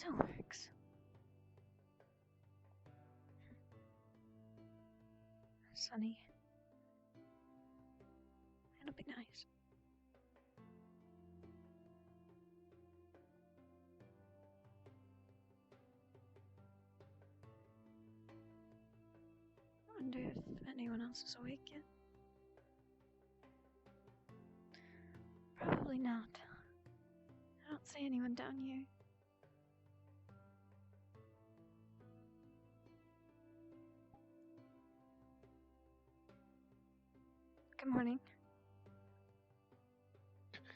still works. Sunny. It'll be nice. I wonder if anyone else is awake yet. Probably not. I don't see anyone down here. Good morning.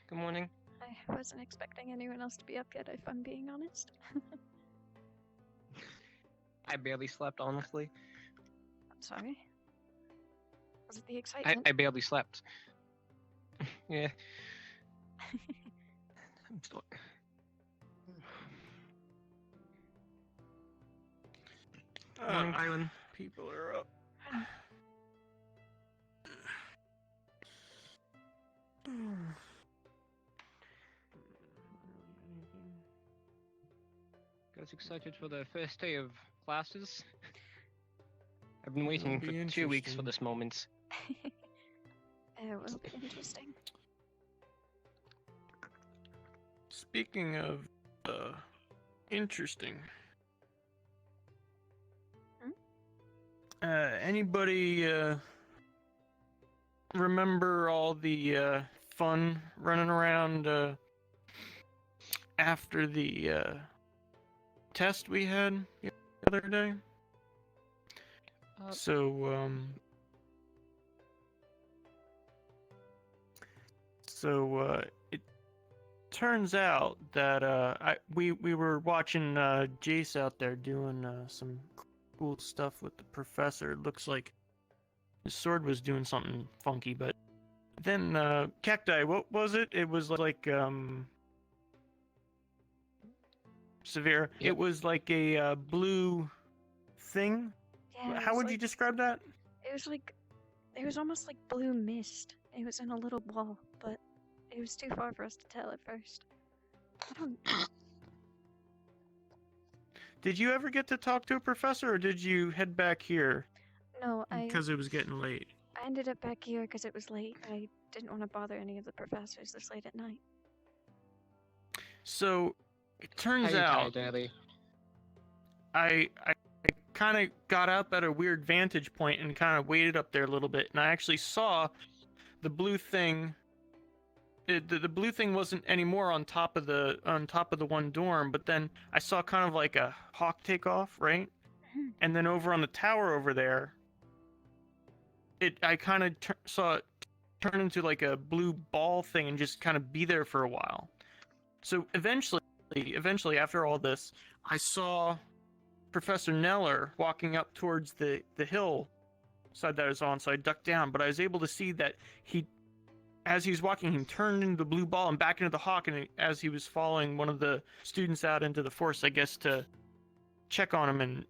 Good morning. I wasn't expecting anyone else to be up yet, if I'm being honest. I barely slept, honestly. I'm sorry. Was it the excitement? I barely slept. Yeah. I'm still... Morning, Kylan. People are up. Guys excited for the first day of classes? I've been waiting It'll for be 2 weeks for interesting. this moment. It will be interesting. Speaking of interesting. Anybody remember all the fun running around after the test we had the other day? So it turns out that we were watching Jace out there doing some cool stuff with the professor. It looks like his sword was doing something funky, but then Cacti, what was it? It was like Sarvyra. Yep. It was like a blue thing. Yeah. How would you describe that? It was almost like blue mist. It was in a little ball, but it was too far for us to tell at first. I don't. Did you ever get to talk to a professor, or did you head back here? No, Because it was getting late. I ended up back here because it was late. I didn't want to bother any of the professors this late at night. So it turns How out you tired, Daddy? I kind of got up at a weird vantage point and kind of waited up there a little bit, and I actually saw the blue thing. The blue thing wasn't anymore on top of the one dorm, but then I saw kind of like a hawk take off, right? And then over on the tower over there, I kind of saw it turn into like a blue ball thing and just kind of be there for a while. So eventually after all this, I saw Professor Neller walking up towards the hill side that I was on, so I ducked down, but I was able to see that as he was walking, he turned into the blue ball and back into the hawk, and as he was following one of the students out into the forest, I guess, to check on him and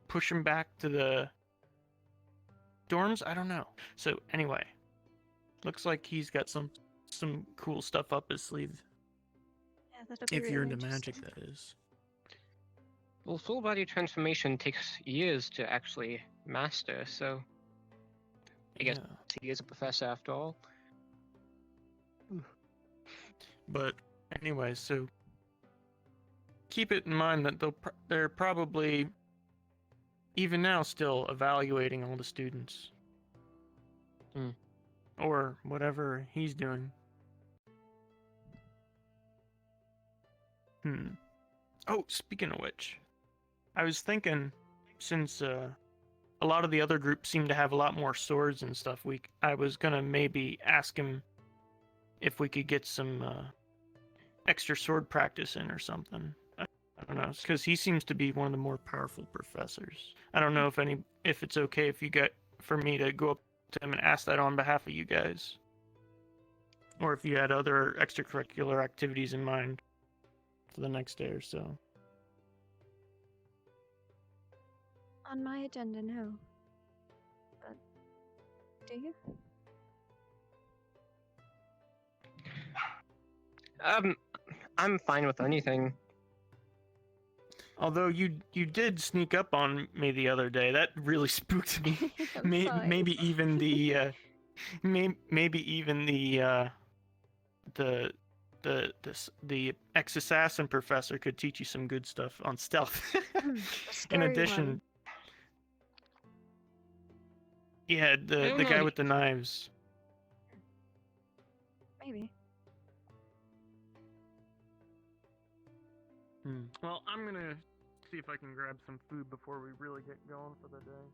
push him back to the dorms? I don't know. So anyway, looks like he's got some cool stuff up his sleeve. Yeah, that'll be If really you're into interesting. magic, that is. Well, full body transformation takes years to actually master, so I guess he is a professor after all. But anyway, so keep it in mind that they're probably even now still evaluating all the students. Or whatever he's doing. Oh, speaking of which, I was thinking, since a lot of the other groups seem to have a lot more swords and stuff, I was gonna maybe ask him if we could get some extra sword practice in or something. I don't know, because he seems to be one of the more powerful professors. I don't know if it's okay for me to go up to him and ask that on behalf of you guys, or if you had other extracurricular activities in mind for the next day or so. On my agenda, no. But do you? I'm fine with anything. Although you did sneak up on me the other day, that really spooked me. I'm sorry. Maybe even the the ex-assassin professor could teach you some good stuff on stealth. The In scary addition, one. yeah, the guy with the knives. Maybe. Well, I'm gonna see if I can grab some food before we really get going for the day.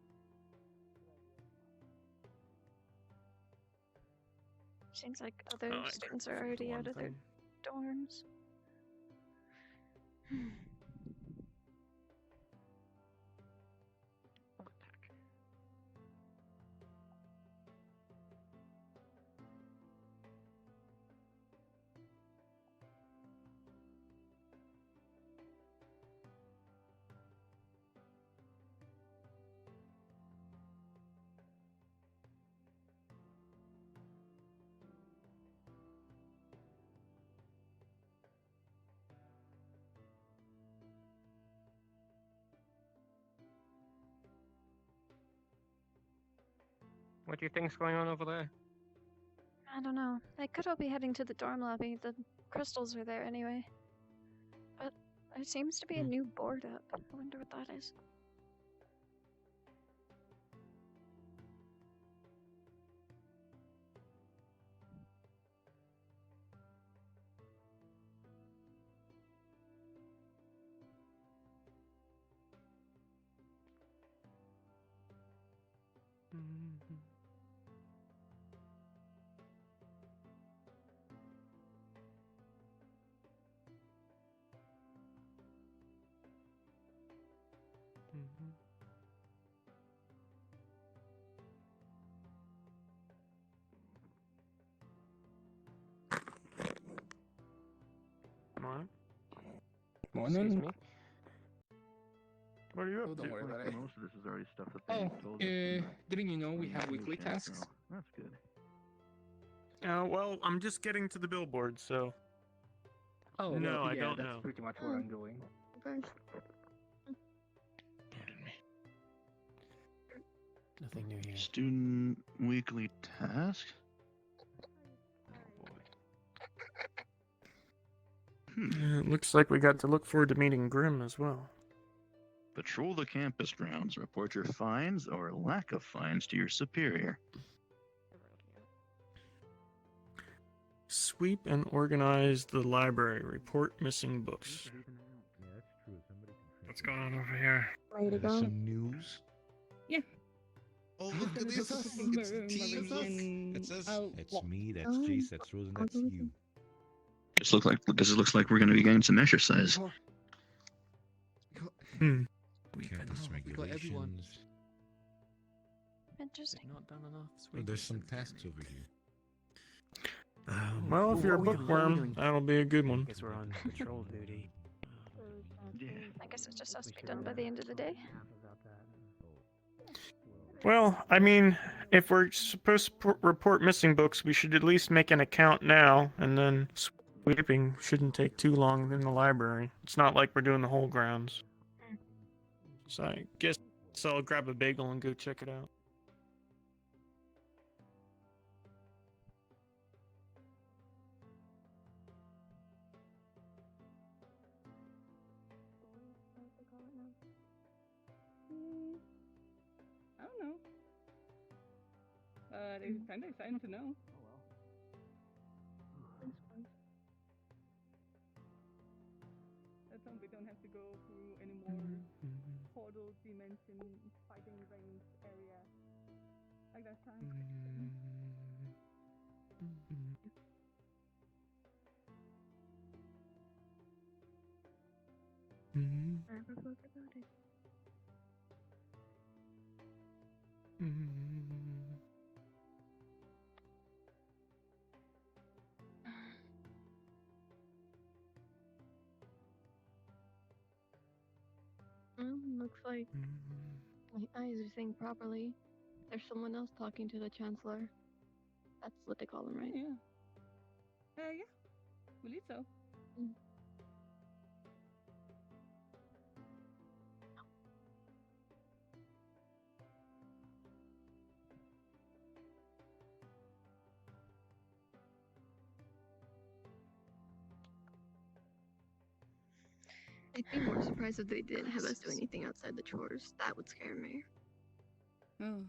Seems like other Oh, I students grabbed are food, the already one out of their thing. dorms. What do you think's going on over there? I don't know. They could all be heading to the dorm lobby. The crystals are there anyway. But there seems to be a new board up. I wonder what that is. Morning. Excuse me. What are you up Oh, to? don't worry about it. Most of this is already stuff that Oh, they told us. didn't you know we have weekly tasks? That's good. Well, I'm just getting to the billboard, so. Oh, No, well, I yeah, don't that's know. pretty much where I'm going. Nothing new here. Student weekly task. It looks like we got to look forward to meeting Grimm as well. Patrol the campus grounds. Report your finds or lack of finds to your superior. Sweep and organize the library. Report missing books. What's going on over here? Ready to go? Some news? Yeah. Oh, look at this. It's the team. It says That's me, that's Jace, that's Rose, and that's you. This looks like we're going to be getting some exercise. Campus regulations. Interesting. Not done enough. There's some tasks over here. Well, if you're a bookworm, that'll be a good one. Guess we're on patrol duty. I guess it just has to be done by the end of the day. Well, I mean, if we're supposed to report missing books, we should at least make an account now, and then sweeping shouldn't take too long in the library. It's not like we're doing the whole grounds. So I guess I'll grab a bagel and go check it out. I don't know. It's kind of exciting to know. That's we don't have to go through any more portal dimension fighting range area like that time. Never forgot about it. Looks like my eyes are seeing properly. There's someone else talking to the Chancellor. That's what they call him, right? Yeah. Yeah. Believe so. I'd be more surprised if they didn't have us do anything outside the chores. That would scare me. Oh.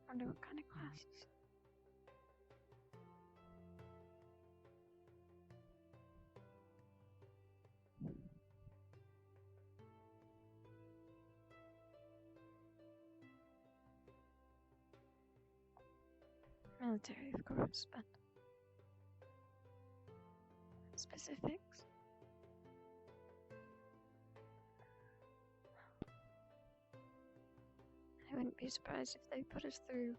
Wonder what kind of classes. Military, of course, but specifics. I wouldn't be surprised if they put us through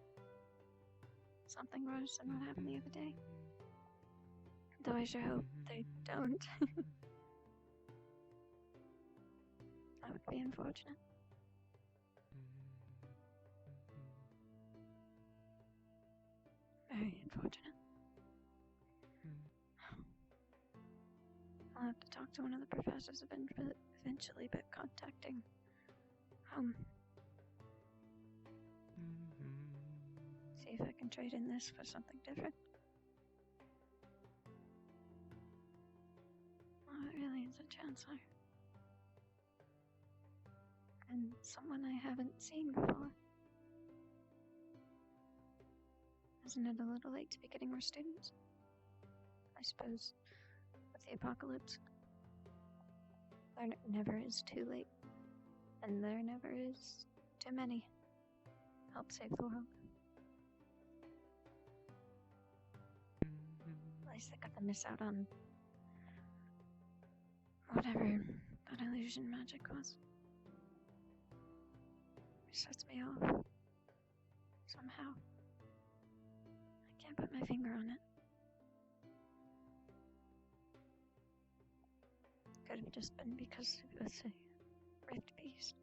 something worse than what happened the other day. Though I sure hope they don't. That would be unfortunate. Very unfortunate. I'll have to talk to one of the professors eventually, but contacting home. See if I can trade in this for something different. Well, it really is a chancellor. And someone I haven't seen before. Isn't it a little late to be getting more students? I suppose, with the apocalypse, there never is too late. And there never is too many. Help save the world. At least I got to miss out on whatever that illusion magic was. It sets me off. Somehow. I can't put my finger on it. Could have just been because it was a rift beast.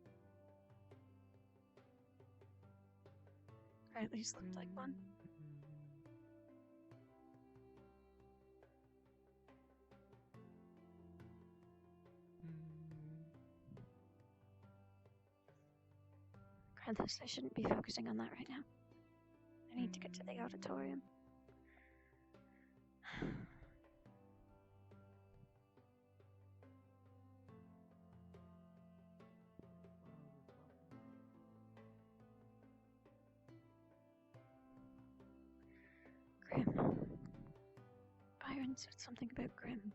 Or at least looked like one. Granthus, I shouldn't be focusing on that right now. I need to get to the auditorium. Grim. Byron said something about Grim.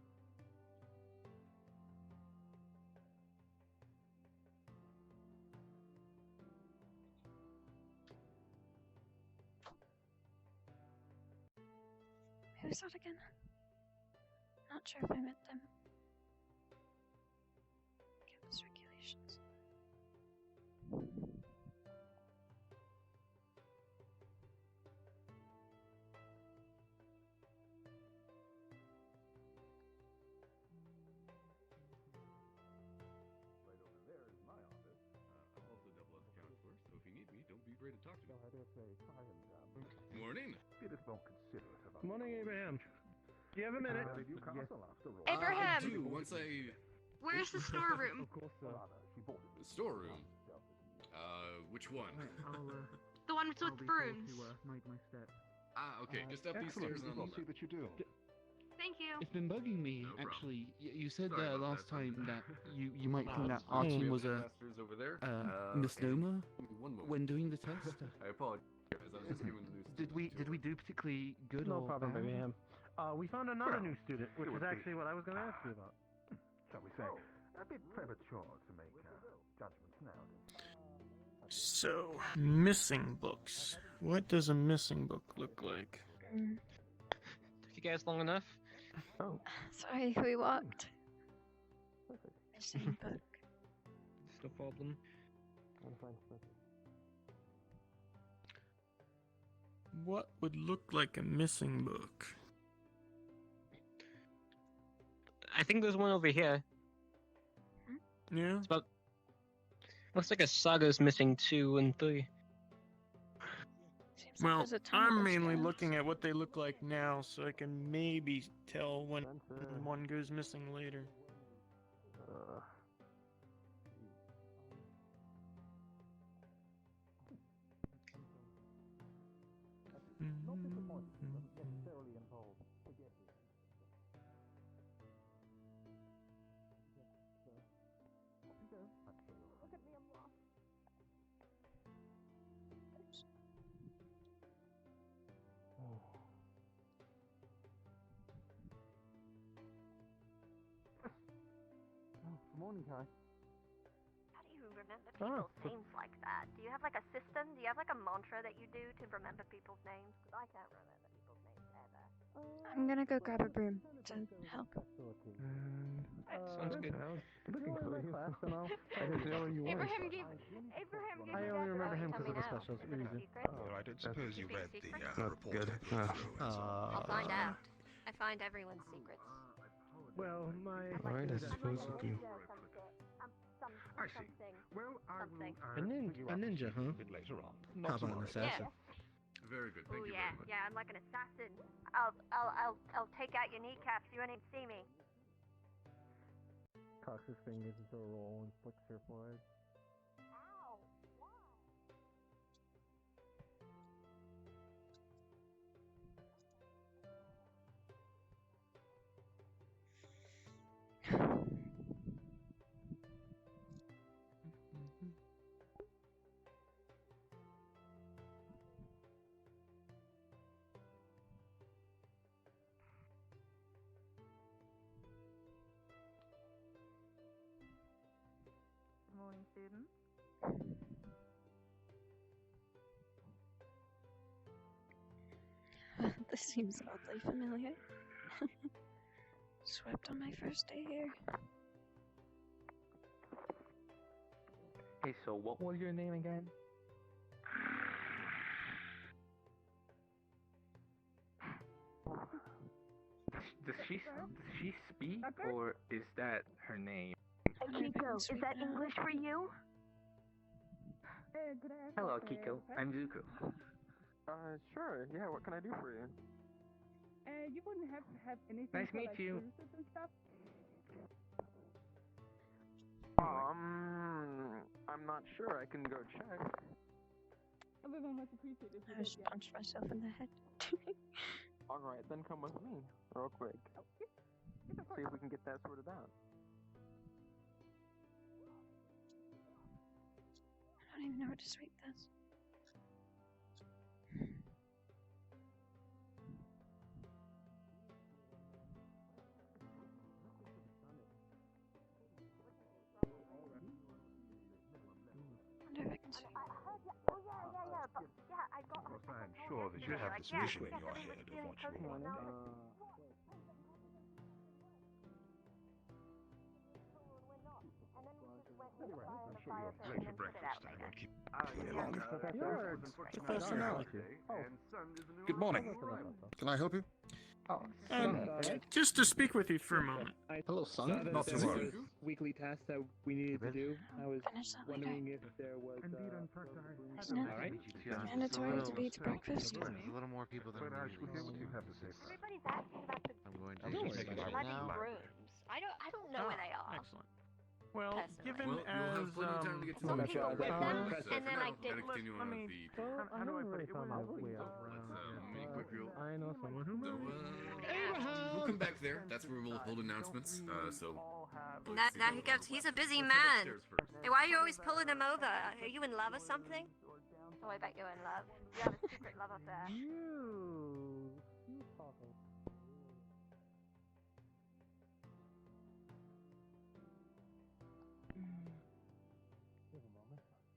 Who's that again? Not sure if I met them. Campus regulations. Right over there is my office. I'll also double as a counselor, so if you need me, don't be afraid to talk to me. Morning. It is more considerate of us. Morning, Abraham. Do you have a minute? Abraham! I do, once I... Where's the storeroom? Of course, The storeroom? Which one? The one with the brooms. Ah, okay, just up these stairs and on the left. that you do. Thank you. It's been bugging me, No problem. actually. You said Sorry about last that, time Thunder. that you might think that our We team have was the a masters over there. misnomer Give me one moment. when doing the test. I apologize. I was just giving the news. Did we do particularly good No or problem, bad? Abraham. We found another Well, new student, which it is would be- actually what I was going to ask you about. Shall we say? A bit premature to make judgments now. So, missing books. What does a missing book look like? Took you guys long enough? Oh. Sorry, we walked. Missing book. It's no problem. What would look like a missing book? I think there's one over here. Yeah? It's about... Looks like a Saga's missing 2 and 3. Seems like Well, there's a ton of I'm those mainly guys. looking at what they look like now, so I can maybe tell when one goes missing later. Good morning, Kai. How do you remember people's names like that? Do you have like a system? Do you have like a mantra that you do to remember people's names? Because I can't remember people's names ever. I'm gonna go grab a broom to help. Sounds good. Looking for you. I didn't know where you were. Abraham gave me I only remember him because of the now. specials. Is it a secret? Oh, I don't suppose you read the report. Good. I'll find out. I find everyone's secrets. Well, Alright, I suppose we do. I see. Well, I will. A ninja, huh? A bit later on. How about an assassin? Very good. Oh Thank you yeah, very much. yeah. I'm like an assassin. I'll take out your kneecaps. You won't even see me. Cocks his fingers into a roll and flicks her forehead. Ow! Why? Good morning, students. This seems oddly familiar. Swept on my first day here. Hey, so what was your name again? Does she speak, or is that her name? Kiko, is that English for you? Could I ask Hello, what, Kiko. I'm Zuko. Sure. Yeah, what can I do for you? You wouldn't have to have anything Nice for, meet like, you. cruises and stuff? I'm not sure. I can go check. I would very much appreciate it if you I did, just yeah. punched myself in the head. All right, then come with me, real quick. Oh, yes, of course. See if we can get that sorted out. I don't even know where to sweep this. Wonder if I can sweep. Oh yeah. But yeah, I got. Of course, I'm sure that you have this vision in your head of what you want. I'm sure you're late for breakfast. I won't keep you long. Good morning. Can I help you? Just to speak with you for a moment. Hello, son. Not to worry. Weekly tasks that we needed to do. I was Finish that later. wondering if there was. Isn't it mandatory to be to breakfast? There's a little more people than we Everybody's asking about the bloody rooms. I don't know where they are. Excellent. Well, Personally. given Well, you'll have plenty of time to get to Some know people each with other. them, So and then for I now, didn't. gotta continue on with the. How do I put it? It was Let's mini quick reel. I know someone who So, we'll come back there. That's where we'll hold announcements. So. Now he goes. He's a busy man. Hey, why are you always pulling him over? Are you in love or something? Oh, I bet you're in love. You have a secret love affair. You talking.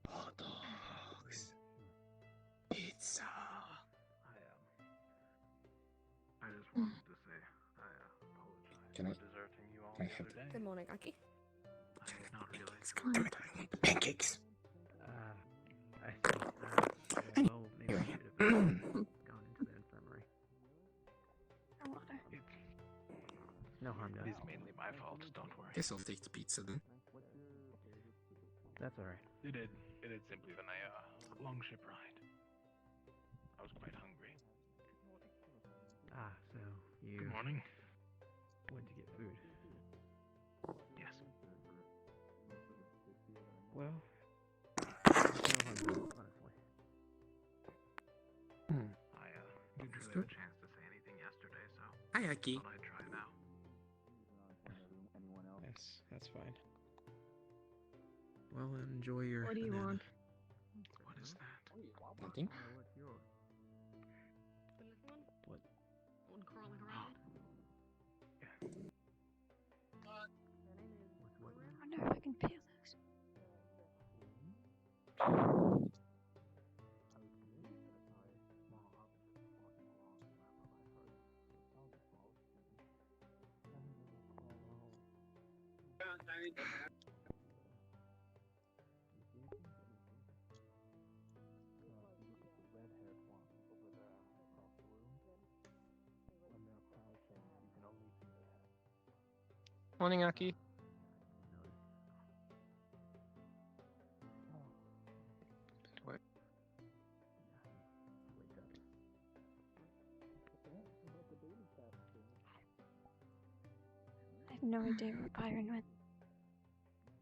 Hot dogs. Pizza. I just wanted to say I apologize Can I- for deserting you all can I the help other day. Good morning, Aki. Not really. Pancakes. I think well, maybe I should have gone into the infirmary. Water. No harm done. It is mainly my fault. Don't worry. Guess I'll take the pizza then. That's alright. It had simply been a long ship ride. I was quite hungry. Ah, so you Good morning. went to get food. Yes. Well, no hungry, honestly. I didn't really have a chance to say anything yesterday, so Hi, Aki. thought I'd try it out. That's fine. Well, enjoy your. What do you want? What is that? Nothing. What's yours? The little one? What? The one crawling around? I wonder if I can peel this. Morning, Aki. What? I have no idea where Byron went.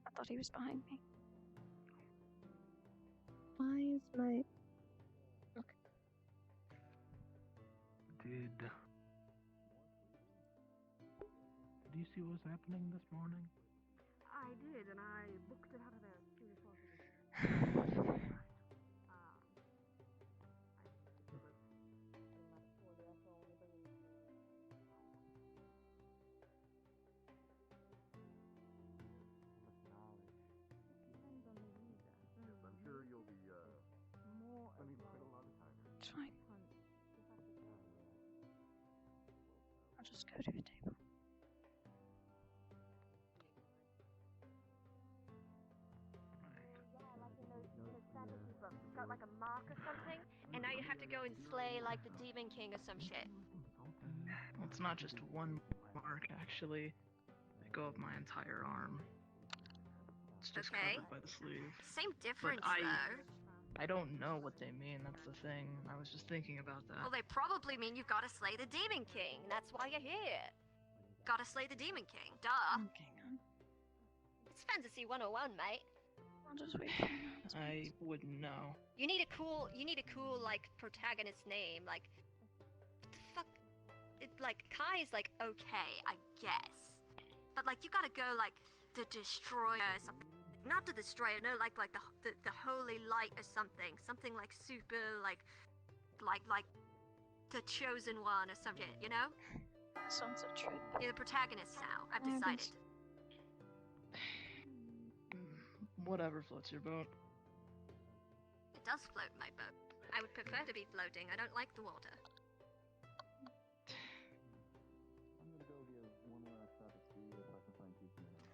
I thought he was behind me. Why is my... Did you see what was happening this morning? I did, and I booked it out of there as soon as possible. I'm sure you'll be, spending quite a lot of time here. It's fine. I'll just go to the table. You've got like a mark or something, and now you have to go and slay like the Demon King or some shit. Well, it's not just one mark, actually. They go up my entire arm. It's just Okay. covered by the sleeve. Same difference, but though. I don't know what they mean, that's the thing. I was just thinking about that. Well, they probably mean you've got to slay the Demon King. That's why you're here. Gotta slay the Demon King. Duh. It's Fantasy 101, mate. I'll just wait for you. I wouldn't know. You need a cool, like, protagonist name. Like, what the fuck? Like, Kai is, like, okay, I guess. But, like, you gotta go, like, the Destroyer or something. Not the Destroyer, no, like the Holy Light or something. Something, like, super, like, the Chosen One or something, you know? Sounds so true. You're the protagonist now, I've decided. Whatever floats your boat. It does float my boat. I would prefer to be floating. I don't like the water.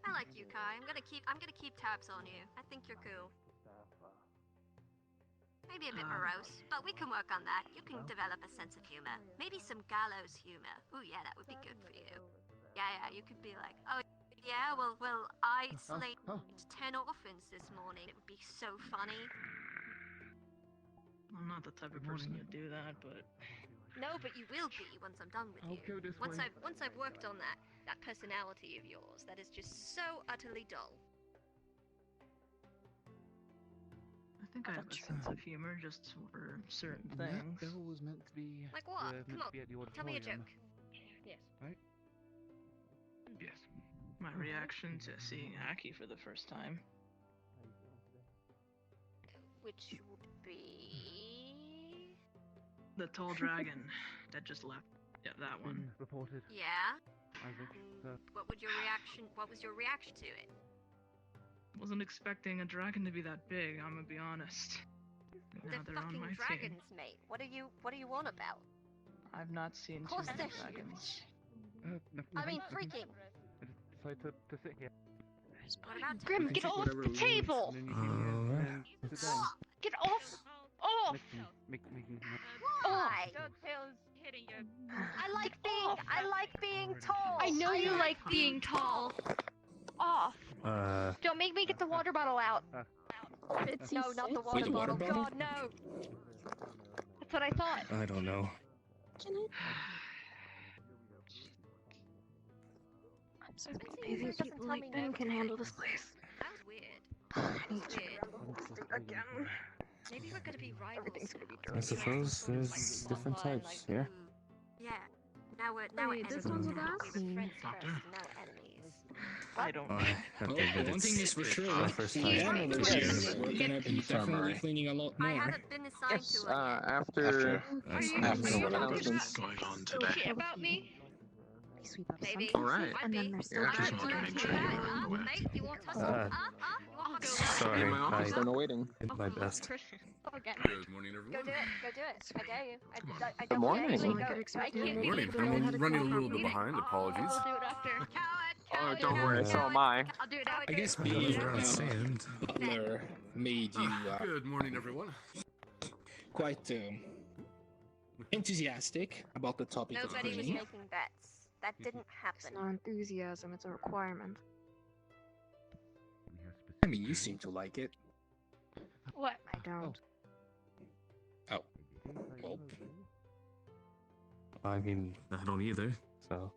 I like you, Kai. I'm gonna keep tabs on you. I think you're cool. Maybe a bit morose, but we can work on that. You can develop a sense of humor. Maybe some gallows humor. Ooh, yeah, that would be good for you. Yeah, you could be like, oh, yeah, well, I slayed 10 orphans this morning. It would be so funny. I'm not the type of person to do that, but... No, but you will be once I'm done with you. Once I've worked on that personality of yours that is just so utterly dull. I think I have a sense of humor just for certain things. That bill was meant to be. Like what? Come on, at the tell me a auditorium. joke. Yes. Right? Yes. My reaction to seeing Aki for the first time. Which would be... The tall dragon that just left. Yeah, that one. Reported. Yeah? Isaac, What was your reaction to it? Wasn't expecting a dragon to be that big, I'm gonna be honest. Now They're they're on fucking my dragons, team. mate. What are you on about? I've not seen Of too course many they're dragons. I mean, freaking. I just decided to sit here. What about Grim, get off the table! Get off! Off! Why? Hitting you. I like being tall. I know you like being tall. Off. Don't make me get the water bottle out. No, not the water Wait, the water bottle. bottle? God, no. That's what I thought. I don't know. Can I? I'm so maybe people like Ben can handle this place. That was weird. I need to ramble the street again. Maybe we're gonna be rivals. Everything's gonna be I suppose there's different types here. Yeah. Now we're Wait, this one's with us? Doctor. Now we're enemies. I don't Oh, know. I have to admit, One thing is for sure, my first we time are this year. we're gonna be definitely cleaning a lot I more. haven't been assigned Yes, to it. after Are what you announcements? Going on so today. shit about me? They sweep up Maybe. some All right. places, and then there's still Yeah, just people wanted to who make sure you were aware. Mate, you want us? Uh, You want Sorry, In my office, I they're not waiting. did my best. Again. Good morning, Go everyone. do it. Go do it. I dare you. I Good don't morning. dare you. I Go. could expect I can't you. do Morning. it. I'm running a little bit behind. Apologies. We'll do it after. Oh, don't worry, so am I. I'll do it now. I guess I thought it was around sand. Butler made you Good morning, everyone. quite enthusiastic about the topic of Nobody was cleaning. making bets. That didn't It's happen. not enthusiasm, it's a requirement. I mean, you seem to like it. What? I don't. Oh, well, I mean, I don't either. So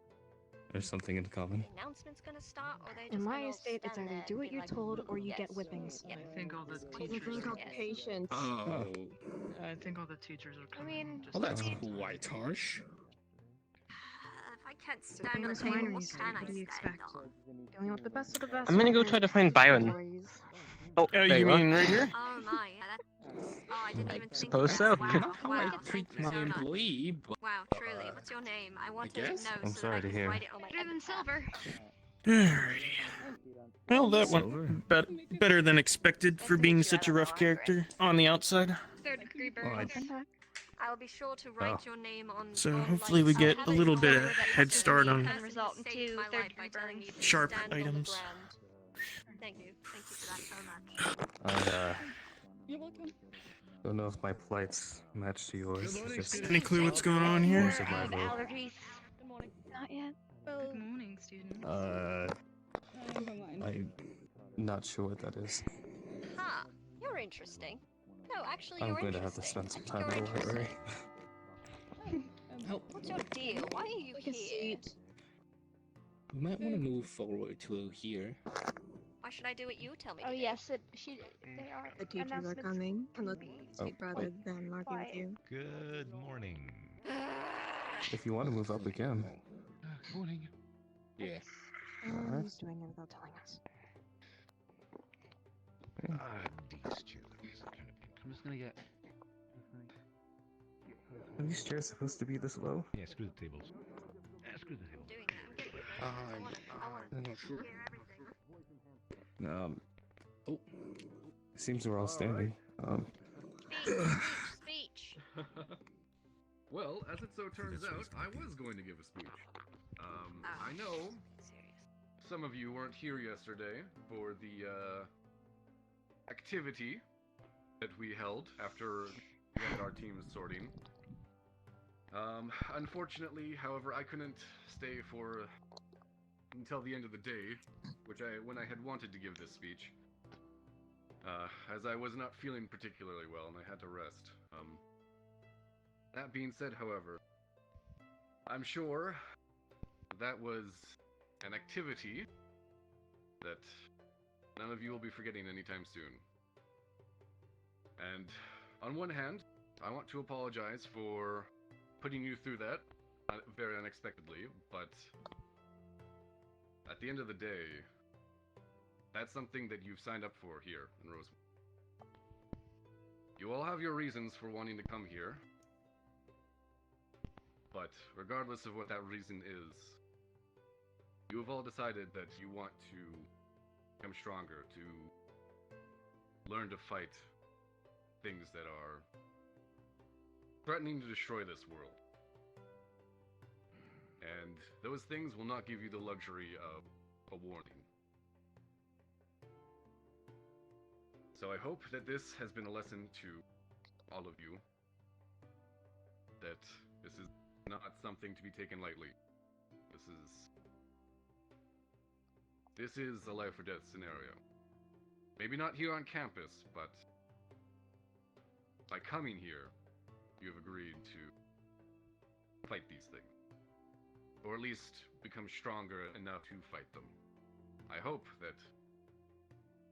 there's something in common. The announcement's gonna start, or they just In my gonna all estate, it's stand either there do and what be you're like, told or you yes. get whippings. Yeah. I think all the What do you teachers. think of patience? oh, I think all the teachers are coming. mean, just well, that's at the same time. quite harsh. If I can't stand Thing on with the table, what wineries, can I what do you stand expect? on? Going up the best of the best. I'm gonna go try to find Byron. Oh, there You you are. mean right here? Oh my, yeah, that... Oh, I didn't even think suppose of so. that. Wow, I wow, treat thank you my so much. employee, but Wow, truly, what's your name? I want to know guess? so I'm that sorry I to can hear. write it on my Better than epitaph. silver. Alrighty. Well, that went better than expected for being such a rough character on the outside. Third degree Well, burns. I will be sure to write your name on. So on, hopefully we like, get I'll a have little it bit of covered that head person start on who result in saved two my third life by degree telling me burns. to Sharp stand on the items. ground. Thank you for that so much. You're welcome. Don't know if my plights match to yours. Good morning, It's just Any clue what's going on here? Yours are my I have vote. allergies. Good morning. Not yet. Well, Good morning, students. never mind. I'm not sure what that is. Huh, you're interesting. No, actually, I'm you're going to have to interesting. spend some time You're in the library. oh, What's your deal? Why are you Take a here? seat. you might want to move forward to here. Why should I do what you tell me Oh to do? yes, they are. The teachers are announcements. coming. Unless Oh, you'd rather than argue with Quiet. you. Good morning. If you want to move up again. Good morning. Yeah. Alright. Who's doing it without telling us? These chairs are kind of pink. I'm just gonna get. Are these chairs supposed to be this low? Yeah, screw the tables. Screw the table. Doing that. I'm not sure. Oh. Seems we're all standing. Speech. Well, as it so turns out, I was going to give a speech. I know some of you weren't here yesterday for the activity that we held after we had our teams sorting. Unfortunately, however, I couldn't stay for until the end of the day, when I had wanted to give this speech, as I was not feeling particularly well and I had to rest. That being said, however, I'm sure that was an activity that none of you will be forgetting anytime soon. And on one hand, I want to apologize for putting you through that very unexpectedly, but at the end of the day, that's something that you've signed up for here in Rosewood. You all have your reasons for wanting to come here, but regardless of what that reason is, you have all decided that you want to become stronger, to learn to fight things that are threatening to destroy this world. And those things will not give you the luxury of a warning. So I hope that this has been a lesson to all of you, that this is not something to be taken lightly. This is a life or death scenario. Maybe not here on campus, but by coming here, you have agreed to fight these things. Or at least become stronger enough to fight them. I hope that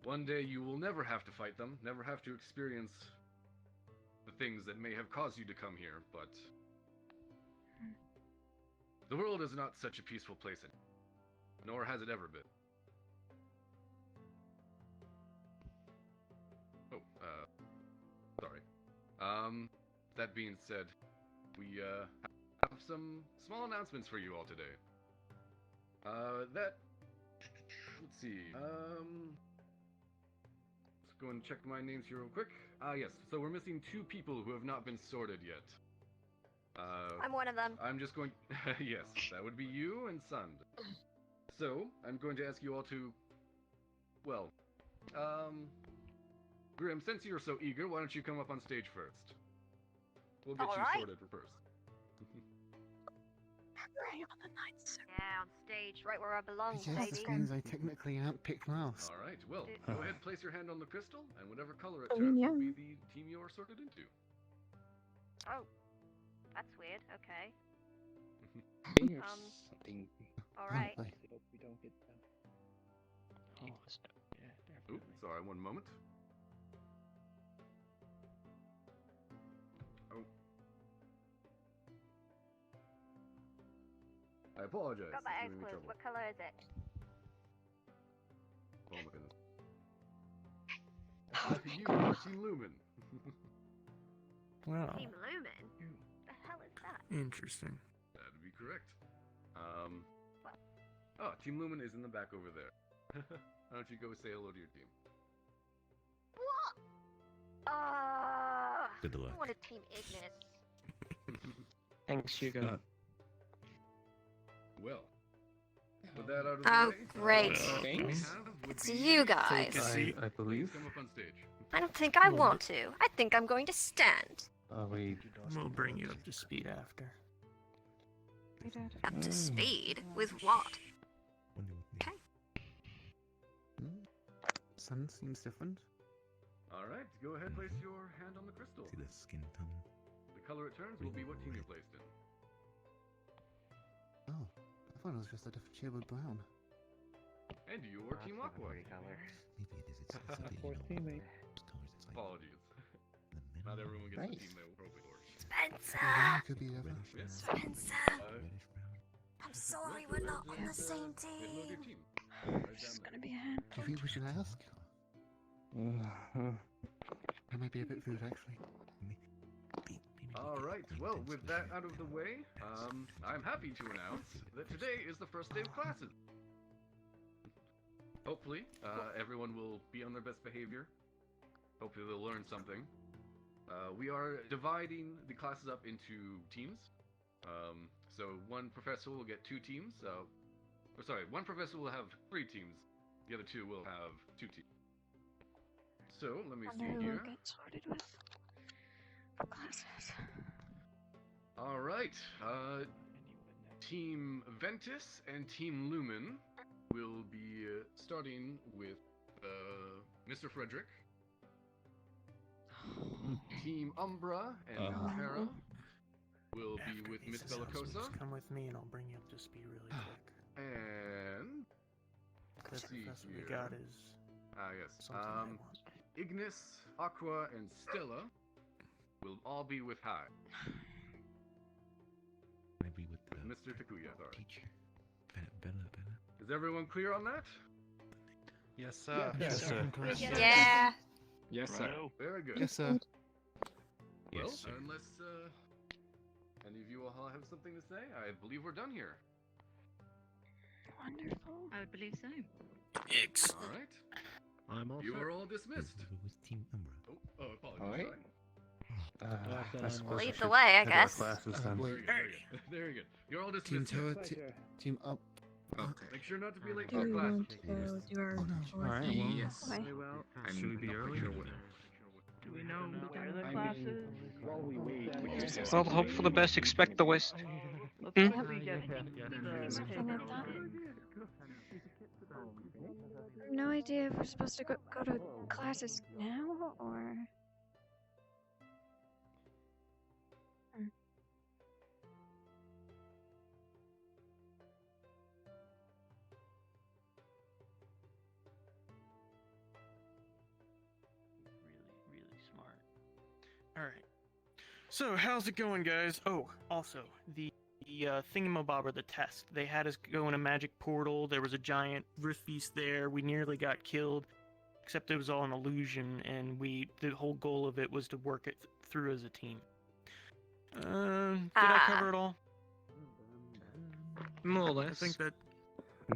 one day you will never have to fight them, never have to experience the things that may have caused you to come here, but the world is not such a peaceful place anymore, nor has it ever been. Oh, sorry. That being said, we, have some small announcements for you all today. Let's see, let's go and check my names here real quick. Yes, so we're missing 2 people who have not been sorted yet. I'm one of them. I'm just going, yes, that would be you and Sund. So, I'm going to ask you all to, well, Grim, since you're so eager, why don't you come up on stage first? We'll get you sorted for first. Right on the night. Yeah, on stage, right where I belong, I guess this baby. means I technically handpicked mouse. Alright, well, go ahead, place your hand on the crystal, and whatever color it I turns mean, yeah. will be the team you are sorted into. Oh, that's weird. Okay. Something. Alright. We don't get Oops, sorry, one moment. Oh. I apologize. Got my It's eyes giving me closed. trouble. What color is it? Oh my goodness. You are Team Lumen. Wow. Team Lumen? The hell is that? Interesting. That would be correct. Oh, Team Lumen is in the back over there. Why don't you go say hello to your team? What? Good I luck. wanted Team Ignis. Thanks, Hugo. Well, with that out of the Oh, way, great. what we Thanks. have would It's be you guys. I believe. Come up on stage. I don't think I want to. I think I'm going to stand. We'll bring you up to speed after. Up to speed? With what? Okay. Sun seems different. Alright, go ahead, place your hand on the crystal. See the skin tone? The color it turns will be what team you're placed in. Oh, I thought it was just a different shade of brown. And you are Team Aqua. Maybe it is. It's a bit, Fourth teammate. Apologies. Not everyone gets the team they were hoping for. Spencer! Could be ever. Spencer! I'm sorry we're not on the same team. This is gonna be a hand. Do you think we should ask? That might be a bit rude, actually. Alright, well, with that out of the way, I'm happy to announce that today is the first day of classes. Hopefully, everyone will be on their best behavior. Hopefully they'll learn something. We are dividing the classes up into teams. So one professor will get 2 teams. One professor will have 3 teams. The other 2 will have 2 teams. So, let me see here. Get sorted with for classes. Alright, Team Ventus and Team Lumen will be starting with Mr. Frederick. Team Umbra and Terra will be with Miss Bellicosa. Come with me and I'll bring you up to speed really quick. And The let's see professor we here. got is yes. something I want. Ignis, Aqua, and Stella will all be with High. Maybe with the Mr. Takuya, sorry. teacher. Bella. Is everyone clear on that? Yes, sir. Yes, sir. Yeah. Yes, sir. Very good. Yes, sir. Well, Yes, sir. unless any of you all have something to say, I believe we're done here. Wonderful. I would believe so. All right. I'm all You set. are all dismissed. With Team Umbra. Oh, apologies. Alright. Sorry. I suppose Lead we the should way, I head to our guess. classes then. Very good. Very good. Very good. You're all Team dismissed. Terra, Team Up. Make sure not to be late Do to we your class. want to go do our Alright, well, Yes. Okay. Should we be early? Do we know where the class is? While we wait, Well, hope for the best, expect the worst. Let's probably get the Something like that. No idea if we're supposed to go to classes now or. Alright. So, how's it going, guys? Oh, also, the thingamabobber, the test. They had us go in a magic portal. There was a giant rift beast there. We nearly got killed, except it was all an illusion, and the whole goal of it was to work it through as a team. Did I cover it all? More or less. I think that...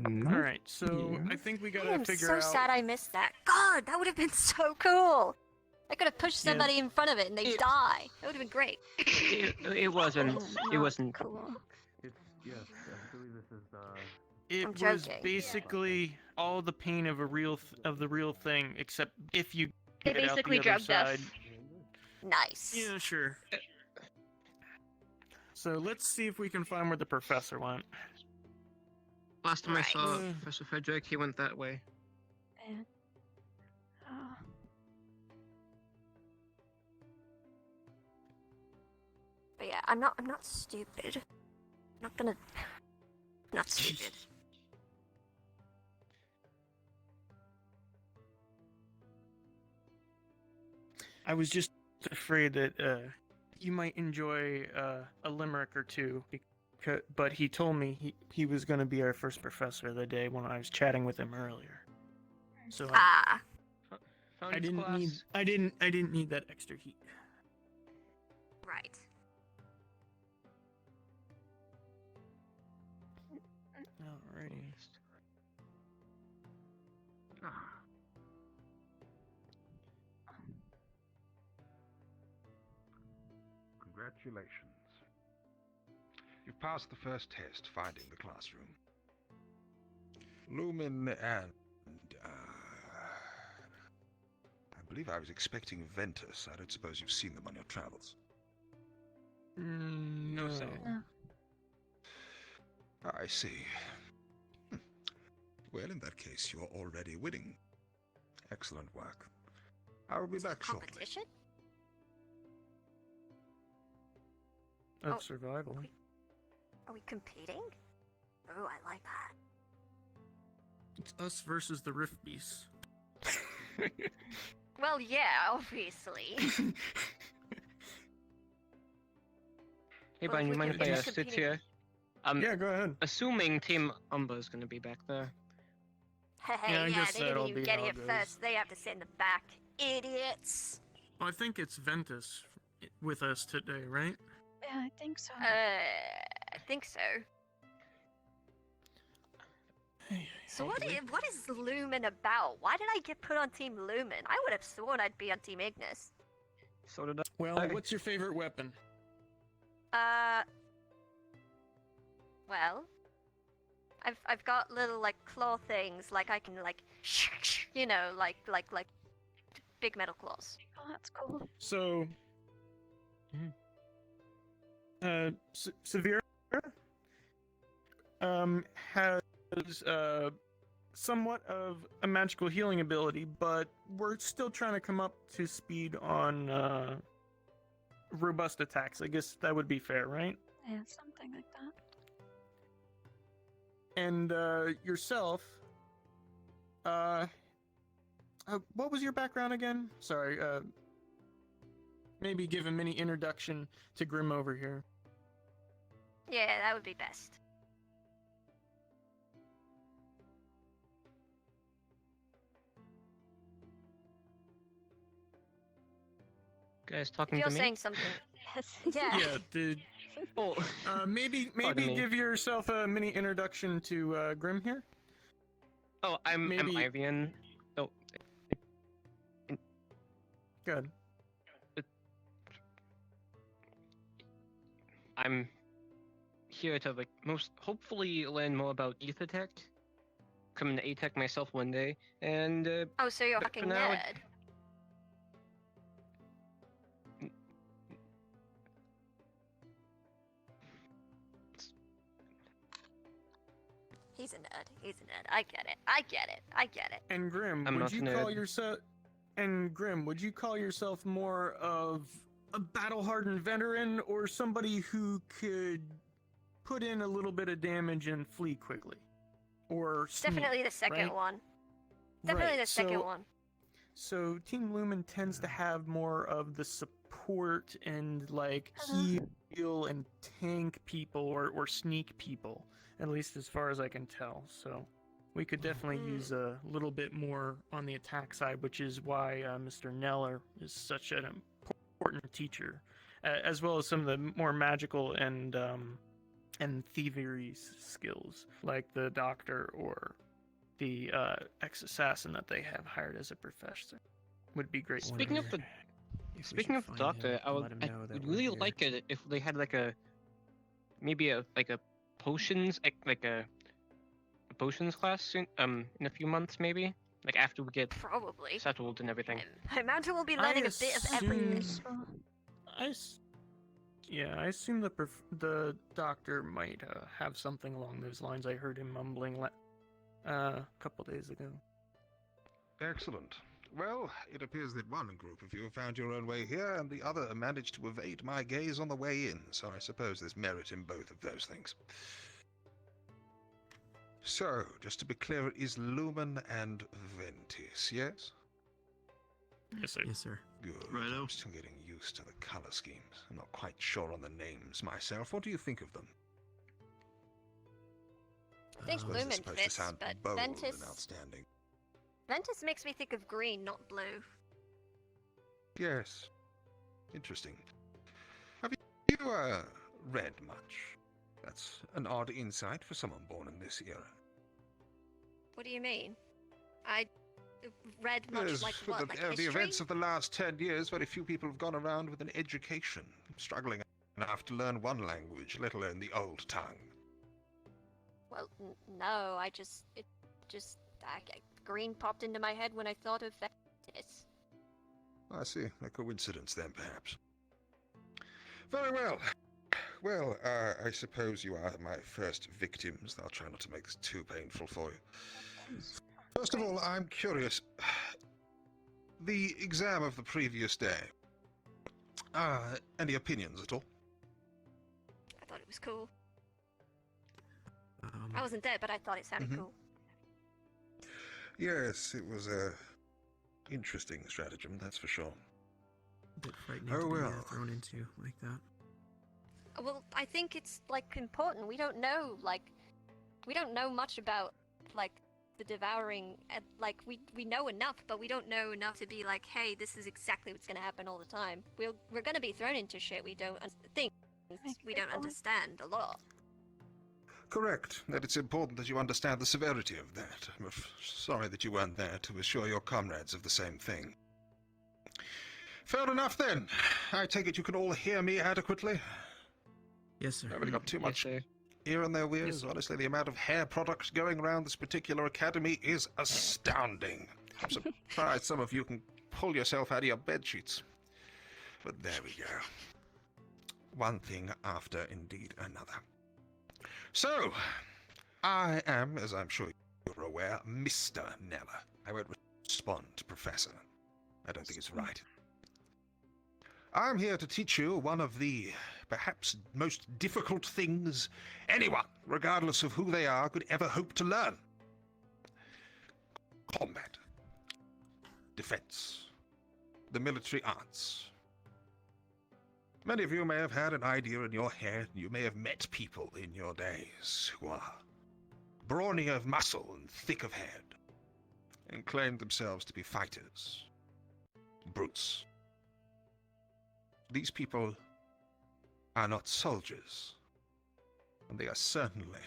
No. Alright, so I think we gotta I'm figure so out... sad I missed that. God, that would have been so cool. I could have pushed somebody in front of it and they die. That would have been great. It wasn't. It wasn't. Cool. It's yes, I believe this is It I'm was joking. basically all the pain of the real thing, except if you They get basically out the other drugged us. side. Nice. Yeah, sure. So let's see if we can find where the professor went. Last time I saw Right. Professor Frederick, he went that way. Man. Oh. But yeah, I'm not stupid. I'm not gonna... Not stupid. I was just afraid that you might enjoy a limerick or two, but he told me he was going to be our first professor of the day when I was chatting with him earlier. So I didn't need that extra heat. Right. Alrighty. Congratulations. You passed the first test, finding the classroom. Lumen and... I believe I was expecting Ventus. I don't suppose you've seen them on your travels. No, sir. No. I see. Well, in that case, you're already winning. Excellent work. I will be back shortly. Competition? That's survival. Are we competing? Oh, I like that. It's us versus the Rift Beasts. Well, yeah, obviously. Hey, Well, Brian, if you we mind can if I finish sit competing- here? Yeah, go ahead. Assuming Team Umber is going to be back there. Hey, Yeah, I yeah, guess they didn't that'll even be get how here it goes. first. They have to sit in the back. Idiots. Well, I think it's Ventus with us today, right? Yeah, I think so. I think so. So what is Lumen about? Why did I get put on Team Lumen? I would have sworn I'd be on Team Ignis. So did I. Well, what's your favorite weapon? Well, I've got little like claw things, like I can like, you know, like big metal claws. Oh, that's cool. So, Sarvyra has somewhat of a magical healing ability, but we're still trying to come up to speed on robust attacks. I guess that would be fair, right? Yeah, something like that. And yourself, what was your background again? Sorry, maybe give a mini introduction to Grim over here. Yeah, that would be best. Guys If talking you're to me? saying something, yes. Yeah. Yeah, dude. Oh, maybe Pardon me. give yourself a mini introduction to Grim here. Oh, I'm Maybe- Ivian. Oh, Good. I'm here to hopefully learn more about ether tech. Come into ATech myself one day, and Oh, so you're a But for fucking now, nerd. He's a nerd. He's a nerd. I get it. I get it. I get it. And Grim, I'm would not you a call nerd. yourself? And Grim, would you call yourself more of a battle-hardened veteran, or somebody who could put in a little bit of damage and flee quickly, or sneak, Definitely the second right? one. Definitely Right, the second so- one. So Team Lumen tends to have more of the support and like heal and tank people or sneak people, at least as far as I can tell. So we could definitely use a little bit more on the attack side, which is why Mr. Neller is such an important teacher, as well as some of the more magical and thievery skills, like the doctor or the ex-assassin that they have hired as a professor would be great. Speaking of the doctor, I would really like it if they had like a potions like a potions class soon, in a few months maybe, like after we get probably settled and everything. I imagine we'll be learning a bit of everything. I assume the doctor might have something along those lines. I heard him mumbling a couple days ago. Excellent. Well, it appears that one group of you have found your own way here, and the other managed to evade my gaze on the way in, so I suppose there's merit in both of those things. So, just to be clear, it is Lumen and Ventis, yes? Yes, sir. Yes, sir. Good. I'm still getting used to the color schemes. I'm not quite sure on the names myself. What do you think of them? I think suppose Lumen they're supposed to fits, sound but bold Ventus... and outstanding. Ventus makes me think of green, not blue. Yes. Interesting. Have you read much? That's an odd insight for someone born in this era. What do you mean? I read much Yes, like for what, the, like the history? events of the last 10 years, very few people have gone around with an education, struggling enough to learn one language, let alone the old tongue. Well, no, green popped into my head when I thought of Ventus. I see. A coincidence then, perhaps. Very well. Well, I suppose you are my first victims. I'll try not to make this too painful for you. First of all, I'm curious. The exam of the previous day. Any opinions at all? I thought it was cool. I wasn't there, but I thought it sounded cool. Yes, it was a interesting stratagem, that's for sure. A bit frightening to be thrown into like that. Well, I think it's like important. We don't know much about like the devouring. Like we know enough, but we don't know enough to be like, hey, this is exactly what's gonna happen all the time. We're gonna be thrown into shit we don't understand a lot. Correct. That it's important that you understand the severity of that. I'm sorry that you weren't there to assure your comrades of the same thing. Fair enough then. I take it you can all hear me adequately? Yes, sir. Haven't got too much ear in their ears. Honestly, the amount of hair products going around this particular academy is astounding. I'm surprised some of you can pull yourself out of your bed sheets. But there we go. One thing after indeed another. So, I am, as I'm sure you're aware, Mr. Neller. I won't respond to Professor. I don't think it's right. I'm here to teach you one of the perhaps most difficult things anyone, regardless of who they are, could ever hope to learn. Combat. Defense. The military arts. Many of you may have had an idea in your head, and you may have met people in your days who are brawny of muscle and thick of head, and claim themselves to be fighters. Brutes. These people are not soldiers, and they are certainly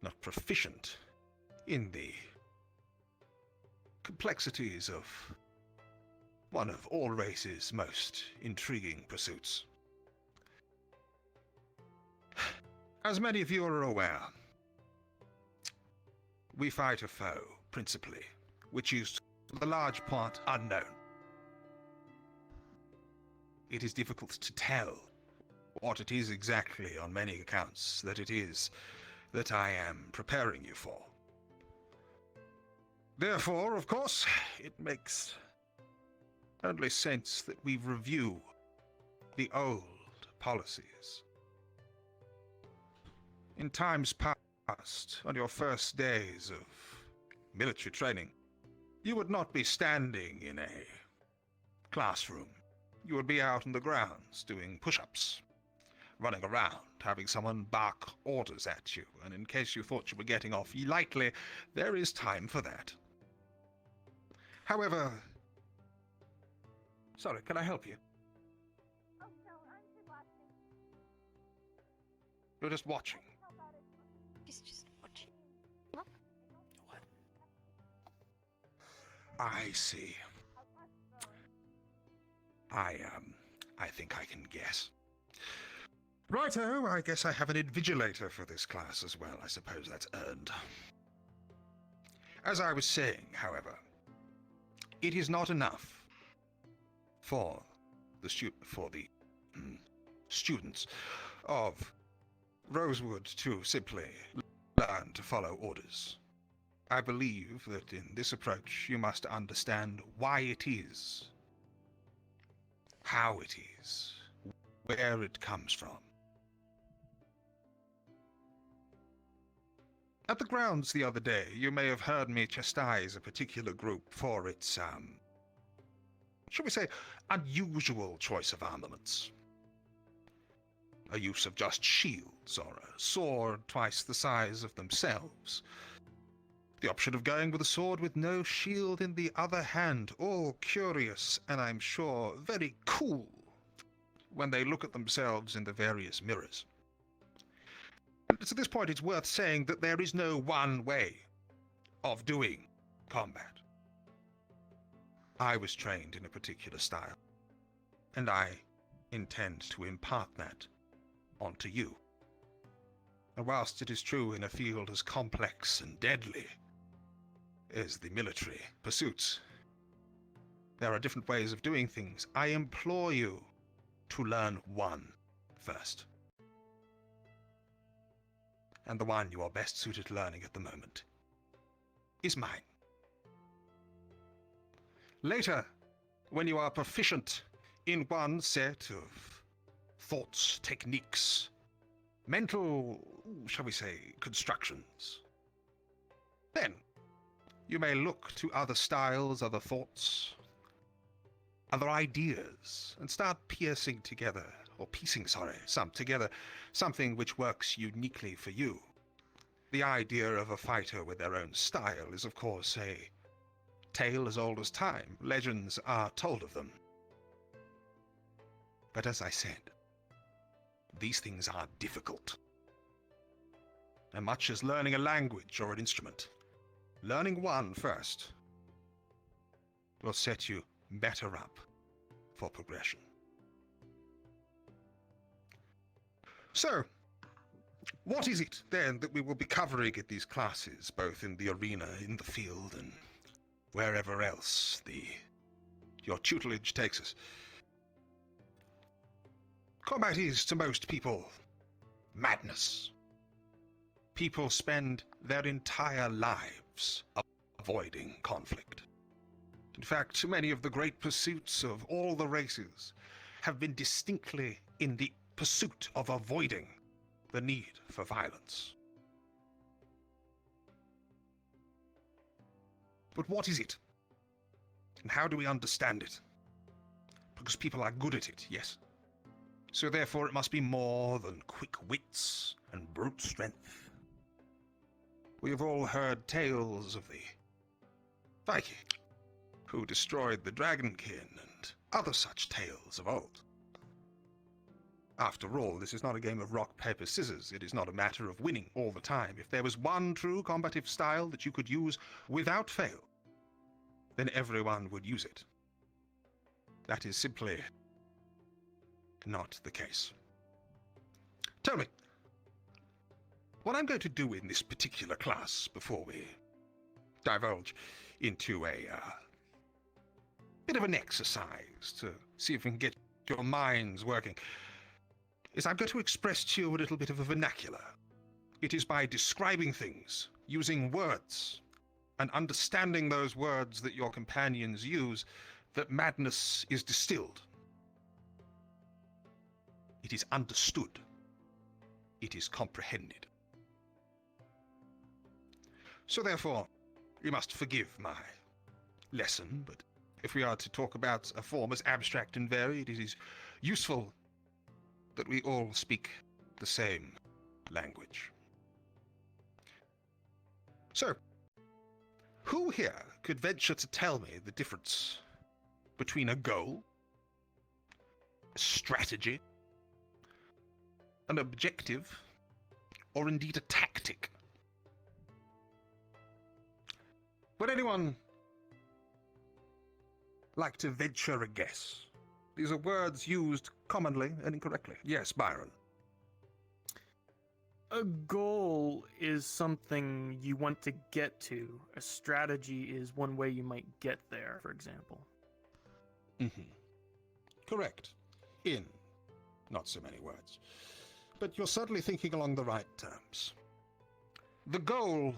not proficient in the complexities of one of all races' most intriguing pursuits. As many of you are aware, we fight a foe, principally, which is, for the large part, unknown. It is difficult to tell what it is exactly, on many accounts, that it is that I am preparing you for. Therefore, of course, it makes only sense that we review the old policies. In times past, on your first days of military training, you would not be standing in a classroom. You would be out in the grounds doing push-ups, running around, having someone bark orders at you, and in case you thought you were getting off lightly, there is time for that. However... Sorry, can I help you? Oh no, I'm just watching. You're just watching. Just watching. I see. I think I can guess. Righto, I guess I have an invigilator for this class as well. I suppose that's earned. As I was saying, however, it is not enough for the students of Rosewood to simply learn to follow orders. I believe that in this approach you must understand why it is, how it is, where it comes from. At the grounds the other day, you may have heard me chastise a particular group for its, shall we say, unusual choice of armaments. A use of just shields, or a sword twice the size of themselves. The option of going with a sword with no shield in the other hand, all curious, and I'm sure very cool, when they look at themselves in the various mirrors. And at this point it's worth saying that there is no one way of doing combat. I was trained in a particular style, and I intend to impart that onto you. And whilst it is true in a field as complex and deadly as the military pursuits, there are different ways of doing things. I implore you to learn one first. And the one you are best suited to learning at the moment is mine. Later, when you are proficient in one set of thoughts, techniques, mental, shall we say, constructions, then you may look to other styles, other thoughts, other ideas, and start piecing together, some together, something which works uniquely for you. The idea of a fighter with their own style is, of course, a tale as old as time. Legends are told of them. But as I said, these things are difficult. And much as learning a language or an instrument, learning one first will set you better up for progression. So, what is it then that we will be covering in these classes, both in the arena, in the field, and wherever else your tutelage takes us? Combat is, to most people, madness. People spend their entire lives avoiding conflict. In fact, many of the great pursuits of all the races have been distinctly in the pursuit of avoiding the need for violence. But what is it? And how do we understand it? Because people are good at it, yes. So therefore it must be more than quick wits and brute strength. We have all heard tales of the Viking who destroyed the Dragonkin and other such tales of old. After all, this is not a game of rock, paper, scissors. It is not a matter of winning all the time. If there was one true combative style that you could use without fail, then everyone would use it. That is simply not the case. Tell me, what I'm going to do in this particular class before we divulge into a bit of an exercise to see if we can get your minds working, is I'm going to express to you a little bit of a vernacular. It is by describing things, using words, and understanding those words that your companions use, that madness is distilled. It is understood. It is comprehended. So therefore, you must forgive my lesson, but if we are to talk about a form as abstract and varied, it is useful that we all speak the same language. So, who here could venture to tell me the difference between a goal, a strategy, an objective, or indeed a tactic? Would anyone like to venture a guess? These are words used commonly and incorrectly. Yes, Byron. A goal is something you want to get to. A strategy is one way you might get there, for example. Mm-hmm. Correct. In not so many words. But you're certainly thinking along the right terms. The goal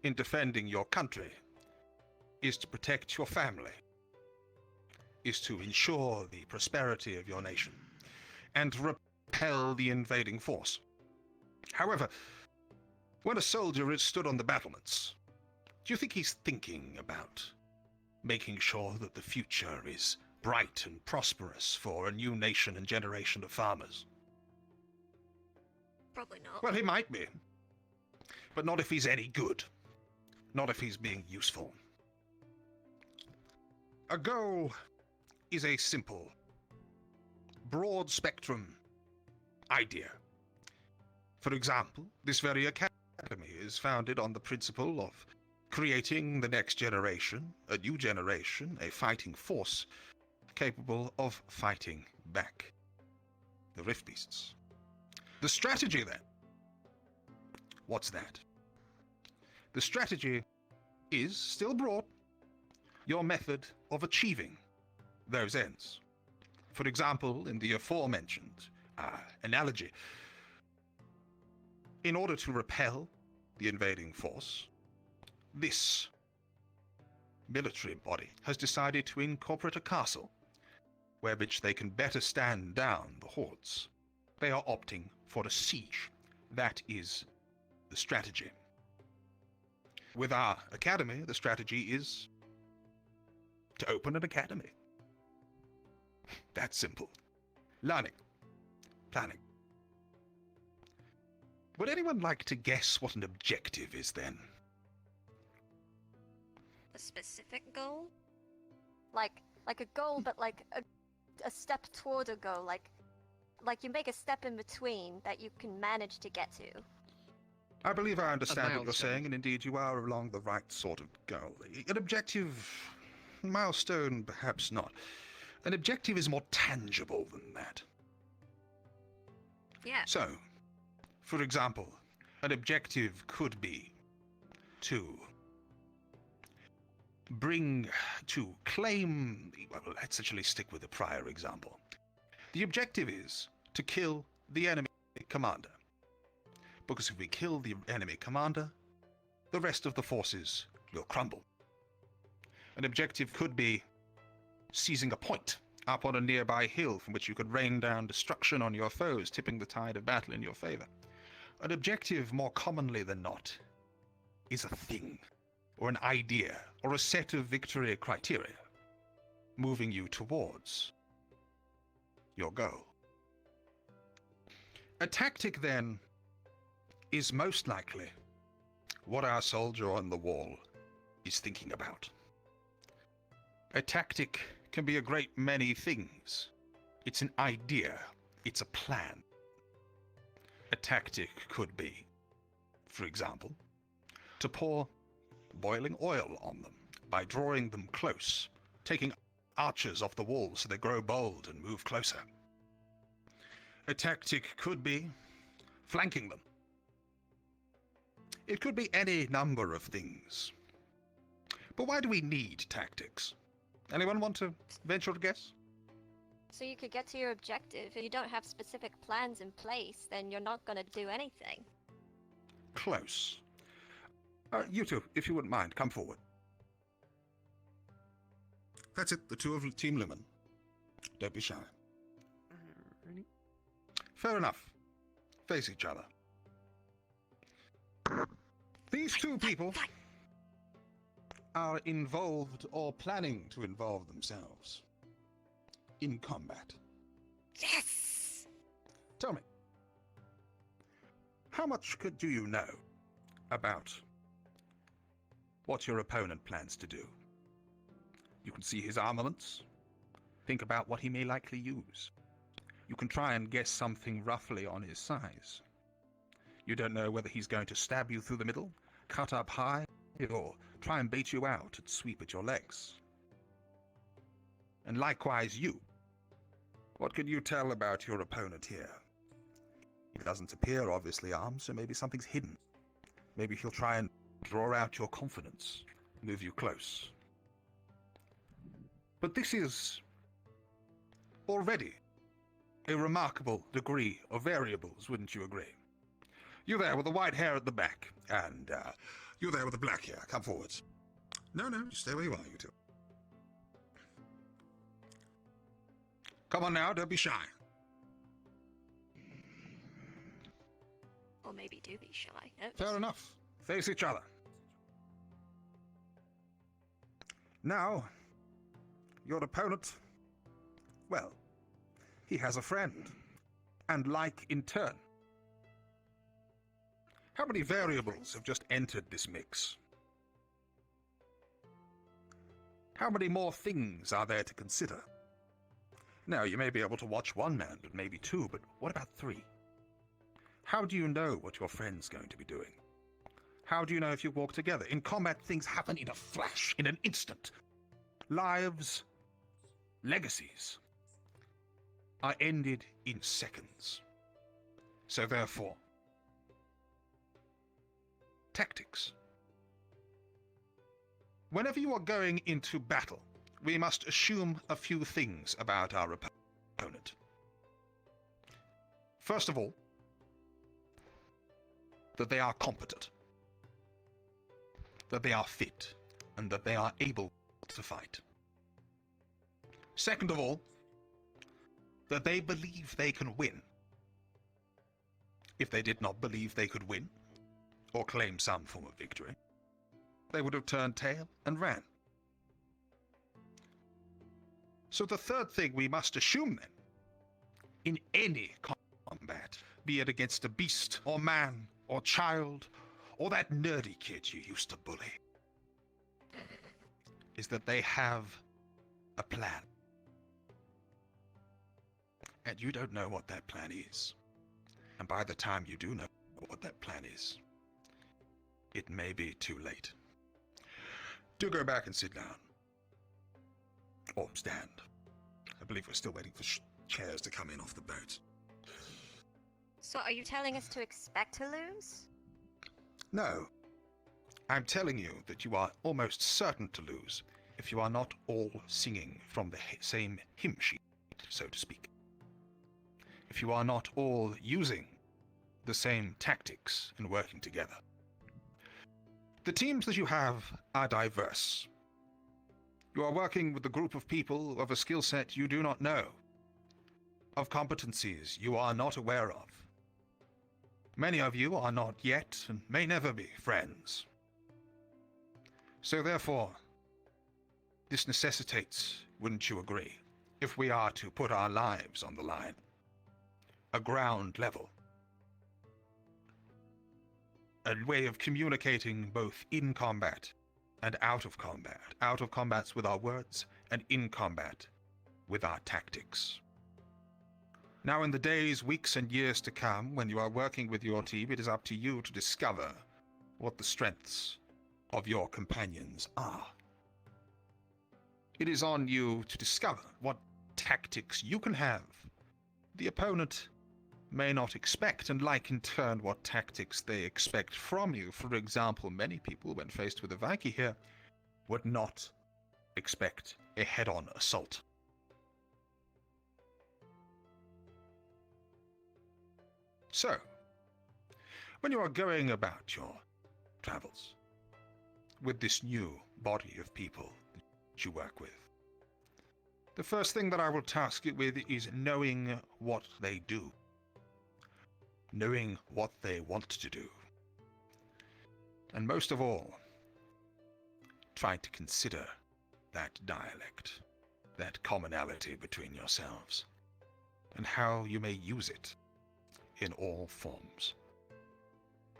in defending your country is to protect your family, is to ensure the prosperity of your nation, and repel the invading force. However, when a soldier is stood on the battlements, do you think he's thinking about making sure that the future is bright and prosperous for a new nation and generation of farmers? Probably not. Well, he might be, but not if he's any good. Not if he's being useful. A goal is a simple, broad spectrum idea. For example, this very academy is founded on the principle of creating the next generation, a new generation, a fighting force capable of fighting back the Rift Beasts. The strategy, then, what's that? The strategy is, still broad, your method of achieving those ends. For example, in the aforementioned analogy, in order to repel the invading force, this military body has decided to incorporate a castle where which they can better stand down the hordes. They are opting for a siege. That is the strategy. With our academy, the strategy is to open an academy. That's simple. Learning. Planning. Would anyone like to guess what an objective is then? A specific goal? Like a goal, but like a step toward a goal, like you make a step in between that you can manage to get to. I believe I understand what you're milestone. saying, and indeed you are along the right sort of goal. An objective, milestone, perhaps not. An objective is more tangible than that. Yeah. So, for example, an objective could be to claim, well, let's actually stick with the prior example. The objective is to kill the enemy commander. Because if we kill the enemy commander, the rest of the forces will crumble. An objective could be seizing a point up on a nearby hill from which you could rain down destruction on your foes, tipping the tide of battle in your favor. An objective, more commonly than not, is a thing, or an idea, or a set of victory criteria, moving you towards your goal. A tactic, then, is most likely what our soldier on the wall is thinking about. A tactic can be a great many things. It's an idea. It's a plan. A tactic could be, for example, to pour boiling oil on them by drawing them close, taking archers off the wall so they grow bold and move closer. A tactic could be flanking them. It could be any number of things. But why do we need tactics? Anyone want to venture a guess? So you could get to your objective. If you don't have specific plans in place, then you're not going to do anything. Close. You two, if you wouldn't mind, come forward. That's it, the two of Team Lumen. Don't be shy. Fair enough. Face each other. These two people are involved or planning to involve themselves in combat. Yes! Tell me, how much do you know about what your opponent plans to do? You can see his armaments, think about what he may likely use. You can try and guess something roughly on his size. You don't know whether he's going to stab you through the middle, cut up high, or try and bait you out and sweep at your legs. And likewise you. What can you tell about your opponent here? He doesn't appear obviously armed, so maybe something's hidden. Maybe he'll try and draw out your confidence, move you close. But this is already a remarkable degree of variables, wouldn't you agree? You there with the white hair at the back, and you there with the black hair, come forward. No, stay where you are, you two. Come on now, don't be shy. Or maybe do be shy. No. Fair enough. Face each other. Now, your opponent, well, he has a friend, and like in turn. How many variables have just entered this mix? How many more things are there to consider? Now, you may be able to watch one man, but maybe two, but what about three? How do you know what your friend's going to be doing? How do you know if you walk together? In combat, things happen in a flash, in an instant. Lives, legacies, are ended in seconds. So therefore, tactics. Whenever you are going into battle, we must assume a few things about our opponent. First of all, that they are competent, that they are fit, and that they are able to fight. Second of all, that they believe they can win. If they did not believe they could win, or claim some form of victory, they would have turned tail and ran. So the third thing we must assume then, in any combat, be it against a beast, or man, or child, or that nerdy kid you used to bully, is that they have a plan. And you don't know what that plan is. And by the time you do know what that plan is, it may be too late. Do go back and sit down. Or stand. I believe we're still waiting for chairs to come in off the boat. So are you telling us to expect to lose? No. I'm telling you that you are almost certain to lose if you are not all singing from the same hymn sheet, so to speak. If you are not all using the same tactics and working together. The teams that you have are diverse. You are working with a group of people of a skill set you do not know, of competencies you are not aware of. Many of you are not yet and may never be friends. So therefore, this necessitates, wouldn't you agree, if we are to put our lives on the line, a ground level, a way of communicating both in combat and out of combats with our words, and in combat with our tactics. Now in the days, weeks, and years to come, when you are working with your team, it is up to you to discover what the strengths of your companions are. It is on you to discover what tactics you can have the opponent may not expect, and like in turn what tactics they expect from you. For example, many people, when faced with a Viking here, would not expect a head-on assault. So, when you are going about your travels with this new body of people that you work with, the first thing that I will task you with is knowing what they do. Knowing what they want to do. And most of all, trying to consider that dialect, that commonality between yourselves, and how you may use it in all forms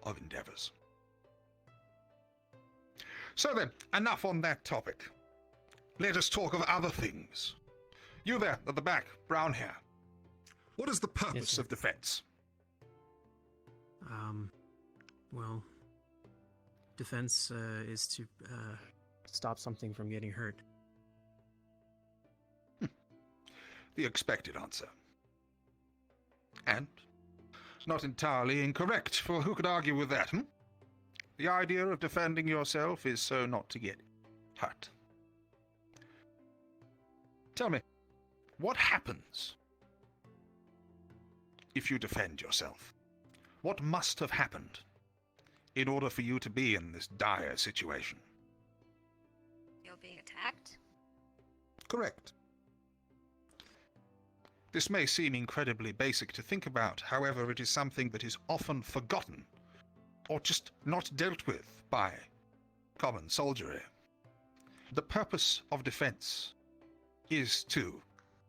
of endeavors. So then, enough on that topic. Let us talk of other things. You there, at the back, brown hair. What is the purpose of defense? Well, defense is to stop something from getting hurt. The expected answer. And not entirely incorrect, for who could argue with that, hmm? The idea of defending yourself is so not to get hurt. Tell me, what happens if you defend yourself? What must have happened in order for you to be in this dire situation? You're being attacked? Correct. This may seem incredibly basic to think about, however, it is something that is often forgotten or just not dealt with by common soldiery. The purpose of defense is to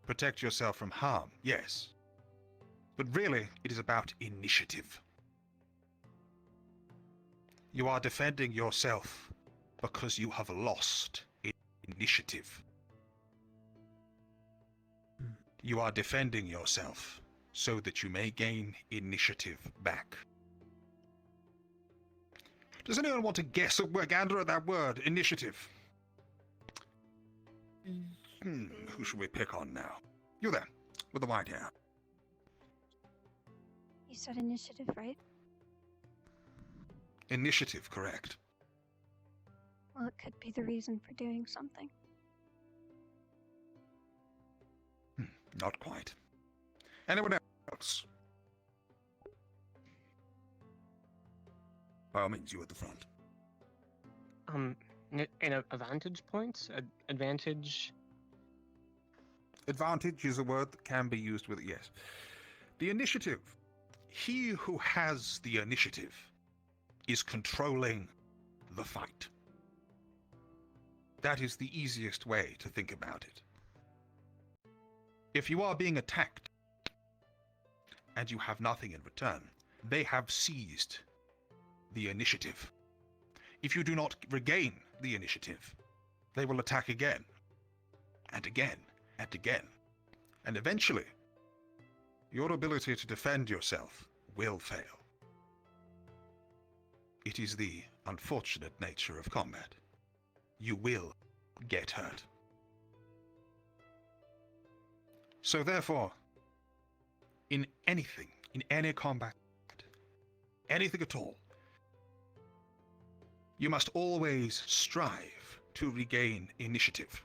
protect yourself from harm, yes, but really it is about initiative. You are defending yourself because you have lost initiative. You are defending yourself so that you may gain initiative back. Does anyone want to guess a gander at that word, initiative? Who should we pick on now? You there, with the white hair. You said initiative, right? Initiative, correct. Well, it could be the reason for doing something. Not quite. Anyone else? By all means, you at the front. In a vantage point? Advantage? Advantage is a word that can be used with it, yes. The initiative. He who has the initiative is controlling the fight. That is the easiest way to think about it. If you are being attacked and you have nothing in return, they have seized the initiative. If you do not regain the initiative, they will attack again, and again, and again, and eventually, your ability to defend yourself will fail. It is the unfortunate nature of combat. You will get hurt. So therefore, in anything, in any combat, anything at all, you must always strive to regain initiative.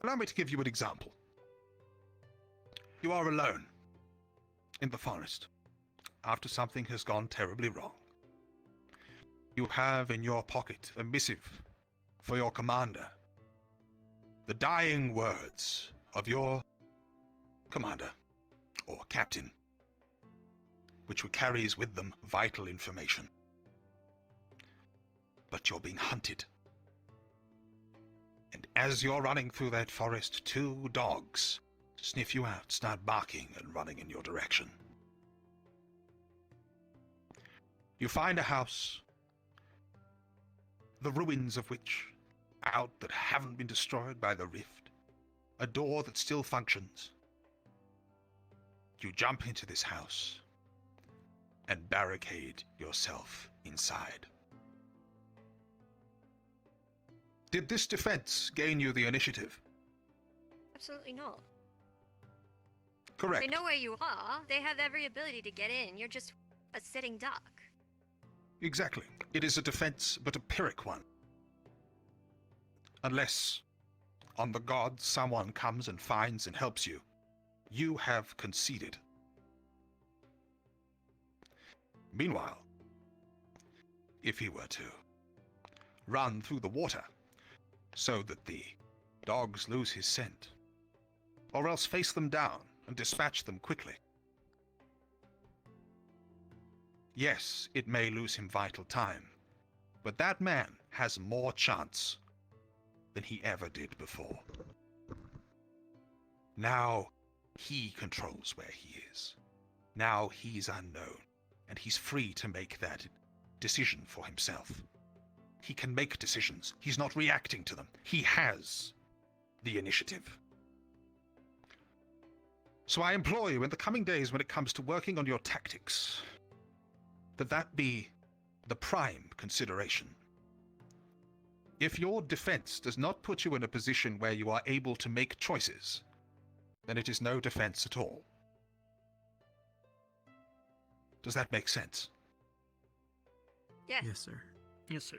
Allow me to give you an example. You are alone in the forest after something has gone terribly wrong. You have in your pocket a missive for your commander. The dying words of your commander or captain, which carries with them vital information. But you're being hunted. And as you're running through that forest, 2 dogs sniff you out, start barking and running in your direction. You find a house, the ruins of which out that haven't been destroyed by the rift, a door that still functions. You jump into this house and barricade yourself inside. Did this defense gain you the initiative? Absolutely not. Correct. They know where you are. They have every ability to get in. You're just a sitting duck. Exactly. It is a defense, but a Pyrrhic one. Unless, on the gods, someone comes and finds and helps you, you have conceded. Meanwhile, if he were to run through the water so that the dogs lose his scent, or else face them down and dispatch them quickly, Yes, it may lose him vital time, but that man has more chance than he ever did before. Now he controls where he is. Now he's unknown, and he's free to make that decision for himself. He can make decisions. He's not reacting to them. He has the initiative. So I implore you in the coming days when it comes to working on your tactics, that be the prime consideration. If your defense does not put you in a position where you are able to make choices, then it is no defense at all. Does that make sense? Yes. Yes, sir. Yes, sir.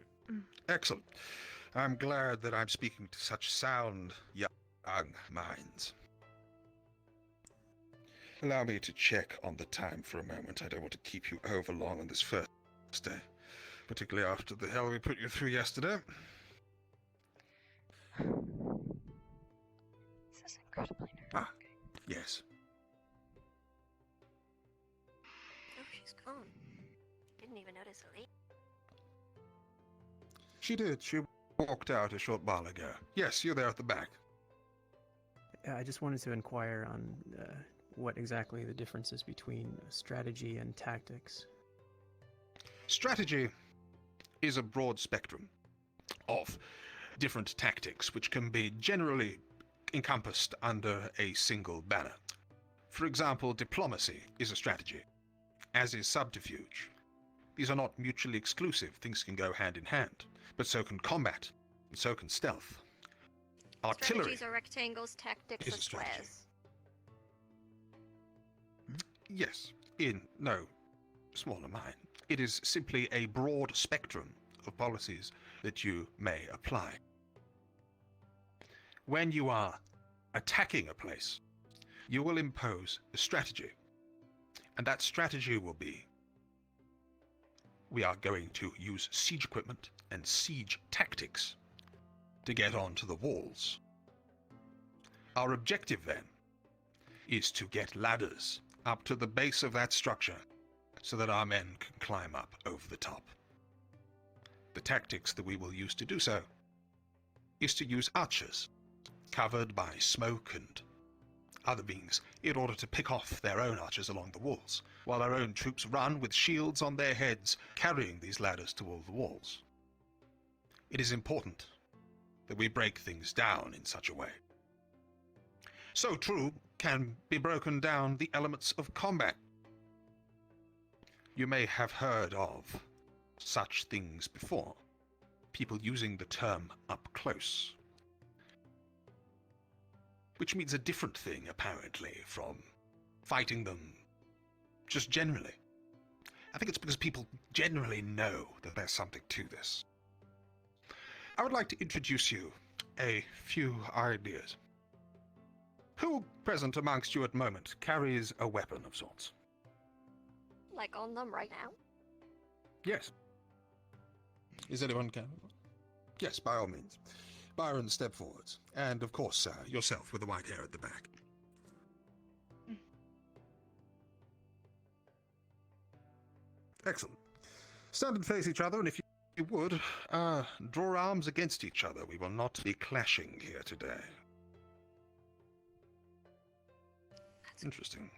Excellent. I'm glad that I'm speaking to such sound young minds. Allow me to check on the time for a moment. I don't want to keep you over long on this first day, particularly after the hell we put you through yesterday. This is incredibly nerve-wracking. Yes. Oh, she's gone. Didn't even notice a leak. She did. She walked out a short while ago. Yes, you're there at the back. I just wanted to inquire on what exactly the difference is between strategy and tactics. Strategy is a broad spectrum of different tactics which can be generally encompassed under a single banner. For example, diplomacy is a strategy, as is subterfuge. These are not mutually exclusive. Things can go hand in hand, but so can combat, and so can stealth. Artillery. Strategies are rectangles, tactics is are a strategy. squares. Yes, in no smaller mind. It is simply a broad spectrum of policies that you may apply. When you are attacking a place, you will impose a strategy. And that strategy will be, we are going to use siege equipment and siege tactics to get onto the walls. Our objective then is to get ladders up to the base of that structure so that our men can climb up over the top. The tactics that we will use to do so is to use archers covered by smoke and other beings in order to pick off their own archers along the walls, while our own troops run with shields on their heads carrying these ladders to all the walls. It is important that we break things down in such a way. So too can be broken down the elements of combat. You may have heard of such things before, people using the term up close, which means a different thing apparently from fighting them just generally. I think it's because people generally know that there's something to this. I would like to introduce you a few ideas. Who present amongst you at the moment carries a weapon of sorts? Like on them right now? Yes. Is anyone carrying one? Yes, by all means. Byron, step forward. And of course, yourself with the white hair at the back. Excellent. Stand and face each other, and if you would, draw arms against each other. We will not be clashing here today. Interesting.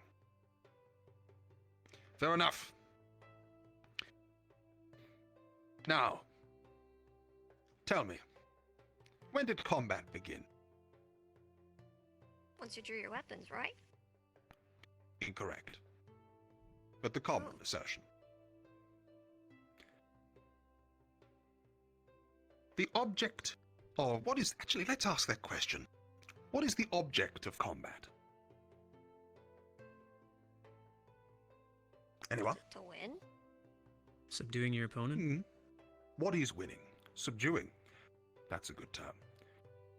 Fair enough. Now, tell me, when did combat begin? Once you drew your weapons, right? Incorrect. But the common assertion. The object of what is actually, let's ask that question. What is the object of combat? Anyone? To win. Subduing your opponent? What is winning? Subduing. That's a good term.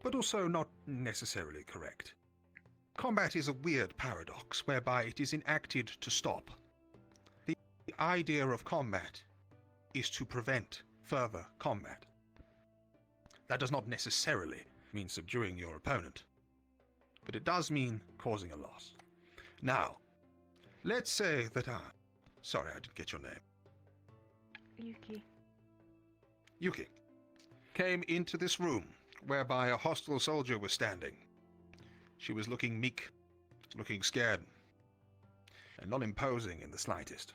But also not necessarily correct. Combat is a weird paradox whereby it is enacted to stop. The idea of combat is to prevent further combat. That does not necessarily mean subduing your opponent, but it does mean causing a loss. Now, let's say that sorry, I didn't get your name. Yuki. Yuki came into this room whereby a hostile soldier was standing. She was looking meek, looking scared, and not imposing in the slightest.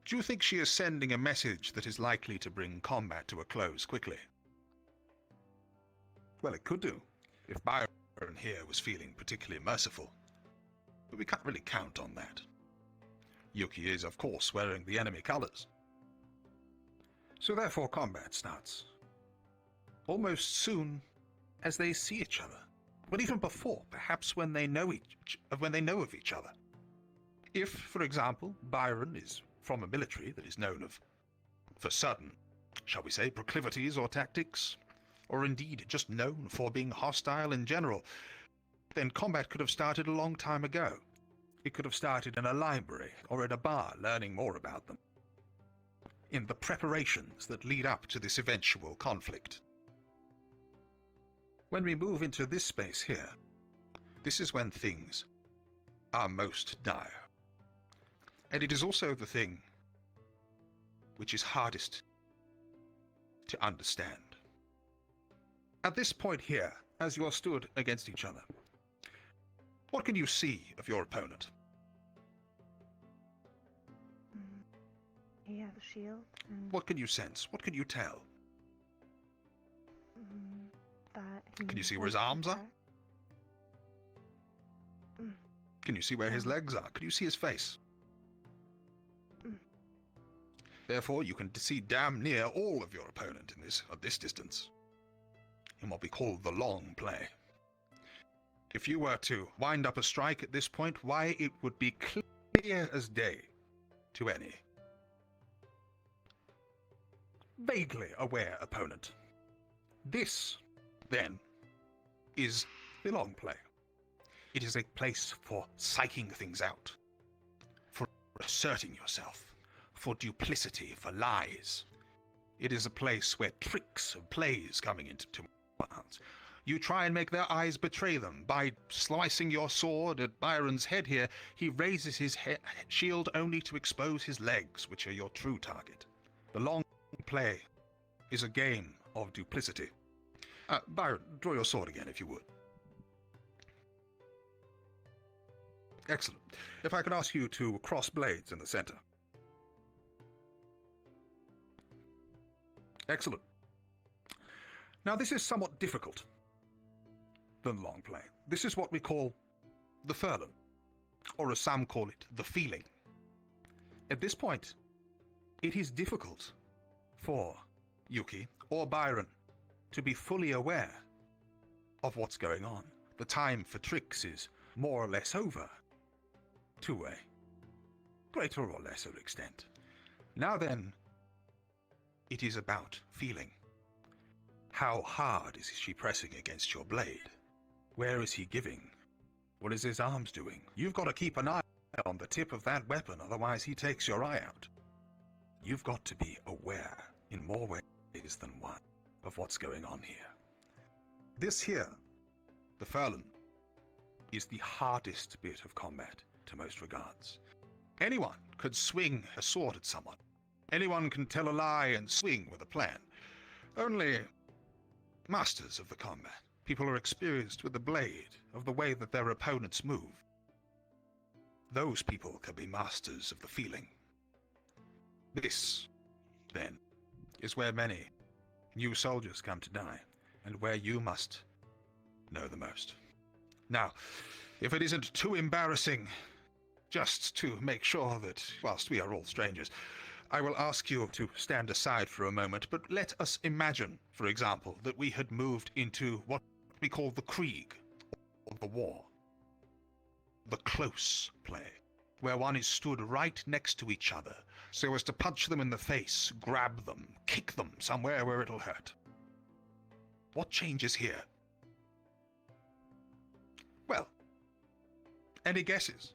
Do you think she is sending a message that is likely to bring combat to a close quickly? Well, it could do, if Byron here was feeling particularly merciful. But we can't really count on that. Yuki is, of course, wearing the enemy colors. So therefore combat starts. Almost soon as they see each other. But even before, perhaps when they know of each other. If, for example, Byron is from a military that is known for certain, shall we say, proclivities or tactics, or indeed just known for being hostile in general, then combat could have started a long time ago. It could have started in a library or at a bar, learning more about them. In the preparations that lead up to this eventual conflict. When we move into this space here, this is when things are most dire. And it is also the thing which is hardest to understand. At this point here, as you are stood against each other, what can you see of your opponent? He has a shield. And What can you sense? What can you tell? that Can you see where his arms are? Can you see where his legs are? Can you see his face? Therefore, you can see damn near all of your opponent at this distance, in what we call the long play. If you were to wind up a strike at this point, why, it would be clear as day to any vaguely aware opponent. This, then, is the long play. It is a place for psyching things out, for asserting yourself, for duplicity, for lies. It is a place where tricks and plays coming into hands. You try and make their eyes betray them by slicing your sword at Byron's head here. He raises his shield only to expose his legs, which are your true target. The long play is a game of duplicity. Byron, draw your sword again, if you would. Excellent. If I could ask you to cross blades in the center. Excellent. Now, this is somewhat difficult than long play. This is what we call the furlong, or as some call it, the feeling. At this point, it is difficult for Yuki or Byron to be fully aware of what's going on. The time for tricks is more or less over, to a greater or lesser extent. Now then, it is about feeling. How hard is she pressing against your blade? Where is he giving? What is his arms doing? You've got to keep an eye on the tip of that weapon, otherwise he takes your eye out. You've got to be aware, in more ways than one, of what's going on here. This here, the furlong, is the hardest bit of combat to most regards. Anyone could swing a sword at someone. Anyone can tell a lie and swing with a plan. Only masters of the combat, people who are experienced with the blade, of the way that their opponents move, those people can be masters of the feeling. This, then, is where many new soldiers come to die, and where you must know the most. Now, if it isn't too embarrassing, just to make sure that, whilst we are all strangers, I will ask you to stand aside for a moment, but let us imagine, for example, that we had moved into what we call the Krieg, or the war. The close play, where one is stood right next to each other, so as to punch them in the face, grab them, kick them somewhere where it'll hurt. What changes here? Well, any guesses?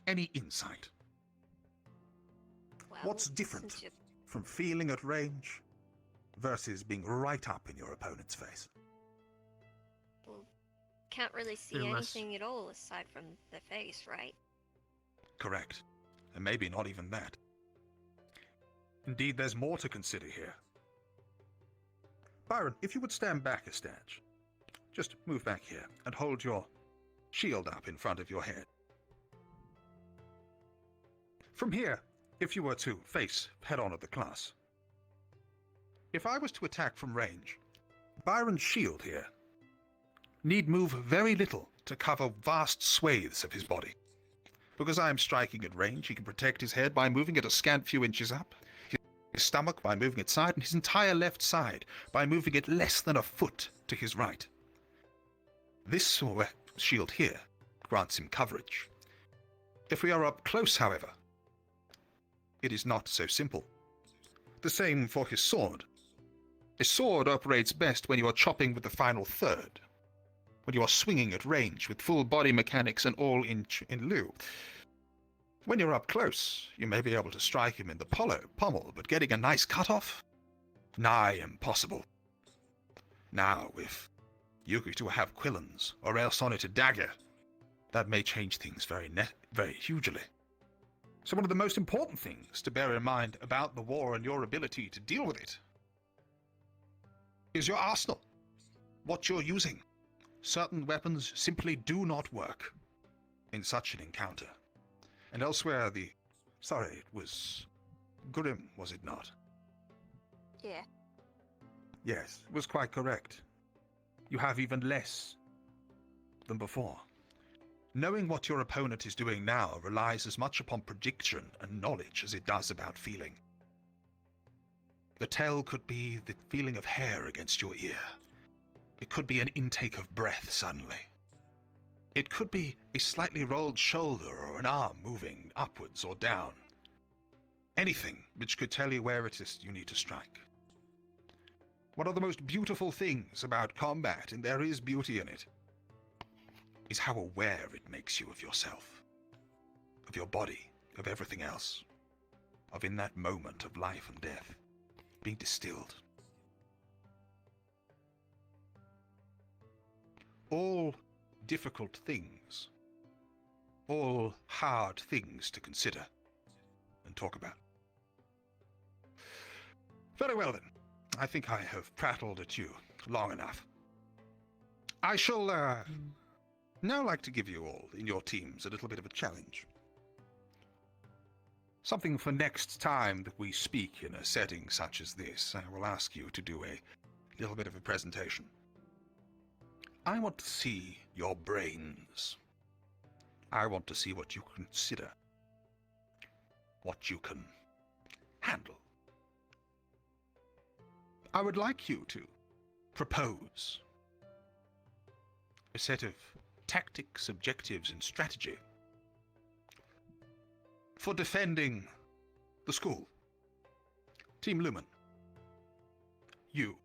Any insight? Well, What's different from feeling at range versus being right up in your opponent's face? can't really see They're less- anything at all aside from the face, right? Correct. And maybe not even that. Indeed, there's more to consider here. Byron, if you would stand back a stitch. Just move back here and hold your shield up in front of your head. From here, if you were to face head-on at the class, if I was to attack from range, Byron's shield here need move very little to cover vast swathes of his body. Because I am striking at range, he can protect his head by moving it a scant few inches up, his stomach by moving it side, and his entire left side by moving it less than a foot to his right. This shield here grants him coverage. If we are up close, however, it is not so simple. The same for his sword. A sword operates best when you are chopping with the final third, when you are swinging at range with full body mechanics and all in lieu. When you're up close, you may be able to strike him in the pommel, but getting a nice cut-off? Nigh impossible. Now, if you were to have quillons, or else on it a dagger, that may change things very hugely. So one of the most important things to bear in mind about the war and your ability to deal with it is your arsenal, what you're using. Certain weapons simply do not work in such an encounter. And elsewhere sorry, it was Grim, was it not? Yeah. Yes, it was quite correct. You have even less than before. Knowing what your opponent is doing now relies as much upon prediction and knowledge as it does about feeling. The tell could be the feeling of hair against your ear. It could be an intake of breath suddenly. It could be a slightly rolled shoulder or an arm moving upwards or down. Anything which could tell you where it is you need to strike. One of the most beautiful things about combat, and there is beauty in it, is how aware it makes you of yourself, of your body, of everything else, of in that moment of life and death, being distilled. All difficult things, all hard things to consider and talk about. Very well then, I think I have prattled at you long enough. I shall now like to give you all in your teams a little bit of a challenge. Something for next time that we speak in a setting such as this. I will ask you to do a little bit of a presentation. I want to see your brains. I want to see what you consider, what you can handle. I would like you to propose a set of tactics, objectives, and strategy for defending the school. Team Lumen, you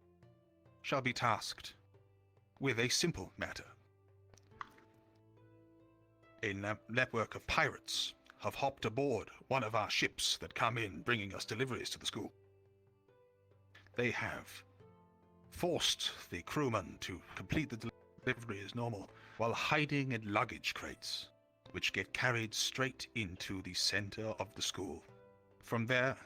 shall be tasked with a simple matter. A network of pirates have hopped aboard one of our ships that come in bringing us deliveries to the school. They have forced the crewmen to complete the delivery as normal while hiding in luggage crates, which get carried straight into the center of the school. From there,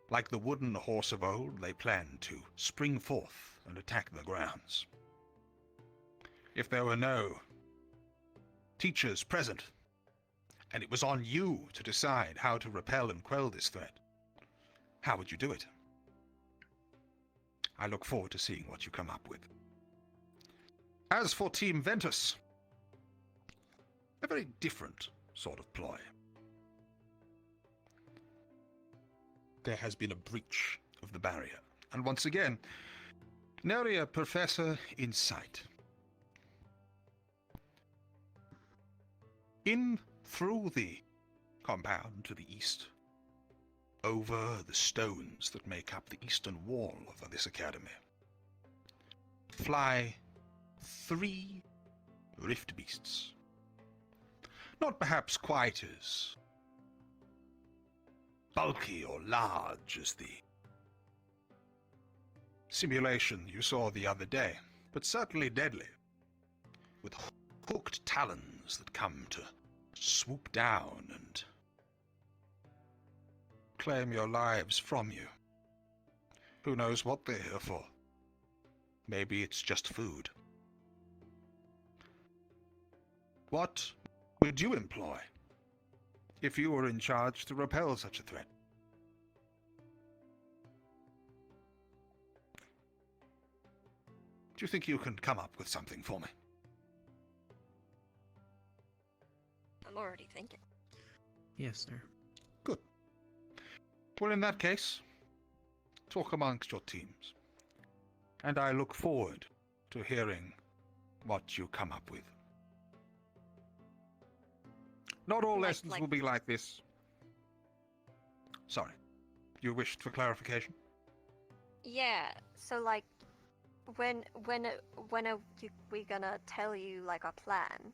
like the wooden horse of old, they plan to spring forth and attack the grounds. If there were no teachers present, and it was on you to decide how to repel and quell this threat, how would you do it? I look forward to seeing what you come up with. As for Team Ventus, a very different sort of ploy. There has been a breach of the barrier, and once again, nary a professor in sight. In through the compound to the east, over the stones that make up the eastern wall of this academy, fly 3 rift beasts. Not perhaps quite as bulky or large as the simulation you saw the other day, but certainly deadly. with hooked talons that come to swoop down and claim your lives from you. Who knows what they're here for? Maybe it's just food. What would you employ if you were in charge to repel such a threat? Do you think you can come up with something for me? I'm already thinking. Yes, sir. Good. Well, in that case, talk amongst your teams. And I look forward to hearing what you come up with. Not all lessons will be like this. Sorry. You wished for clarification? Yeah, so like, when are we gonna tell you like our plan?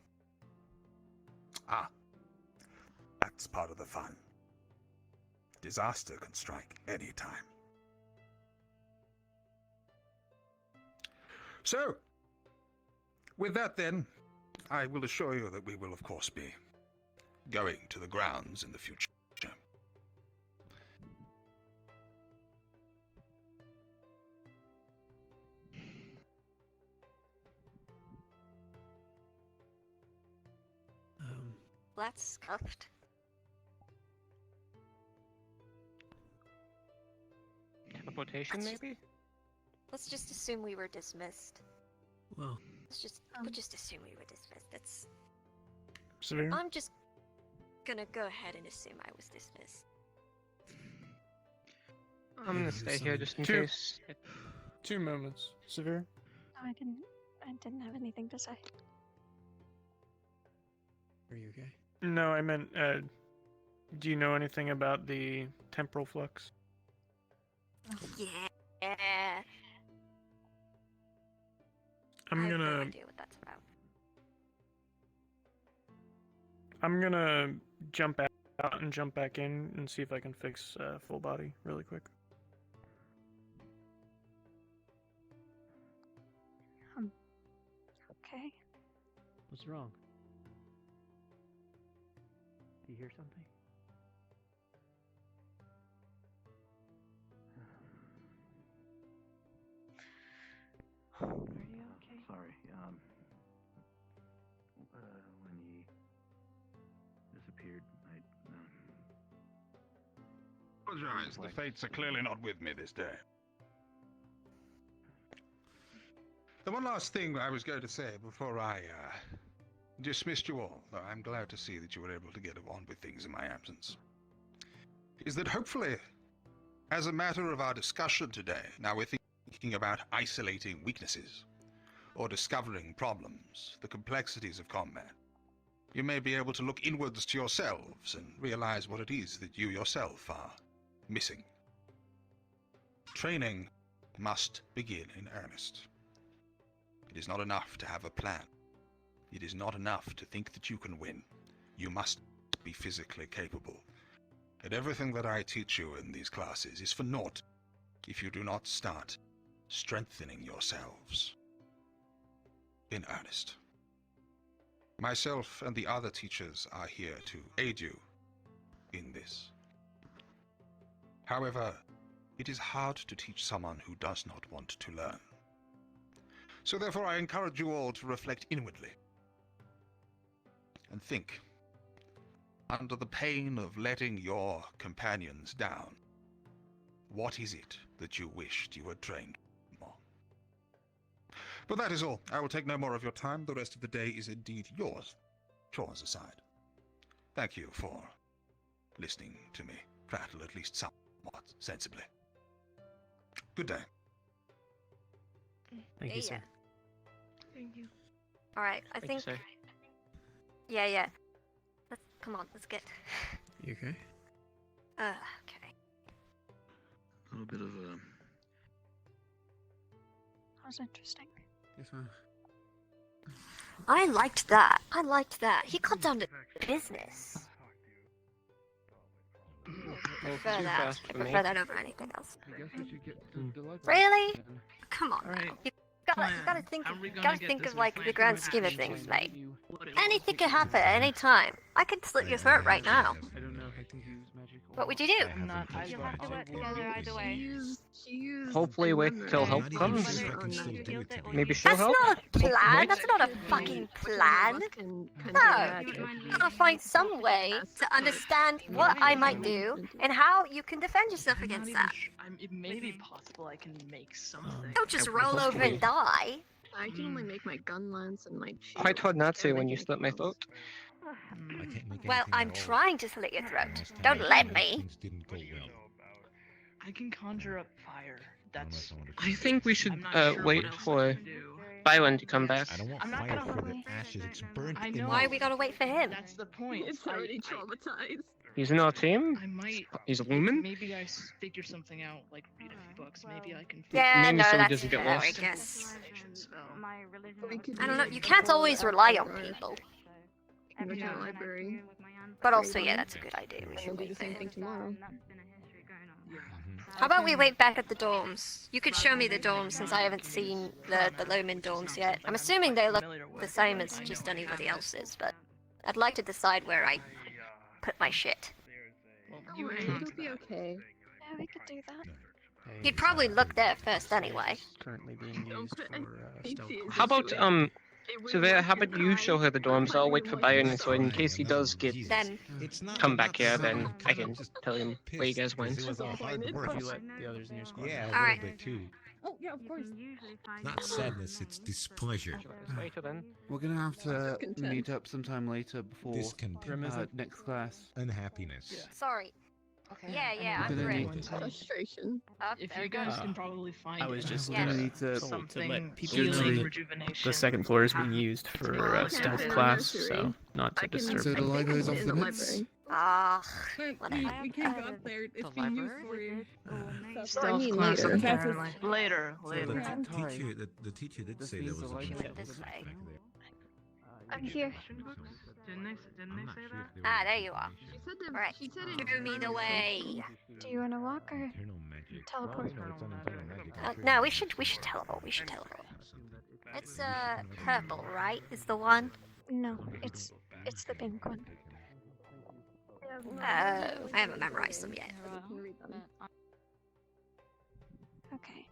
Ah, that's part of the fun. Disaster can strike any time. So, with that then, I will assure you that we will of course be going to the grounds in the future. That's scuffed. Teleportation, maybe? Let's just assume we were dismissed. Well, we'll just assume we were dismissed. That's. Sarvyra? I'm just gonna go ahead and assume I was dismissed. I'm gonna stay here just in Two- case. 2 moments. Sarvyra? No, I didn't have anything to say. Are you okay? No, I meant, do you know anything about the temporal flux? Yeah. I'm I have no gonna idea what that's about. I'm gonna jump out and jump back in and see if I can fix full body really quick. Okay. What's wrong? Do you hear something? Are you okay? Sorry. When he disappeared, Apologize. The fates are clearly not with me this day. The one last thing I was going to say before I dismissed you all, though I'm glad to see that you were able to get on with things in my absence, is that hopefully, as a matter of our discussion today, now we're thinking about isolating weaknesses or discovering problems, the complexities of combat, you may be able to look inwards to yourselves and realize what it is that you yourself are missing. Training must begin in earnest. It is not enough to have a plan. It is not enough to think that you can win. You must be physically capable. And everything that I teach you in these classes is for naught if you do not start strengthening yourselves in earnest. Myself and the other teachers are here to aid you in this. However, it is hard to teach someone who does not want to learn. So therefore I encourage you all to reflect inwardly and think, under the pain of letting your companions down, what is it that you wished you had trained more? But that is all. I will take no more of your time. The rest of the day is indeed yours, chores aside. Thank you for listening to me prattle at least somewhat sensibly. Good day. Thank you, sir. Thank you. All right, I think. so. Yeah. Come on, let's get. You okay? Okay. A little bit of a. That was interesting. Yes, ma'am. I liked that. He got down to business. I prefer that. I prefer that over anything else. I guess we should get to the library Really? then. Come on. All right. You gotta think How are we of, gonna gotta get think this of like the grand implanted scheme of into things, you? mate. What it Anything was. could happen at any time. I could slit your throat right now. I don't know if I can use magic. What would you do? I'm not. You'll have to work together either way. She used Hopefully wait till help Not even comes. sure if I can still do it today. Maybe she'll That's help. not a plan. Right? That's not a fucking plan. No, you gotta find some way to understand what I might do and how you can defend yourself against that. It may be possible I can make something. Don't just roll over and die. I can only make my gun lance and my shield. Quite hard not to when you slit my throat. I can't make Well, anything I'm at all. trying to slit your throat. Last time Don't I let tried, me. Things didn't go well. I can conjure up fire. That's. I think we should I'm not sure wait what else I for can do. Byron to come back. I don't want I'm not fire gonna for the ashes. It's burnt I in know. Why we gotta wait for him? That's the point. It's already traumatized. He's in our team. I might. He's Lumen. Maybe I figure something out, like read a few books. Maybe I can. Yeah, Maybe no, so he that's doesn't get fair, I lost. guess. My religion. I don't know. You can't always rely on people. Go to the library. But also, yeah, that's a good idea. We And should we'll do wait the for same him. thing tomorrow. How about we wait back at the dorms? You could show me the dorms since I haven't seen the Lumen dorms yet. I'm assuming they look the same as just anybody else's, but I'd like to decide where I put my shit. It'll be okay. Yeah, we could do that. You'd probably look there first anyway. Currently being used for stealth. How about Sarvyra, how about you show her the dorms? I'll wait for Byron, so in case he does get Then come back here, then I can tell him where you guys went. It was all hard work. If you let the others in your squad. Yeah, a All little right. bit too. Oh yeah, of course. Not sadness, it's displeasure. Later then. We're gonna have to Discontent. meet up sometime later before Discontent. next class. Unhappiness. Sorry. Yeah, yeah, We're I'm gonna great. need Frustration. If you guys can probably find I was just Yeah. gonna Yes. need to something let people healing, know that rejuvenation. the second floor is being used for stealth class, so not to disturb So the them. library's off In the the nuts. library. Ah, We can't go up there. It's being used for Stealth mean class later. apparently. Later. So the Later. teacher, the teacher did say there was a bunch of this books way. back there. I'm here. Didn't they say that? Ah, there you are. She said that. Right. She said it. Show me the way. Do you want to walk or Eternal magic. teleport? No, it's uneternal magic. No, we should teleport. We should teleport. It's purple, right? Is the one? No, it's the pink one. Oh, I haven't memorized them yet. I can read them. Okay.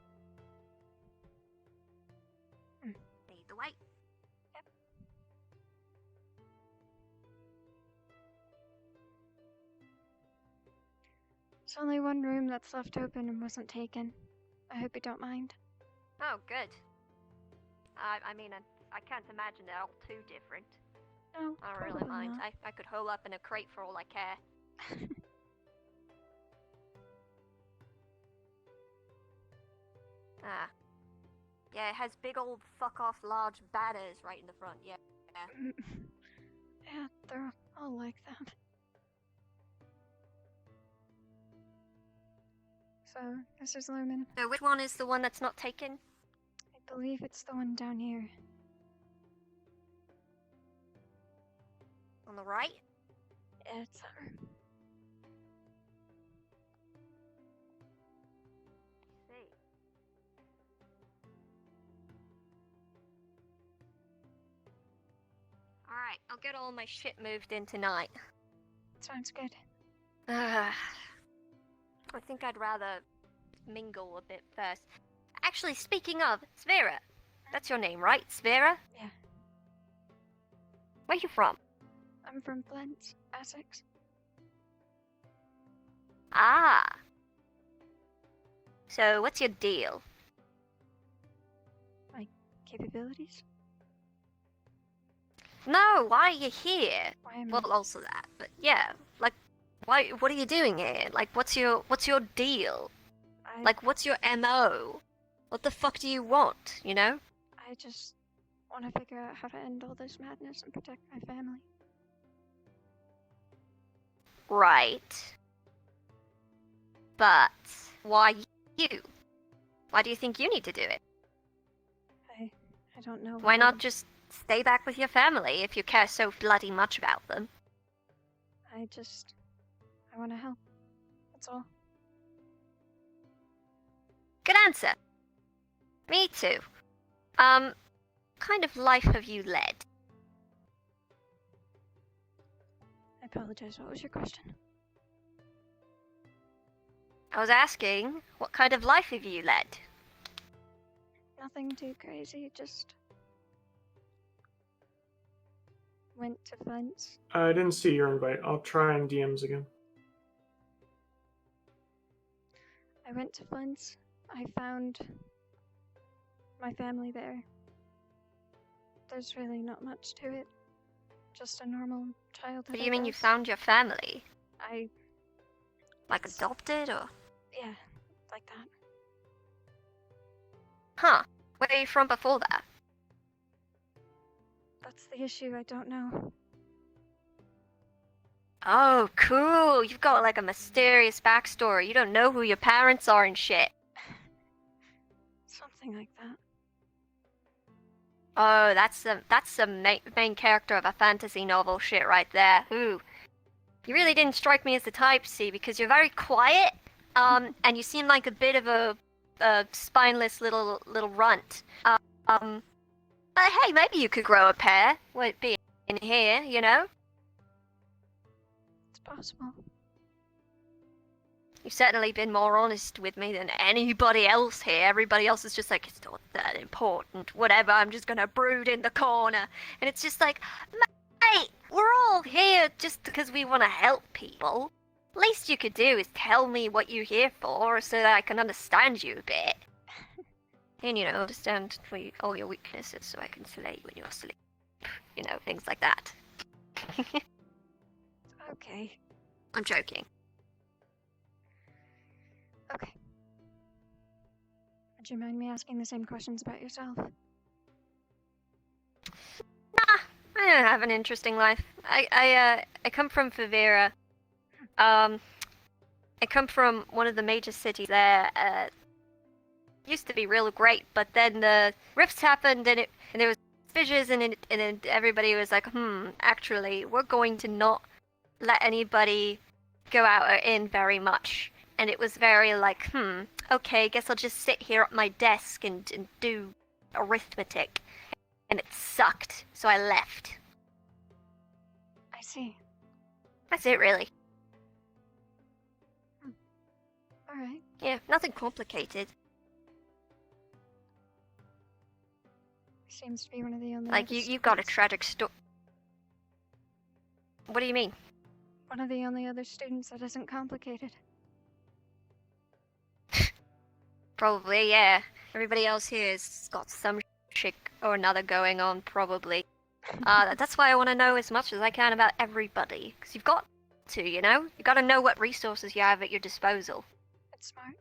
Lead the way. There's only one room that's left open and wasn't taken. I hope you don't mind. Oh, good. I mean, I can't imagine they're all too different. No, I don't really probably mind. not. I could hole up in a crate for all I care. Ah. Yeah, it has big old fuck off large batters right in the front, yeah. Yeah, they're all like that. So, this is Lumen. So which one is the one that's not taken? I believe it's the one down here. On the right? Yeah, it's that room. See. Alright, I'll get all my shit moved in tonight. Sounds good. I think I'd rather mingle a bit first. Actually, speaking of, Sarvyra. That's your name, right? Sarvyra? Yeah. Where you from? I'm from Flint, Essex. Ah. So, what's your deal? My capabilities? No, why are you here? Why am Well, also that, but yeah, like, why? What are you doing here? Like, what's your deal? Like, what's your MO? What the fuck do you want? You know? I just want to figure out how to end all this madness and protect my family. Right. But why you? Why do you think you need to do it? I don't know. Why not just stay back with your family if you care so bloody much about them? I want to help. That's all. Good answer. Me too. kind of life have you led? I apologize, what was your question? I was asking, what kind of life have you led? Nothing too crazy, just went to fence. I didn't see your invite. I'll try and DMs again. I went to fence. I found my family there. There's really not much to it. Just a normal childhood. What do you mean you found your family? Like It's- adopted or? Yeah, like that. Huh. Where are you from before that? That's the issue, I don't know. Oh, cool. You've got like a mysterious backstory. You don't know who your parents are and shit. Something like that. Oh, that's the main character of a fantasy novel shit right there. Ooh. You really didn't strike me as the type, see, because you're very quiet, and you seem like a bit of a spineless little runt. But hey, maybe you could grow a pair. Won't be in here, you know? It's possible. You've certainly been more honest with me than anybody else here. Everybody else is just like, it's not that important. Whatever, I'm just gonna brood in the corner. And it's just like, mate, we're all here just because we want to help people. Least you could do is tell me what you're here for so that I can understand you a bit. And, you know, understand all your weaknesses so I can slay you when you're asleep. You know, things like that. Okay. I'm joking. Okay. Would you mind me asking the same questions about yourself? Nah, I don't have an interesting life. I come from Sarvyra. I come from one of the major cities there. Used to be real great, but then the rifts happened and there was fissures and then everybody was like, actually, we're going to not let anybody go out or in very much. And it was very like, okay, guess I'll just sit here at my desk and do arithmetic. And it sucked, so I left. I see. That's it, really. Alright. Yeah, nothing complicated. Seems to be one of the only Like, other you've got a students. tragic story. What do you mean? One of the only other students that isn't complicated. Probably, yeah. Everybody else here has got some shit or another going on, probably. That's why I want to know as much as I can about everybody. Because you've got to, you know? You gotta know what resources you have at your disposal. That's smart.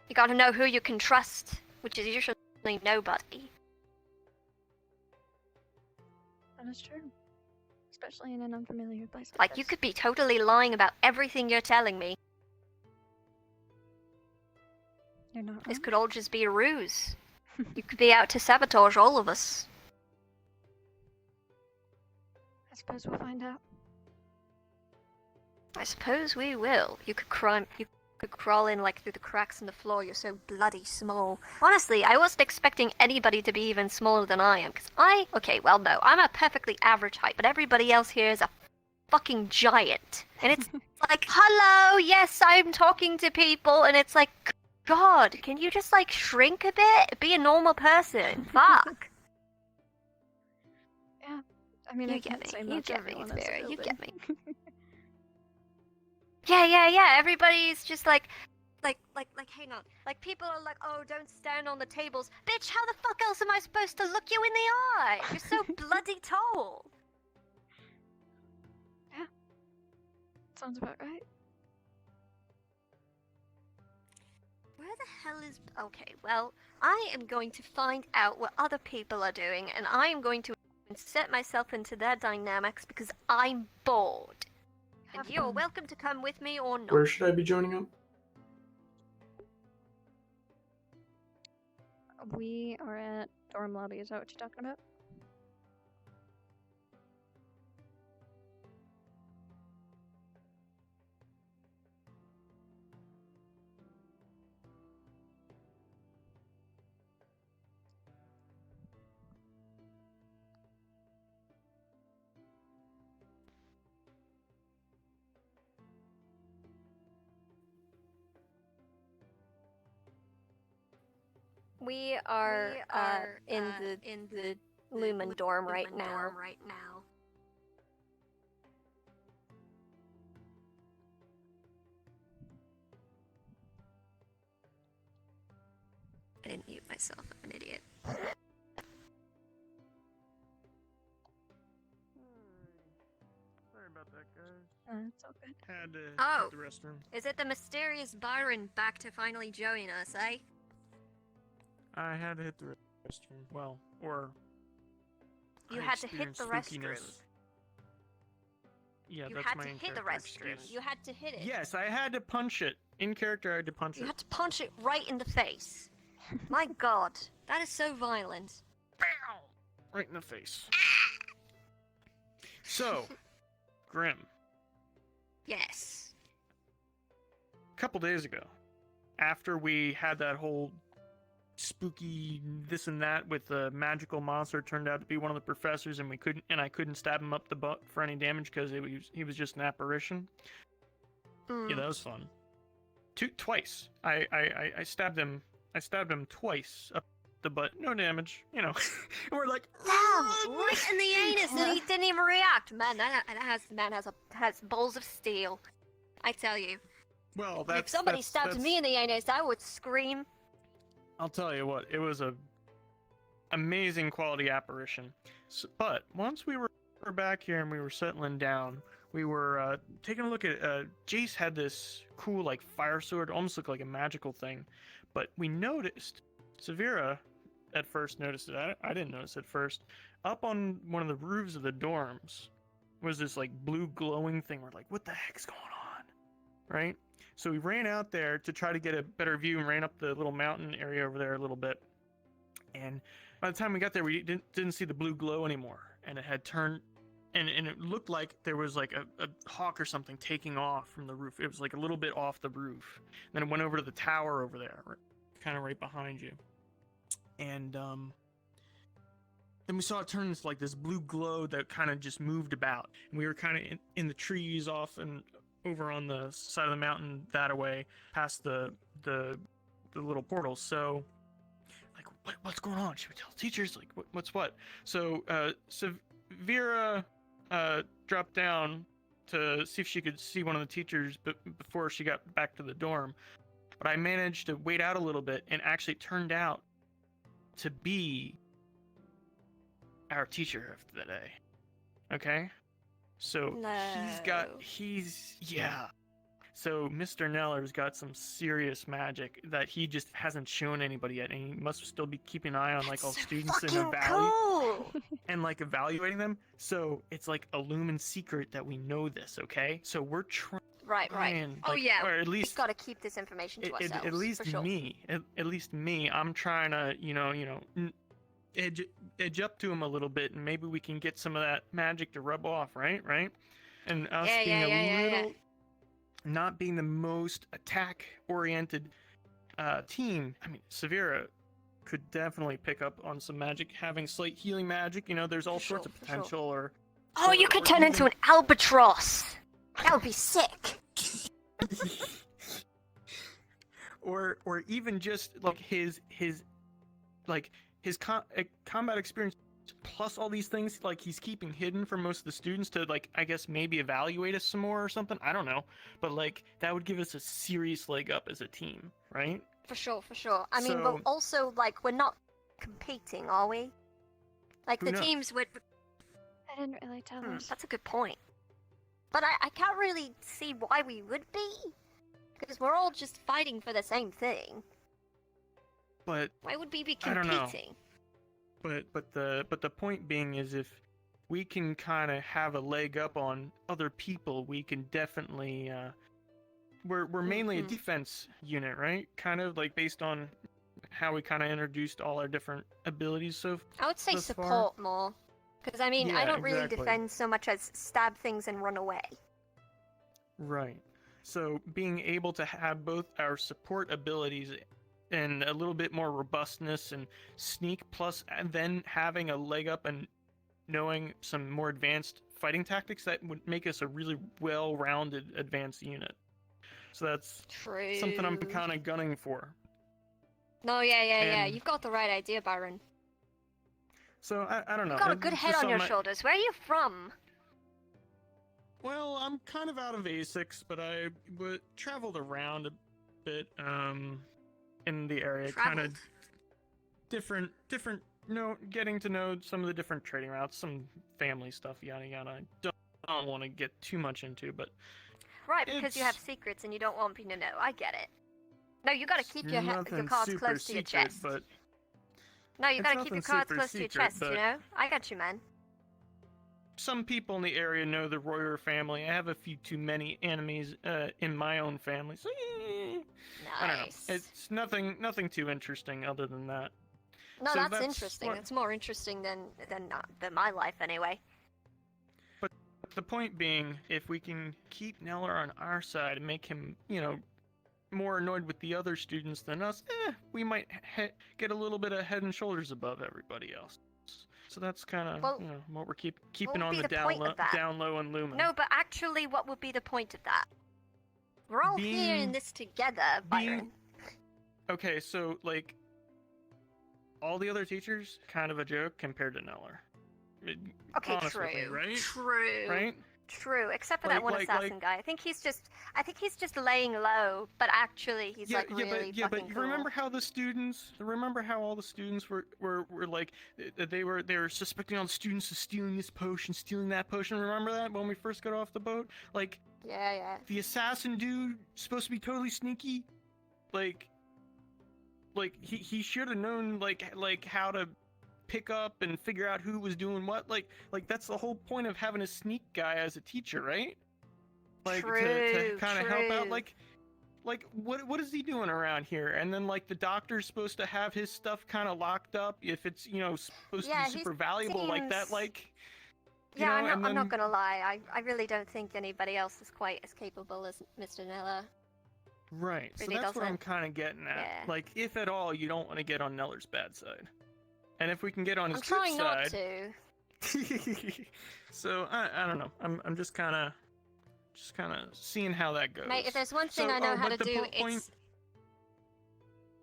You gotta know who you can trust, which is usually nobody. That is true. Especially in an unfamiliar place Like, you could be totally lying about everything you're telling me. You're not This wrong. could all just be a ruse. You could be out to sabotage all of us. I suppose we'll find out. I suppose we will. You could crawl in like through the cracks in the floor. You're so bloody small. Honestly, I wasn't expecting anybody to be even smaller than I am. Okay, well, no, I'm a perfectly average height, but everybody else here is a fucking giant. And it's like, hello, yes, I'm talking to people, and it's like, God, can you just like shrink a bit? Be a normal person. Fuck. Yeah. I mean, You I get can't me. say You much. get me, Everyone has a Sarvyra. You building. get me. Yeah. Everybody's just like, hang on. Like, people are like, oh, don't stand on the tables. Bitch, how the fuck else am I supposed to look you in the eye? You're so bloody tall. Yeah. Sounds about right. Where the hell is... Okay, well, I am going to find out what other people are doing, and I am going to set myself into their dynamics because I'm bored. And you're welcome to come with me or not. Where should I be joining up? We are at dorm lobby. Is that what you're talking about? We are in the Lumen dorm right now. I didn't mute myself. I'm an idiot. Sorry about that, guys. It's all good. Had to Oh, hit the restroom. is it the mysterious Byron back to finally join us, eh? I had to hit the restroom. Well, or You I had to hit the experienced restroom. spookiness. Yeah, You that's had my to hit the in-character restroom. excuse. You had to hit it. Yes, I had to punch it. In character, I had to punch You it. had to punch it right in the face. My god, that is so violent. Right in the face. So, Grim. Yes. A couple days ago, after we had that whole spooky this and that with the magical monster turned out to be one of the professors, and I couldn't stab him up the butt for any damage because he was just an apparition. Yeah, that was fun. Twice. I stabbed him. I stabbed him twice up the butt. No damage. You know. We're like, damn, right in the anus, and he didn't even react. Man, that has balls of steel. I tell you. well, If somebody stabbed me in the anus, I would scream. I'll tell you what, it was a amazing quality apparition. So, but once we were back here and we were settling down, we were taking a look at Jace had this cool like fire sword, almost looked like a magical thing. But we noticed, Sarvyra at first noticed it. I didn't notice it first. Up on one of the roofs of the dorms was this like blue glowing thing. We're like, what the heck's going on? Right? So we ran out there to try to get a better view and ran up the little mountain area over there a little bit. And by the time we got there, we didn't see the blue glow anymore. And it had turned, and it looked like there was like a hawk or something taking off from the roof. It was like a little bit off the roof. Then it went over to the tower over there, kind of right behind you. And then we saw it turn into like this blue glow that kind of just moved about. And we were kind of in the trees off and over on the side of the mountain that away, past the little portal. So, like, what's going on? Should we tell the teachers? Like, what's what? So, Sarvyra dropped down to see if she could see one of the teachers before she got back to the dorm. But I managed to wait out a little bit, and actually turned out to be our teacher of the day. Okay? So So Mr. Neller's got some serious magic that he just hasn't shown anybody yet, and he must still be keeping an eye on like all students and and like evaluating them. So it's like a Lumen secret that we know this, okay? So we're trying. Right. Oh like, yeah. or at least we've got to keep this information to ourselves. At least for sure. at least me. I'm trying to, edge up to him a little bit, and maybe we can get some of that magic to rub off, right? And us not being the most attack-oriented team. I mean, Sarvyra could definitely pick up on some magic, having slight healing magic. There's all sorts of potential. Or you could turn into an albatross. That would be sick. or even just like his combat experience plus all these things like he's keeping hidden from most of the students to like I guess maybe evaluate us some more or something. I don't know, but like that would give us a serious leg up as a team, right? For sure. I mean, but also like we're not competing, are we? Like the teams would. I didn't really tell us. That's a good point. But I can't really see why we would be, because we're all just fighting for the same thing. But why would we be I don't know. competing? But the point being is if we can kind of have a leg up on other people, we can definitely we're mainly a defense unit, right? Kind of like based on how we kind of introduced all our different abilities. So I would say support more. Because, I mean, I don't really defend so much as stab things and run away. Right. So, being able to have both our support abilities and a little bit more robustness and sneak, plus, and then having a leg up and knowing some more advanced fighting tactics, that would make us a really well-rounded advanced unit. So that's something I'm kind of gunning for. No, yeah. And- You've got the right idea, Byron. So I don't know. You've got a it's good head just on your something I- shoulders. Where are you from? Well, I'm kind of out of Asics, but I traveled around a bit in the area, kind of different. Getting to know some of the different trading routes, some family stuff, yada yada. I don't want to get too much into, but Right, because you have secrets and you don't want people to know. I get it. No, you gotta keep your nothing cards super close to your secret, chest. But No, you it's gotta keep your nothing cards super close to your secret, chest, but- you know? I got you, man. some people in the area know the Royer family. I have a few too many enemies in my own family, so I don't know. It's nothing too interesting other than that. No, So that's interesting. what- That's more interesting than my life, anyway. But the point being, if we can keep Neller on our side and make him, more annoyed with the other students than us, we might get a little bit of head and shoulders above everybody else. So that's kind of what we're keeping on be the the point of that? down low and Lumen. No, but actually, what would be the point of that? We're all here in this together, Byron. Okay, so all the other teachers, kind of a joke compared to Neller. Okay, Honest with me, true. right? True. Right? True, except for that one Like- assassin guy. I think he's just laying low, but actually he's Yeah, really but fucking cool. remember how all the students were like they were suspecting all the students of stealing this potion, stealing that potion. Remember that when we first got off the boat? Yeah. The assassin dude supposed to be totally sneaky. He should have known how to pick up and figure out who was doing what. That's the whole point of having a sneak guy as a teacher, right? To kind of help out. What is he doing around here? And then the doctor's supposed to have his stuff kind of locked up if it's supposed to be super valuable like that. Yeah, I'm then- not gonna lie. I really don't think anybody else is quite as capable as Mr. Nella. Right. So Really that's what I'm doesn't. kind of getting at. Yeah. If at all, you don't want to get on Neller's bad side. And if we can get on his I'm good trying not side. to. So I don't know. I'm just kind of seeing how that goes. Mate, if there's one thing So, I know how to but the do, point-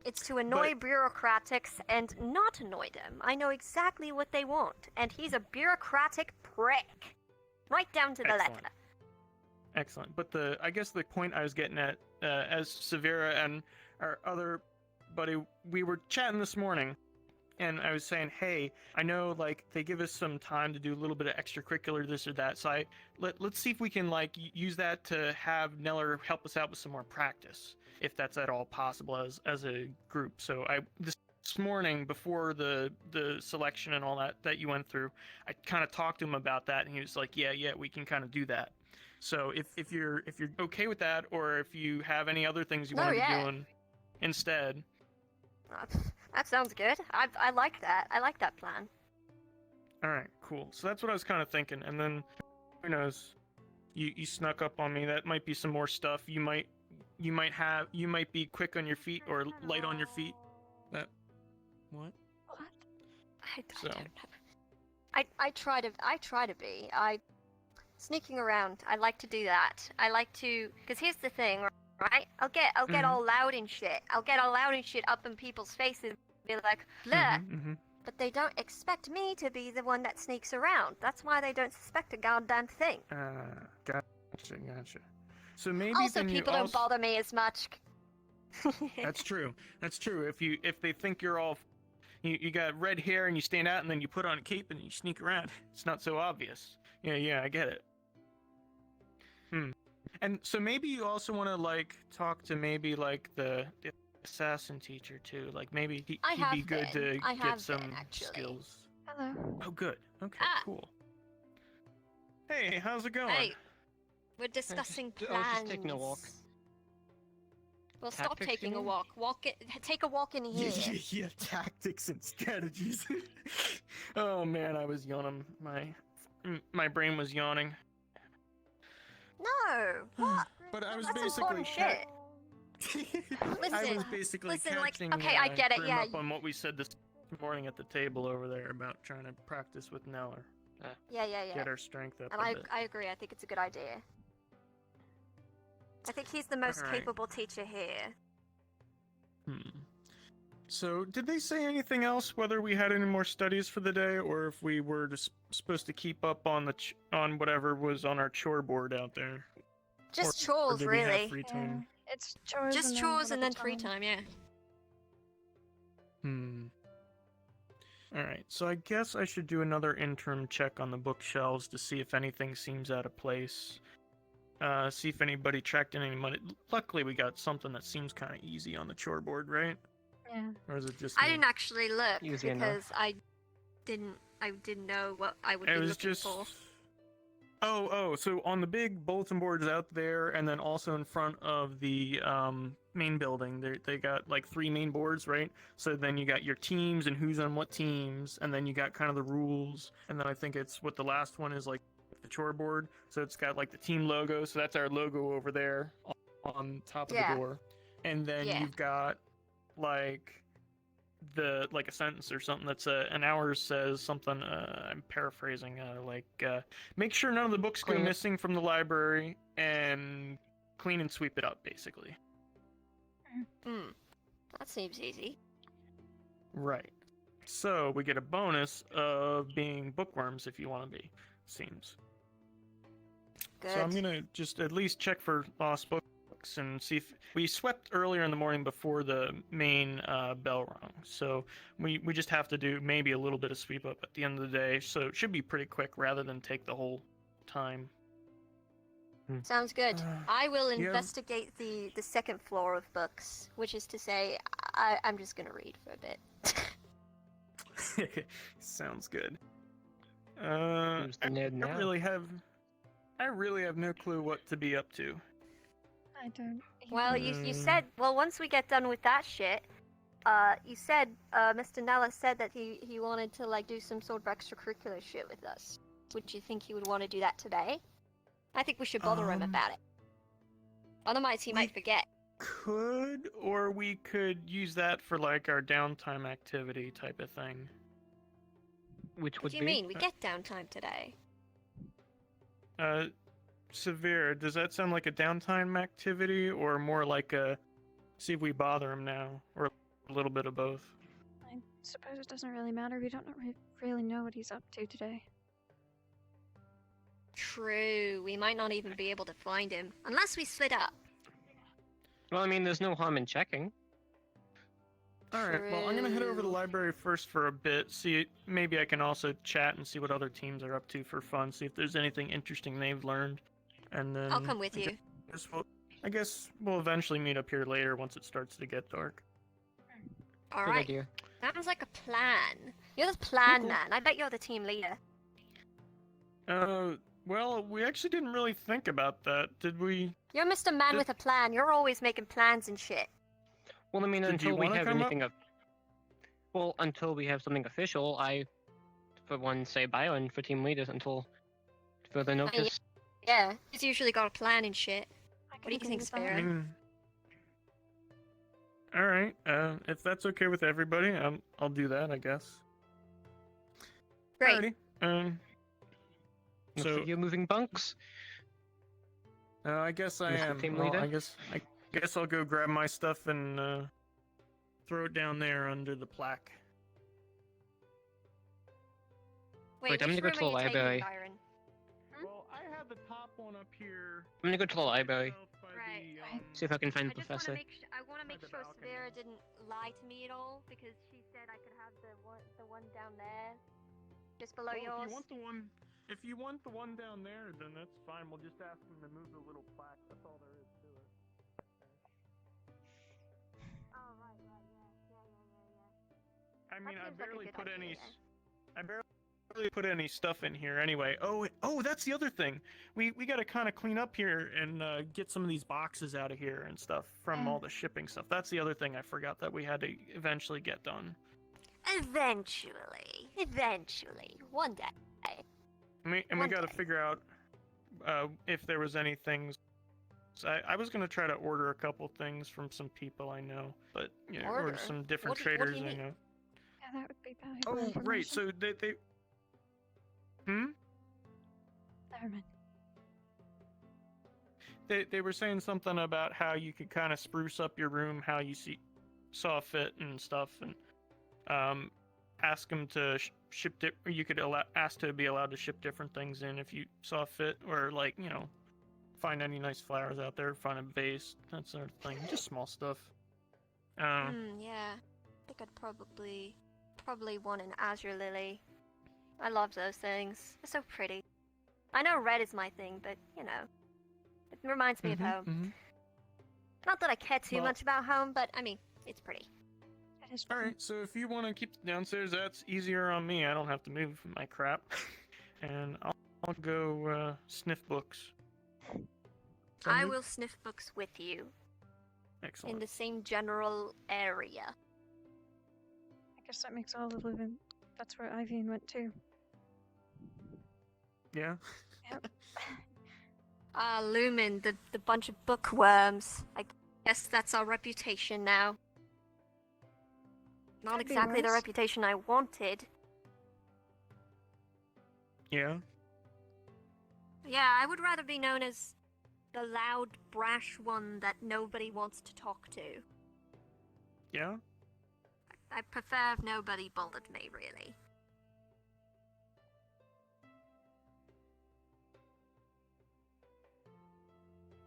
it's to annoy bureaucrats and not annoy them. I know exactly what they want, and he's a bureaucratic prick, right down to the Excellent. letter. Excellent. But I guess the point I was getting at, as Sarvyra and our other buddy, we were chatting this morning, and I was saying, hey, I know they give us some time to do a little bit of extracurricular this or that, so let's see if we can use that to have Neller help us out with some more practice, if that's at all possible as a group. So this morning before the selection and all that you went through, I kind of talked to him about that, and he was like, yeah, we can kind of do that. So if you're okay with that, or if you have any other things you want to be doing instead. That sounds good. I like that. I like that plan. All right, cool. So that's what I was kind of thinking. And then, who knows? You snuck up on me. That might be some more stuff. You might be quick on your feet or light on your feet. That what? I don't know. I try to be. Sneaking around. I like to do that. I like to, because here's the thing, right? I'll get all loud and shit. I'll get all loud and shit up in people's faces and be like, look. But they don't expect me to be the one that sneaks around. That's why they don't suspect a goddamn thing. Gotcha. So maybe Also, then people you don't bother me as much. That's true. If they think you're all, you got red hair and you stand out, and then you put on a cape and you sneak around, it's not so obvious. Yeah, I get it. And so maybe you also want to talk to maybe the assassin teacher too. Maybe he'd be good to get some skills. Hello. Oh, good. Okay, cool. Hey, how's it going? Hey, we're discussing I was plans. just taking a walk. Well, stop Tactics, you taking a mean? walk. Take a walk in here. Yeah, tactics and strategies. Oh man, I was yawning. My brain was yawning. No, what? But I was That's basically important shit. I was basically catching okay, I get it. Grim Yeah, up on what we said this morning at the table over there about trying to practice with Neller. yeah. Get our strength up And a bit. I agree. I think it's a good idea. I think he's the most Alright. capable teacher here. So, did they say anything else? Whether we had any more studies for the day, or if we were just supposed to keep up on the on whatever was on our chore board out there? Just Or chores, did we have really. free time? It's chores. Just chores and then free time, yeah. Alright, so I guess I should do another interim check on the bookshelves to see if anything seems out of place. See if anybody tracked in any money. Luckily, we got something that seems kind of easy on the chore board, right? Yeah. Or is it just I me? didn't actually look Easy because enough. I didn't know what I would It be was looking just. for. So on the big bulletin boards out there, and then also in front of the main building, they got like 3 main boards, right? So then you got your teams and who's on what teams, and then you got kind of the rules, and then I think it's what the last one is like the chore board. So it's got like the team logo, so that's our logo over there on top of Yeah. the door, and then Yeah. you've got like a sentence or something that's an hours says something, I'm paraphrasing, make sure none of the books go Clean it. missing from the library and clean and sweep it up, basically. That seems easy. Right. So we get a bonus of being bookworms if you want to be, seems. Good. So I'm gonna just at least check for lost books and see if we swept earlier in the morning before the main bell rung. So we just have to do maybe a little bit of sweep up at the end of the day. So it should be pretty quick rather than take the whole time. Sounds good. I will yeah. investigate the second floor of books, which is to say, I'm just gonna read for a bit. Sounds good. Who's the nerd now? I really have no clue what to be up to. I don't. Well, you said, well, once we get done with that shit, you said, Mr. Nella said that he wanted to, like, do some sort of extracurricular shit with us. Would you think he would want to do that today? I think we should bother him about it. Otherwise, he might forget. Could, or we could use that for, like, our downtime activity type of thing. Which What do you mean? We get downtime today. Sarvyra, does that sound like a downtime activity, or more like a see if we bother him now, or a little bit of both? I suppose it doesn't really matter. We don't really know what he's up to today. True. We might not even be able to find him unless we split up. Well, I mean, there's no harm in checking. Alright, well, I'm gonna head over to the library first for a bit, maybe I can also chat and see what other teams are up to for fun, see if there's anything interesting they've learned, and then... I'll come with you. I guess we'll eventually meet up here later once it starts to get dark. Alright. idea. Sounds like a plan. You're the plan Cool. man. I bet you're the team leader. Well, we actually didn't really think about that, did we? You're Mr. Man with a plan. You're always making plans and shit. Well, I mean, Did you until we wanna have come up? anything until we have something official, I, for one, say Byron for team leaders until further notice. Yeah, he's usually got a plan and shit. What do you think, Sarvyra? Alright, if that's okay with everybody, I'll do that, I guess. Great. Alrighty, So you're moving bunks? I guess I Mr. am. Team Well, Leader? I guess I'll go grab my stuff and throw it down there under the plaque. Wait, I'm gonna go to the library. Well, I have the top one up here. I'm gonna go to the library. Right. See if I can find the I just want to professor. I want to make sure Sarvyra didn't lie to me at all because she said I could have the one down there, just below Well, yours. If you want the one down there, then that's fine. We'll just ask them to move the little plaque. That's all there is to it. Oh right, yeah. I mean, I seems like a barely good put idea, any. then. I barely put any stuff in here anyway. Oh, that's the other thing. We got to kind of clean up here and get some of these boxes out of here and stuff from all the shipping stuff. That's the other thing I forgot that we had to eventually get done. Eventually, one day. We got to figure out if there was any things. I was gonna try to order a couple things from some people I know, but or Order? some different What do you traders I mean? know. Yeah, that would be valuable. Oh, right. So they. Never mind. They were saying something about how you could kind of spruce up your room how you see saw fit and stuff, and ask them to ship or you could ask to be allowed to ship different things in if you saw fit, or like, you know, find any nice flowers out there, find a vase, that sort of thing. Just small stuff. Yeah. I think I'd probably want an azure lily. I love those things. They're so pretty. I know red is my thing, but you know, it reminds me of home. Not that I care too much about home, but I mean, it's pretty. It is. All right, so if you want to keep it downstairs, that's easier on me. I don't have to move my crap, and I'll go sniff books. I will sniff books with you. Excellent. In the same general area. I guess that makes all of Lumen. That's where Ivy went too. Yeah. Yep. Lumen, the bunch of bookworms. I guess that's our reputation now. Not Could be exactly the worse. reputation I wanted. Yeah. Yeah, I would rather be known as the loud, brash one that nobody wants to talk to. Yeah? I prefer if nobody bothered me, really.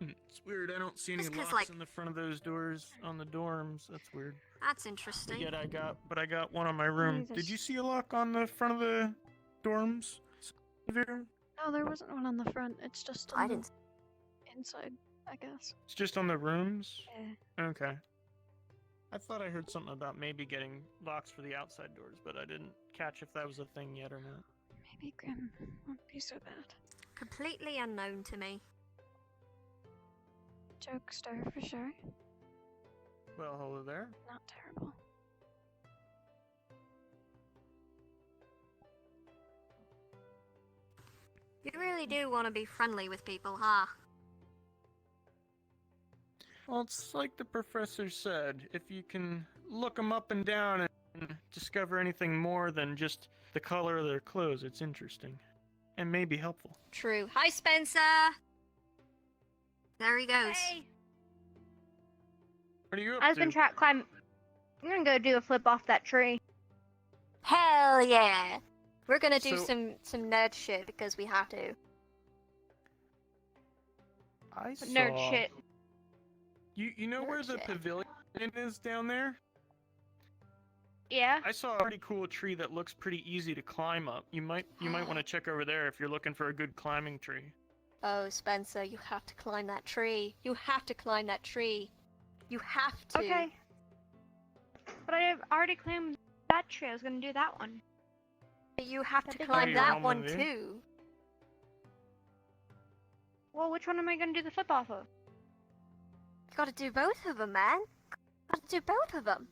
It's weird, I don't see any Just 'cause, locks like- in the front of those doors on the dorms. That's weird. That's interesting. Yet I got one on my room. Neither Did you see a lock on the front of the dorms? Sarvyra? No, there wasn't one on the front. It's just I on the didn't. inside, I guess. It's just on the rooms? Yeah. Okay. I thought I heard something about maybe getting locks for the outside doors, but I didn't catch if that was a thing yet or not. Maybe Grim won't be so bad. Completely unknown to me. Jokester for sure. Well, hello there. Not terrible. You really do want to be friendly with people, huh? Well, it's like the professor said. If you can look them up and down and discover anything more than just the color of their clothes, it's interesting. And maybe helpful. True. Hi, Spencer! There he goes. Hey, What are you up I've to? been trying to climb. I'm gonna go do a flip off that tree. Hell yeah! We're gonna do So- some nerd shit because we have to. I saw... Nerd shit. You know where the shit. pavilion is down there? Yeah. I saw a pretty cool tree that looks pretty easy to climb up. You might want to check over there if you're looking for a good climbing tree. Oh, Spencer, you have to climb that tree. You have to climb that tree. You have to. Okay. But I've already climbed that tree. I was gonna do that one. You have to big climb one. that Oh, one you're on too. Well, which one am I gonna do the flip off of? You gotta do both of them, man. Gotta do both of them.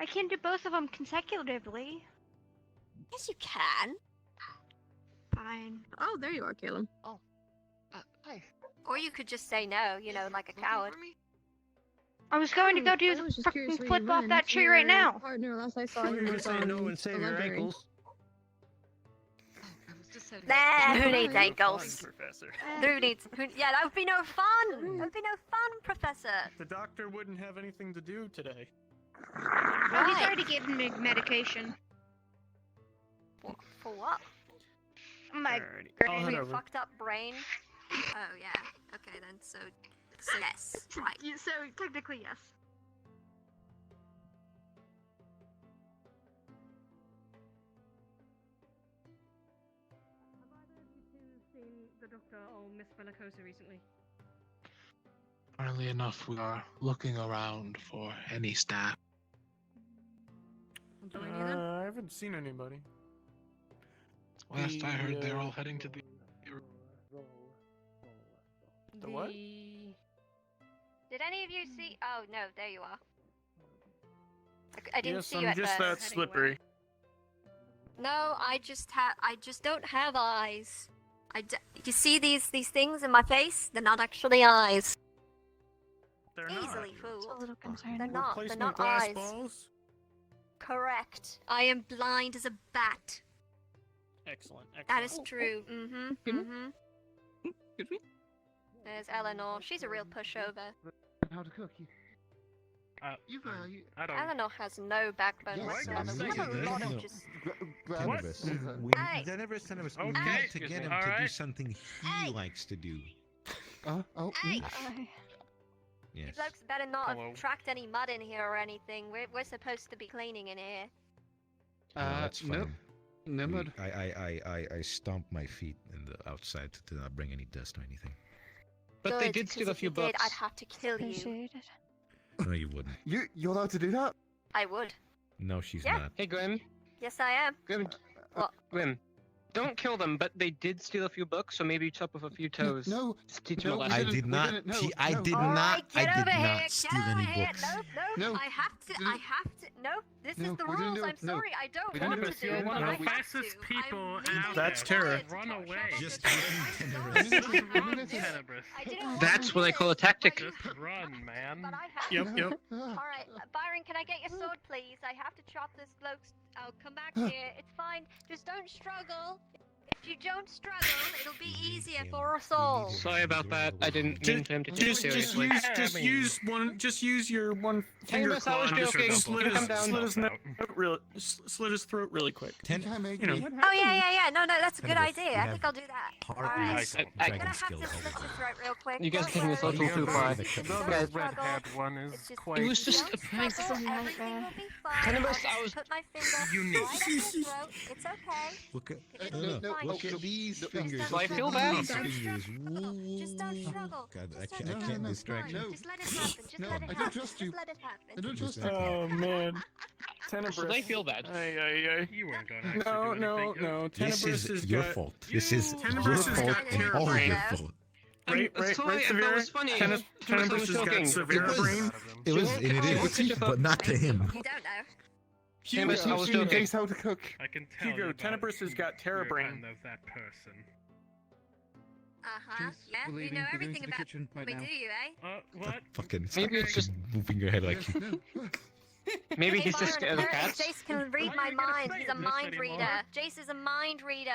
I can't do both of them consecutively. Yes, you can. Fine. Oh, there you are, Caleb. Oh. Hi. Or you could just say no, you know, like a coward. I was going to go do I the was just curious fucking where you flip off went. that tree right Your now. Partner, last I saw Well, him you're was just saying no on and save the your library. ankles. Nah, who needs Fun, ankles? Professor. Yeah, that would be no fun! That would be no fun, Professor! The doctor wouldn't have anything to do today. Oh, he's already given me medication. For what? My Alrighty. For I'll head your over. fucked up brain? Oh, yeah. Okay, then, so yes, right. So, technically, yes. Have either of you two seen the doctor or Miss Bellicosa recently? Funnily enough, we are looking around for any staff. I'll join you then. I haven't seen anybody. Last I heard, they're all The, heading to the. The what? Did any of you see? Oh no, there you are. I didn't yes, see I'm you at just first. that slippery. No, I just don't have eyes. You see these things in my face? They're not actually eyes. They're Easily not. It's a fooled. little concerning. They're not. They're Replacement not glass eyes. balls? Correct. I am blind as a bat. Excellent. That is excellent. true. Mm-hmm. There's Eleanor. She's a real pushover. How to cook? I don't know, has no backbone whatsoever. We have a lot of just. Tenebris. Hey. Tenebris, we Okay. need to get him to do something he likes to do. Hey! Yes. You blokes better not have tracked any mud in here or anything. We're supposed to be cleaning in here. That's fine. Nimrod. I stomped my feet in the outside to not bring any dust or anything. But Good, they did steal a few if you did, books. I'd have to kill you. No, you wouldn't. You're allowed to do that? I would. No, she's Yeah. not. Hey, Grim. Yes, I am. What? Grim. Don't kill them, but they did steal a few books, so maybe chop off a few toes. No. To teach them a lesson. I did not. I did not steal any books. No, I have to. No, this is the rules. I'm sorry, I don't want Tenebris, to do you're it, one but of I the have fastest to. people I'm out That's there. Terra. Run away. Just run, Tenebris. That's what I call a tactic. Just run, man. But I have Yep, to. yep. Alright, Byron, can I get your sword, please? I have to chop this bloke's. I'll come back here. It's fine. Just don't struggle. If you don't struggle, it'll be easier for us all. Sorry about that. I didn't mean for him to take it seriously. Just use your one finger Tenebris, I was claw and joking. just slit his throat really quick. You know. Oh yeah. No, that's a good idea. I think I'll do that. Alright. I- I'm gonna have to slit his throat real quick. You guys Don't taking this a worry. little too far. The red-haired one is quite. It was just a prank. Everything will be fine. Tenebris, I'll I was. put my finger Unique. right up your throat. It's okay. Look at Fine. look at these fingers. So I Look at feel bad. these fingers. Just don't struggle. God, I Just can't distract you. Just let it happen. Just let it happen. I don't trust you. Just let it happen. I don't trust you. Oh man. Tenebris. Should I feel bad? You weren't gonna actually do anything. No. This Tenebris has is your got. fault. This is Tenebris your has fault got and terror all brain. your fault. Right, Sorry, that Sarvyra? was funny. Tenebris Tenebris has got joking. Sarvyra brain. It was, and it is, but not to him. You don't know. Hugo, I was teaching joking. Jace how to cook. I can tell. Hugo, you Tenebris has got terror you're a brain. fan of that person. Uh-huh. Jace, Yeah, we're you leaving. know We're going everything to the about kitchen right me, now. do you, eh? What? Fucking Maybe it's just. moving your head like you. Maybe Hey, he's just Byron, scared of apparently cats. Jace can read Why my are you gonna mind. say He's a this mind anymore? reader. Jace is a mind reader.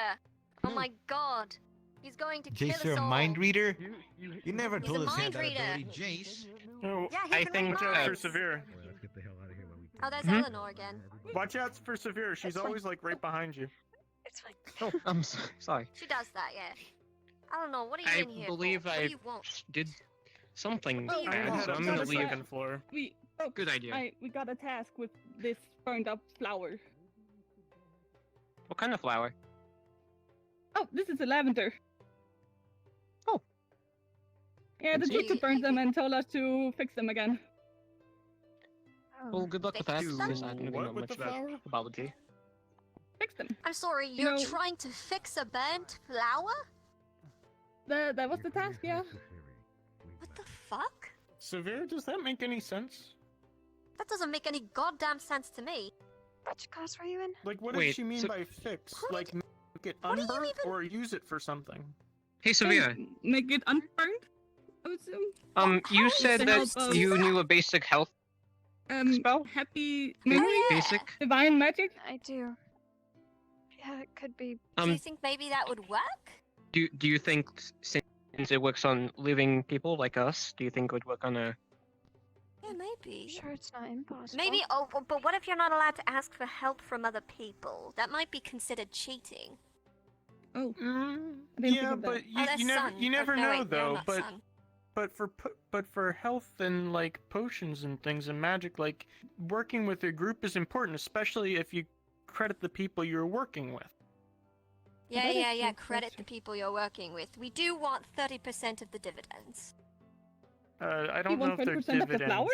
Oh my god. He's going to kill Jace, us you're a all. mind reader? You You never He's told a us you had mind that reader. ability, Jace. No, Yeah, he I can think, read watch out for minds. Sarvyra. Let's get the hell out of here while we Oh, there's Mhm. Eleanor again. Watch out for Sarvyra. She's It's fine. always like right behind you. It's fine. Oh, I'm sorry. She does that, yeah. I don't know. What are you I in here believe for? What I do you want? did something Oh, bad, I'm so I'm on gonna the leave. second floor. Good idea. We got a task with this burned up flower. What kind of flower? Oh, this is a lavender. Oh. Yeah, the Fancy. teacher burned them and told us to fix them again. Well, good luck with that, Fix because them? I don't What know with much the about flower? biology. Fix them. I'm sorry, You you're know- trying to fix a burnt flower? That was the task, yeah. What the fuck? Sarvyra, does that make any sense? That doesn't make any goddamn sense to me. Which class were you in? Like, what Wait, does she mean so- by fix? What Like, make it what do you unburnt even- or use it for something? Hey, Sarvyra. Make it unburned, I would assume. You How said is that that? you knew a basic health spell? Happy Ba- memory? Basic? Divine magic? I do. Yeah, it could be. Do you think maybe that would work? Do you think since it works on living people like us, do you think it would work on a? Yeah, maybe. Sure, it's not impossible. Maybe, but what if you're not allowed to ask for help from other people? That might be considered cheating. Oh. Mm, I didn't think yeah, of that. but Oh, that's sun. you never Oh, no, know wait, no, though. not But sun. but for health and like potions and things and magic, like working with a group is important, especially if you credit the people you're working with. Yeah, That is yeah, true, credit that's the people you're working with. We do want 30% of the dividends. I You don't know want if they're 20% of the dividends. flower?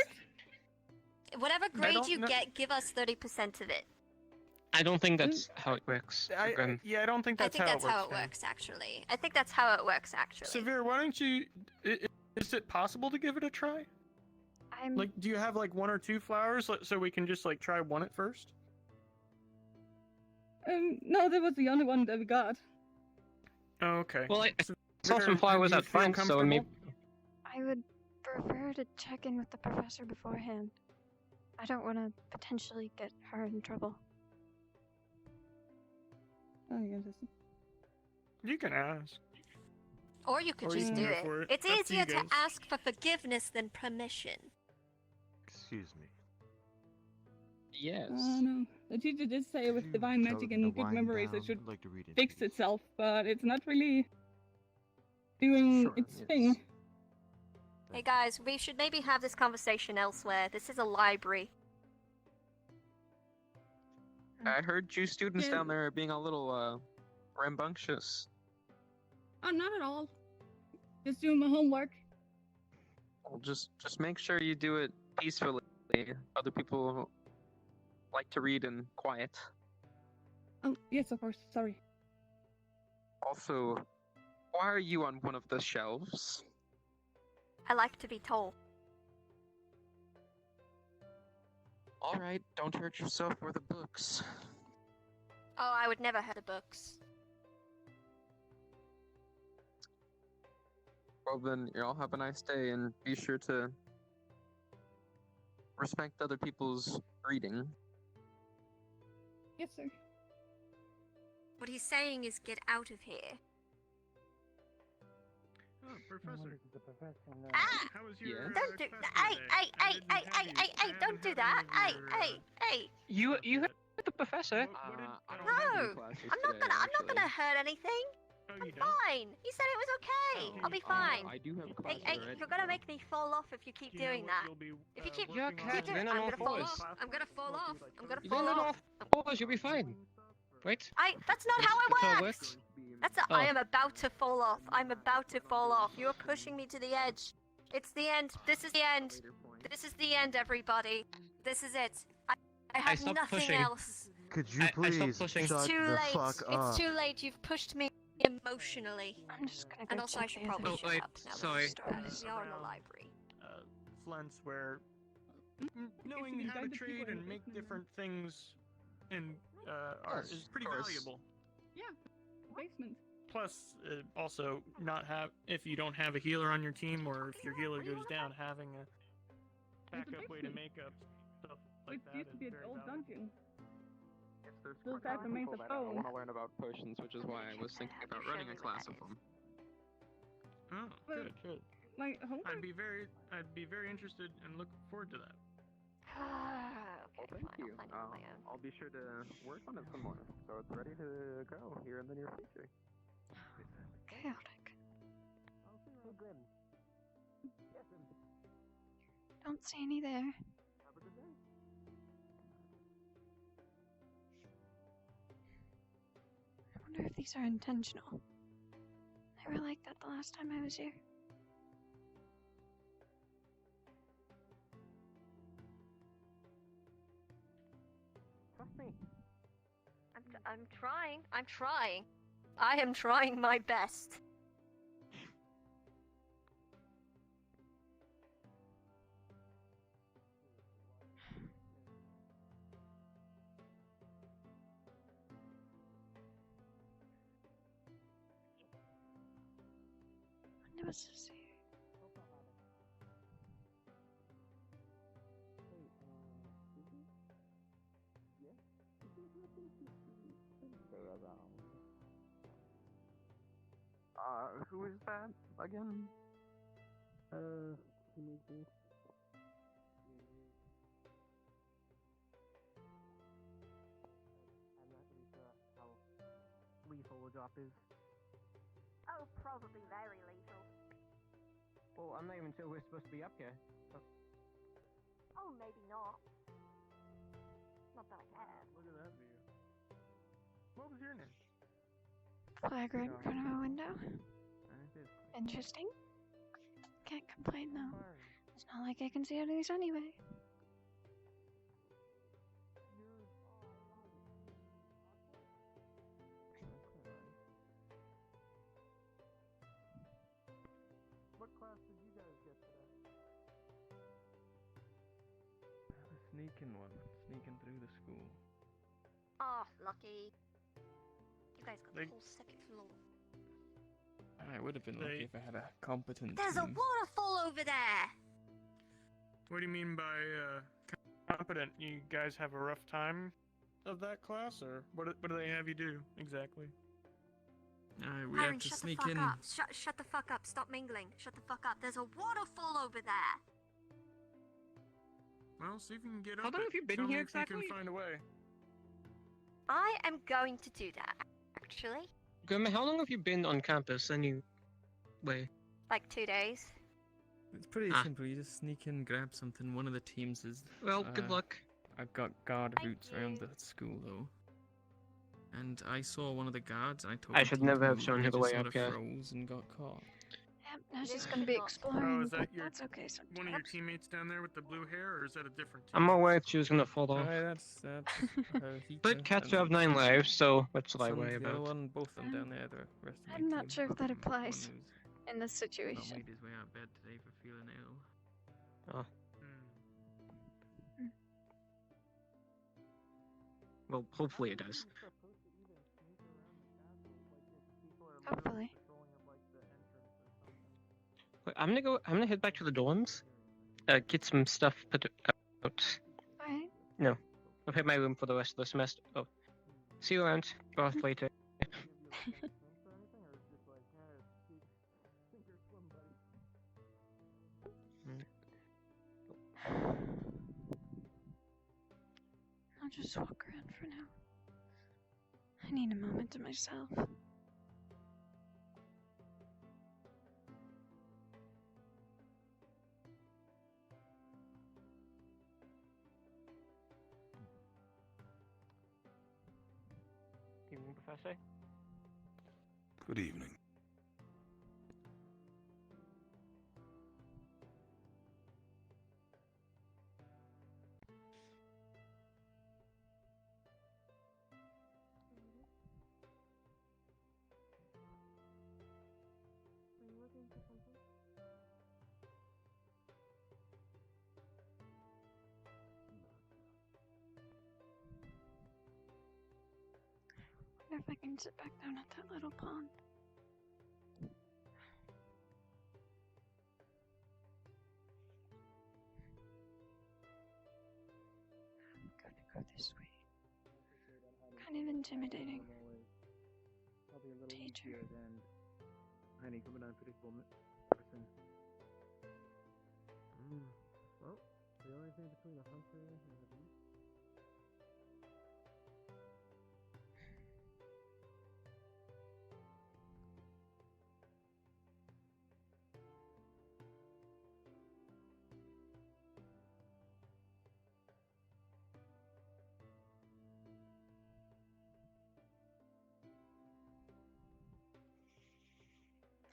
Whatever grade don't you know- get, give us 30% of it. I don't think that's how it works. Grim. Yeah, I don't think that's I think how that's it works. how it yeah. works, actually. I think that's how it works, actually. Sarvyra, why don't you? Is it possible to give it a try? I'm. Like, do you have like one or two flowers so we can just like try one at first? No, that was the only one that we got. Oh, okay. Well, I So, saw Sarvyra, some flowers do you out feel front, so comfortable? maybe. I would prefer to check in with the professor beforehand. I don't want to potentially get her in trouble. Oh, yeah, just... You can ask. Or you could Or you just can do go it. for it. It's Up to you easier to guys. ask for forgiveness than permission. Excuse me. Yes. No. The teacher did say with divine tell magic them to and good wind memories it down? should I'd like to read in fix peace. itself, but it's not really doing Sure, its yes. thing. Hey guys, we should maybe have this conversation elsewhere. This is a library. I heard you students Yeah. down there are being a little rambunctious. Oh, not at all. Just doing my homework. Well, just make sure you do it peacefully. Other people like to read in quiet. Oh, yes, of course. Sorry. Also, why are you on one of the shelves? I like to be told. Alright, don't hurt yourself or the books. Oh, I would never hurt the books. Well then, y'all have a nice day and be sure to respect other people's reading. Yes, sir. What he's saying is get out of here. Oh, Professor. Ah! How was your Don't do class today? don't do that. Hey. You had the professor. No! I'm not gonna hurt anything. I'm fine. You said it was okay. I'll be fine. I do have classes Hey, already. you're gonna make me fall off if you keep doing that. If you keep You're a keep cat, doing then it, on I'm all gonna fall fours. off. I'm gonna fall off. I'm gonna You fall don't off. know off. You'll be fine. Wait. That's not how That's how it it works. works? I am about to fall off. I'm about to fall off. You're pushing me to the edge. It's the end. This is the end. This is the end, everybody. This is it. I have stopped nothing pushing. else. Could you I stopped please pushing. It's shut too the late. fuck up? It's too late. You've pushed me emotionally. I'm just gonna go And also, I check should the probably other shut wait, up now sorry. that we are in the library. Flents where knowing how to trade and make different things and Yes, is of pretty course. valuable. Yeah. Basement. Plus, also not have if you don't have a healer on your team or if your healer goes down, having a backup way to make up stuff like It that used to is be an very old valuable. dungeon. There's Those guys remain the I phone. want to learn about potions, which is why I was thinking about running a class of them. Oh, good, good. My homework. I'd be very interested and look forward to that. Well, thank you. I'll be sure to work on it some more, so it's ready to go here in the near future. Chaotic. Don't see any there. I wonder if these are intentional. They were like that the last time I was here. Trust me. I'm trying. I'm trying. I am trying my best. Wonder what's this here. Who is that again? Who needs me? I'm not really sure how lethal the drop is. Oh, probably very lethal. Well, I'm not even sure we're supposed to be up here. Oh, maybe not. Not that I care. Look at that view. What was your name? Flag right in front of a window. Interesting. Can't complain though. It's not like I can see out of these anyway. What class did you guys get today? The sneaking one, sneaking through the school. Oh, lucky. You guys got the They- whole second floor. I would have been lucky if I had a competent There's a team. waterfall over there! What do you mean by competent? You guys have a rough time of that class, or what do they have you do exactly? We Byron, have to shut sneak the fuck in. up. Shut the fuck up. Stop mingling. Shut the fuck up. There's a waterfall over there. Well, see if you can get How up long it. have you been Tell me here if you exactly? can find a way. I am going to do that, actually. Grandma, how long have you been on campus anyway? Like 2 days. It's pretty Ah. simple. You just sneak in, grab something. One of the teams is. Well, good luck. I've got guard routes around the school though. And I saw one of the guards, and I told I the should team to never have move, shown and her they the just way sort up of here. froze and got caught. Yep, now she's They gonna be should not. exploring. Oh, is that your That's okay sometimes. one of your teammates down there with the blue hair, or is that a different team? I'm aware she was gonna fall off. Aye, that's her heater. But Catcher and have 9 lives, so what's what I some- worry the other about? one, both of them down there, the rest of my I'm not team. sure if that One applies who's in this not situation. made his way out of bed today for feeling ill. Oh. Well, hopefully it does. Hopefully. Wait, I'm gonna head back to the dorms. Get some stuff put out. Alright. No. I'll hit my room for the rest of the semester. Oh. See you around. Or off later. I'll just walk around for now. I need a moment to myself. Evening, Professor. Good evening. I wonder if I can sit back down at that little pond. I'm gonna go this way. Kind of intimidating. Probably a little Teacher. easier than any from an unpredictable person. Well, the only thing between a hunter and a beast.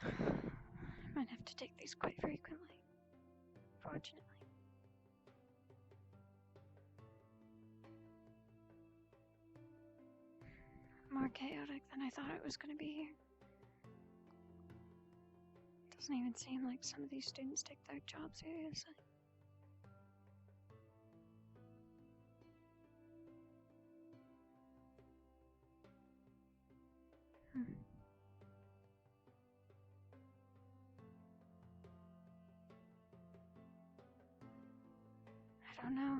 I might have to take these quite frequently. Fortunately. More chaotic than I thought it was going to be here. Doesn't even seem like some of these students take their job seriously. I don't know.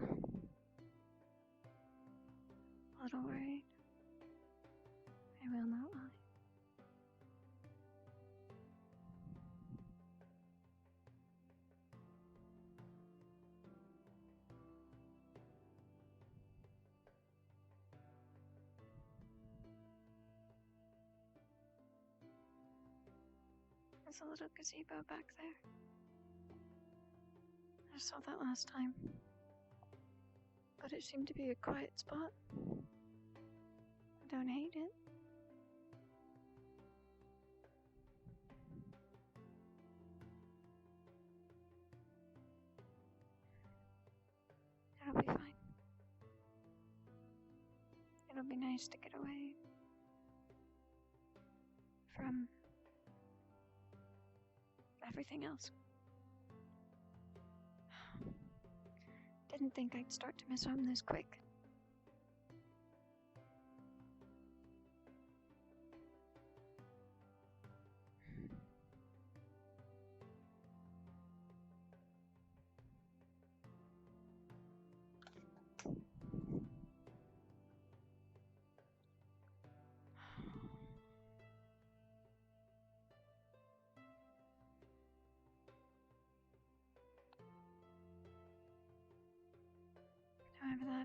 A little worried. I will not lie. There's a little gazebo back there. I saw that last time. But it seemed to be a quiet spot. I don't hate it. It'll be fine. It'll be nice to get away from everything else. Didn't think I'd start to miss home this quick.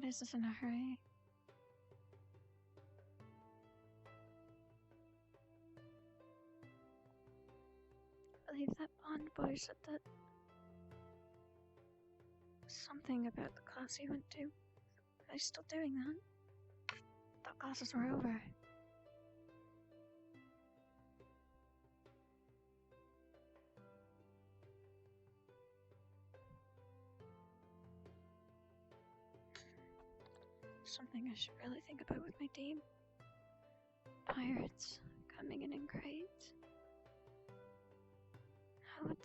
Goddess is in a hurry. I believe that blonde boy said that something about the class he went to. Are they still doing that? Thought classes were over. Something I should really think about with my team. Pirates coming in crates. How would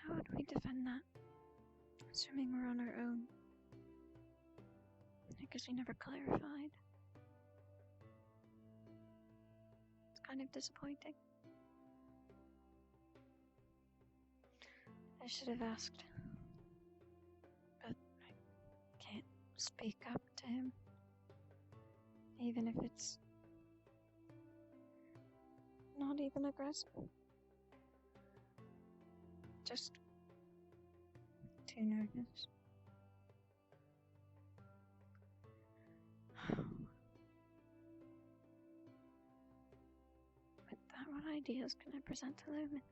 how would we defend that? Assuming we're on our own. I guess we never clarified. It's kind of disappointing. I should have asked. But I can't speak up to him. Even if it's not even aggressive. Just too nervous. With that, what ideas can I present to Lumen?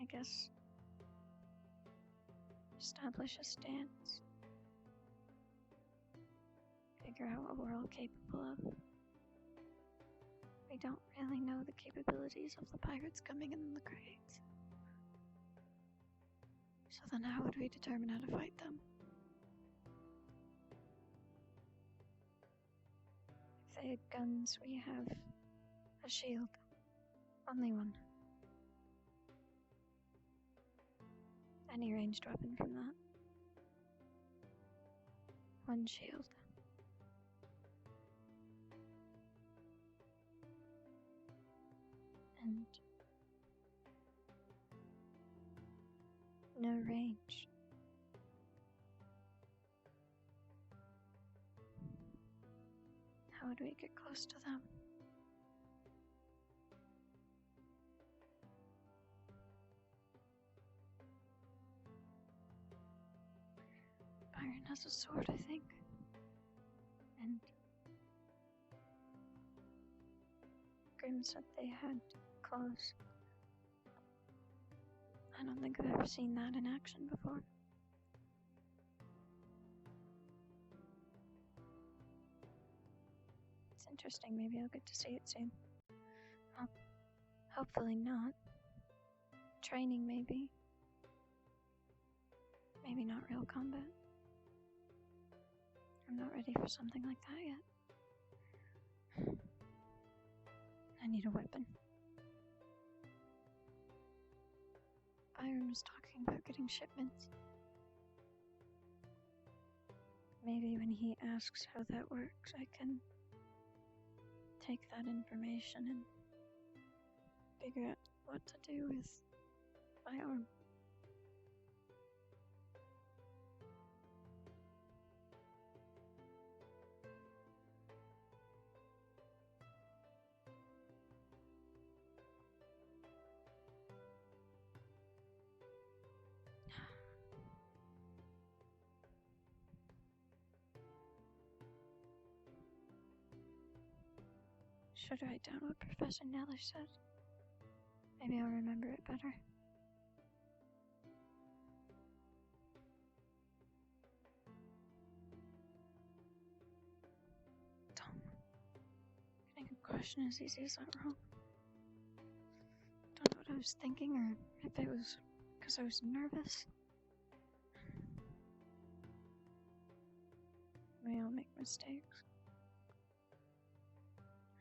I guess establish a stance. Figure out what we're all capable of. We don't really know the capabilities of the pirates coming in the crates. So then how would we determine how to fight them? If they had guns, we have a shield. Only one. Any ranged weapon from that. One shield. And no range. How would we get close to them? Byron has a sword, I think. And Grim said they had claws. I don't think I've ever seen that in action before. It's interesting, maybe I'll get to see it soon. Well, hopefully not. Training, maybe. Maybe not real combat. I'm not ready for something like that yet. I need a weapon. Byron was talking about getting shipments. Maybe when he asks how that works, I can take that information and figure out what to do with my arm. Should write down what Professor Neller said. Maybe I'll remember it better. Dumb. Getting a question as easy as that wrong. Don't know what I was thinking or if it was because I was nervous. We all make mistakes.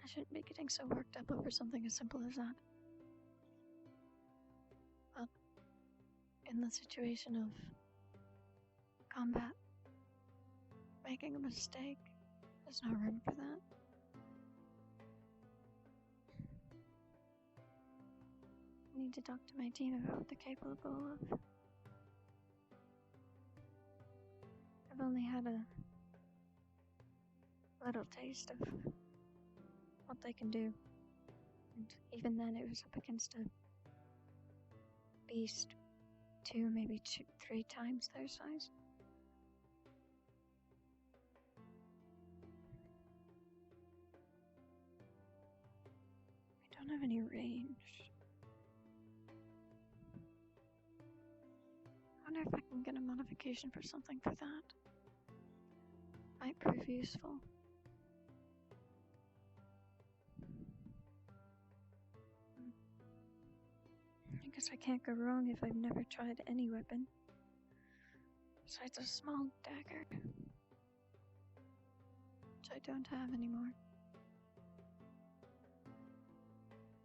I shouldn't be getting so worked up over something as simple as that. But in the situation of combat, making a mistake, there's no room for that. I need to talk to my team about what they're capable of. I've only had a little taste of what they can do. And even then it was up against a beast 2, maybe 3 times their size. I don't have any range. I wonder if I can get a modification for something for that. Might prove useful. I guess I can't go wrong if I've never tried any weapon. Besides a small dagger. Which I don't have anymore.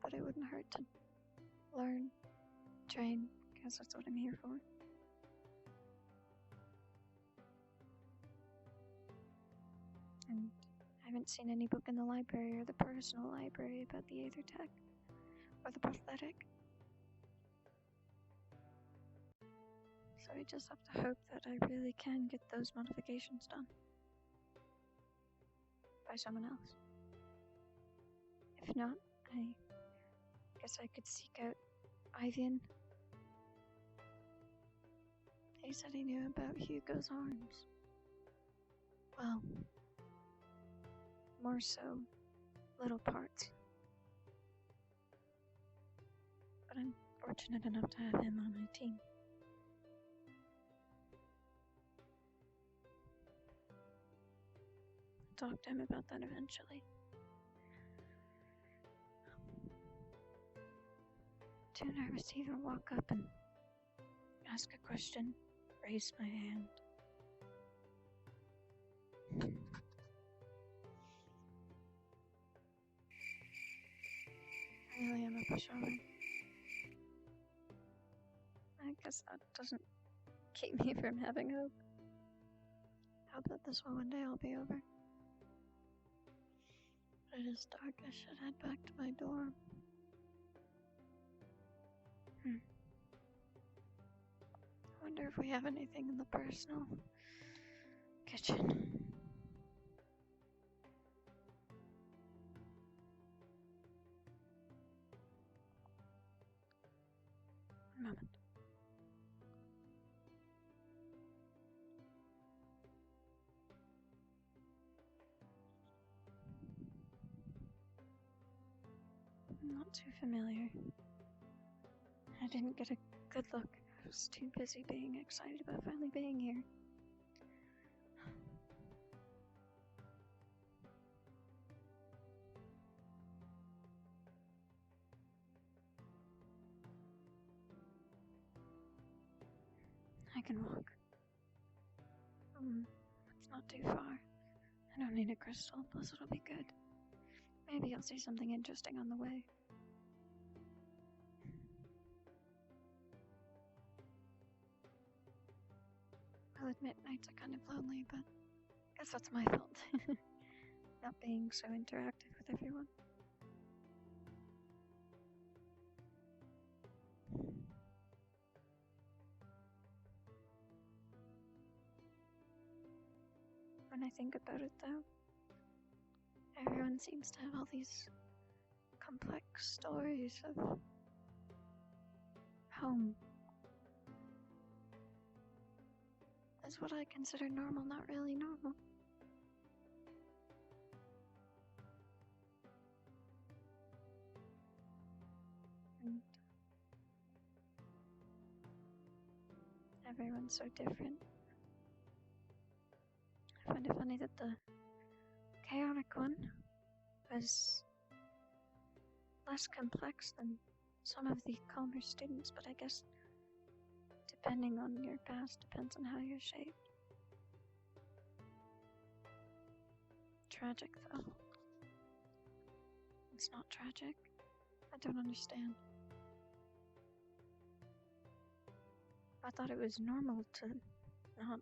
But it wouldn't hurt to learn, train, because that's what I'm here for. And I haven't seen any book in the library or the personal library about the Aether Tech or the prosthetic. So I just have to hope that I really can get those modifications done by someone else. If not, I guess I could seek out Ivian. He said he knew about Hugo's arms. Well, more so, little parts. But I'm fortunate enough to have him on my team. I'll talk to him about that eventually. Too nervous to even walk up and ask a question, raise my hand. I really am a pushover. I guess that doesn't keep me from having hope. Hope that this one day will be over. But it is dark, I should head back to my dorm. I wonder if we have anything in the personal kitchen. One moment. Not too familiar. I didn't get a good look. I was too busy being excited about finally being here. I can walk. It's not too far. I don't need a crystal, plus it'll be good. Maybe I'll see something interesting on the way. I'll admit nights are kind of lonely, but I guess that's my fault. Not being so interactive with everyone. When I think about it, though, everyone seems to have all these complex stories of home. Is what I consider normal not really normal? And everyone's so different. I find it funny that the chaotic one was less complex than some of the calmer students, but I guess depending on your past depends on how you're shaped. Tragic, though. It's not tragic. I don't understand. I thought it was normal to not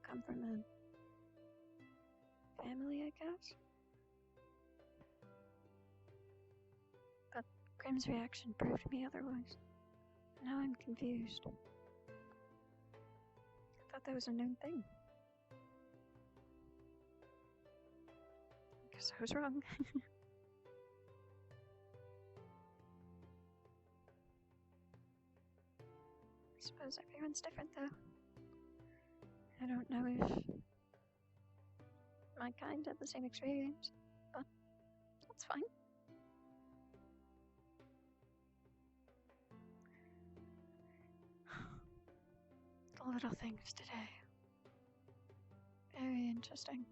come from a family, I guess. But Grim's reaction proved me otherwise. Now I'm confused. I thought that was a known thing. Guess I was wrong. suppose everyone's different, though. I don't know if my kind had the same experience, but that's fine. The little things today. Very interesting.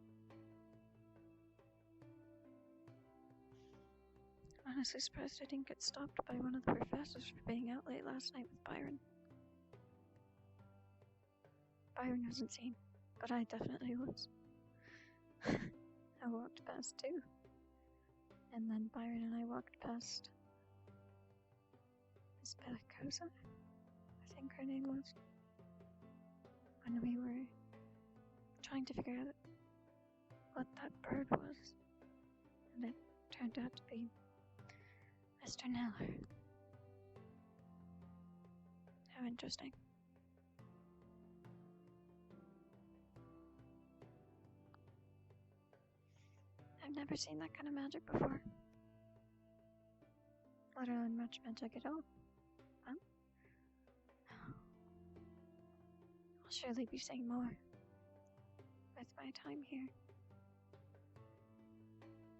I'm honestly surprised I didn't get stopped by one of the professors for being out late last night with Byron. Byron wasn't seen, but I definitely was. I walked past too. And then Byron and I walked past Miss Bellicosa, I think her name was, when we were trying to figure out what that bird was. And it turned out to be Mr. Neller. How interesting. I've never seen that kind of magic before. Let alone much magic at all. Huh? I'll surely be seeing more with my time here.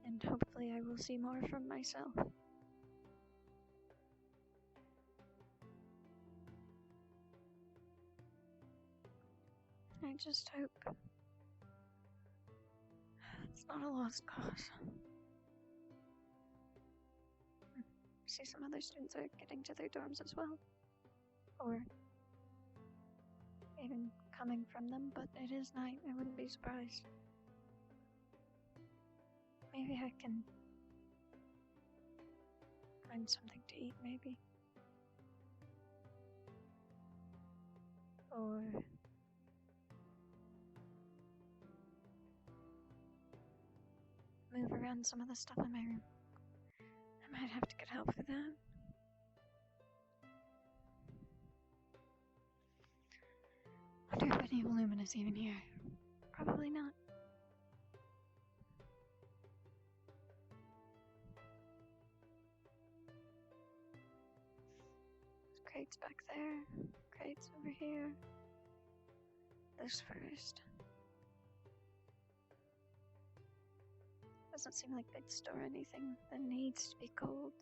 And hopefully I will see more from myself. I just hope it's not a lost cause. See, some other students are getting to their dorms as well. Or even coming from them, but it is night, I wouldn't be surprised. Maybe I can find something to eat, maybe. Or move around some of the stuff in my room. I might have to get help for that. Wonder if any of Lumen is even here. Probably not. Crates back there. Crates over here. This first. Doesn't seem like they'd store anything that needs to be cold.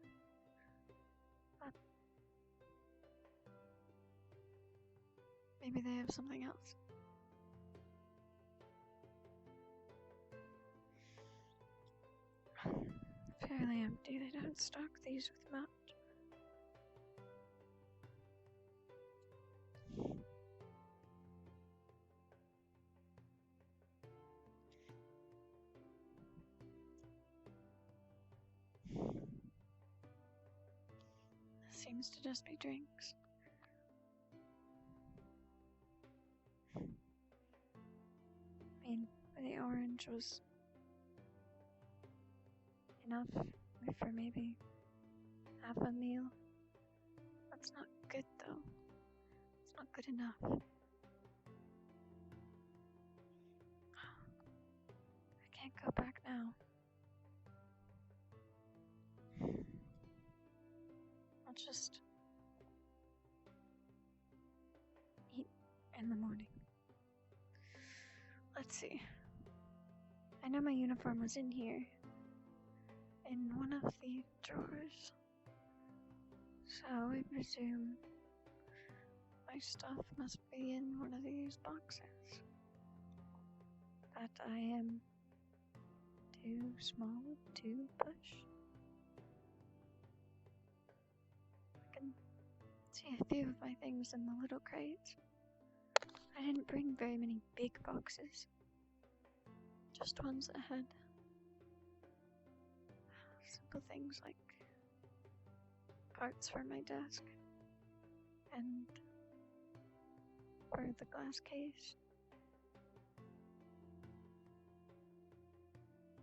But maybe they have something else. Fairly empty. They don't stock these with much. Seems to just be drinks. I mean, the orange was enough for maybe half a meal. That's not good though. It's not good enough. I can't go back now. I'll just eat in the morning. Let's see. I know my uniform was in here, in one of the drawers. So I presume my stuff must be in one of these boxes that I am too small to push. See a few of my things in the little crates. I didn't bring very many big boxes. Just ones that had simple things like parts for my desk and for the glass case.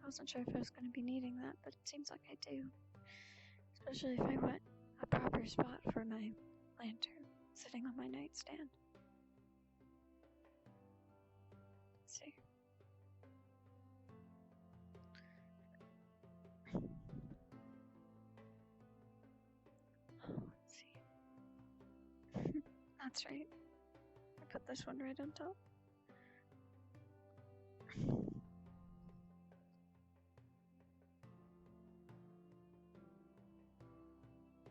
I wasn't sure if I was going to be needing that, but it seems like I do. Especially if I want a proper spot for my lantern sitting on my nightstand. Let's see. Let's see. Not That's right. I put this one right on top.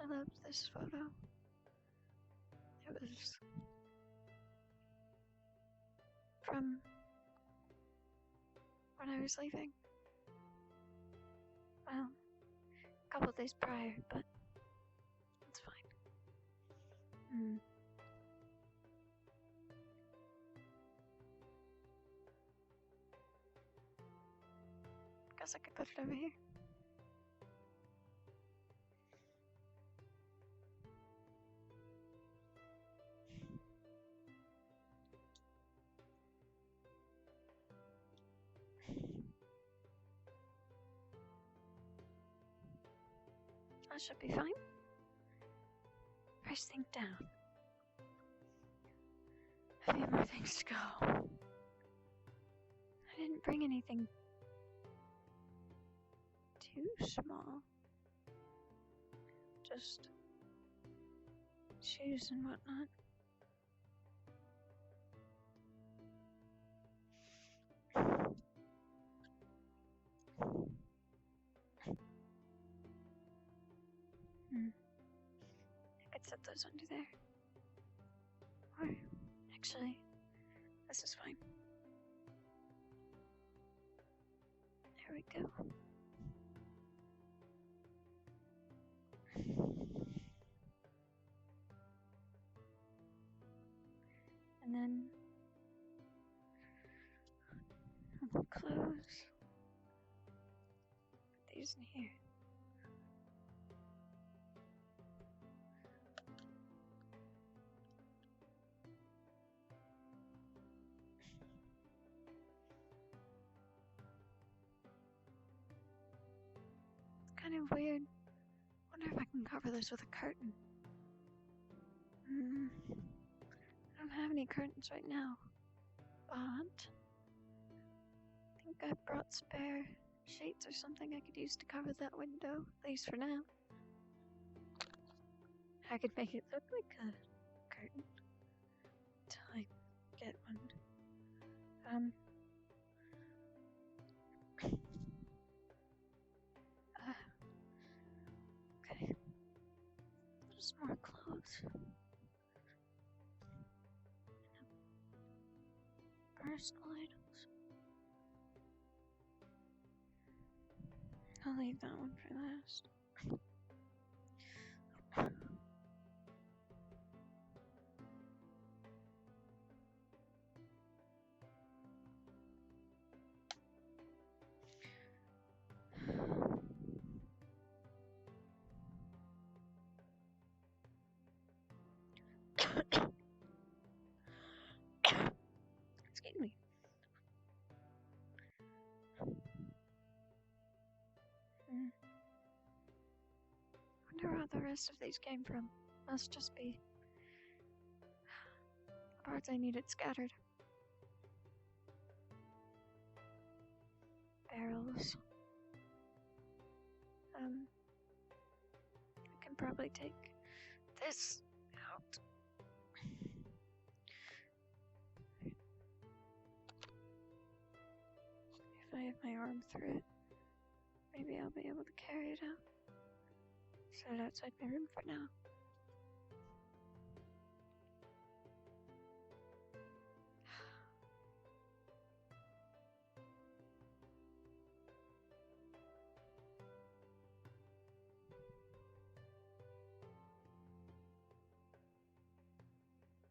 I loved this photo. It was from when I was leaving. Well, a couple days prior, but it's fine. Guess I could put it over here. That should be fine. First thing down. A few more things to go. I didn't bring anything too small. Just shoes and whatnot. I could set those under there. Or, actually, this is fine. There we go. And then the clothes. Put these in here. Kind of weird. Wonder if I can cover this with a curtain. I don't have any curtains right now, but I think I brought spare sheets or something I could use to cover that window, at least for now. I could make it look like a curtain till I get one. Okay. Just more clothes. Personal items. I'll leave that one for last. Excuse me. Wonder where the rest of these came from. Must just be the parts I needed scattered. Barrels. I can probably take this out. If I have my arm through it, maybe I'll be able to carry it out. Set it outside my room for now.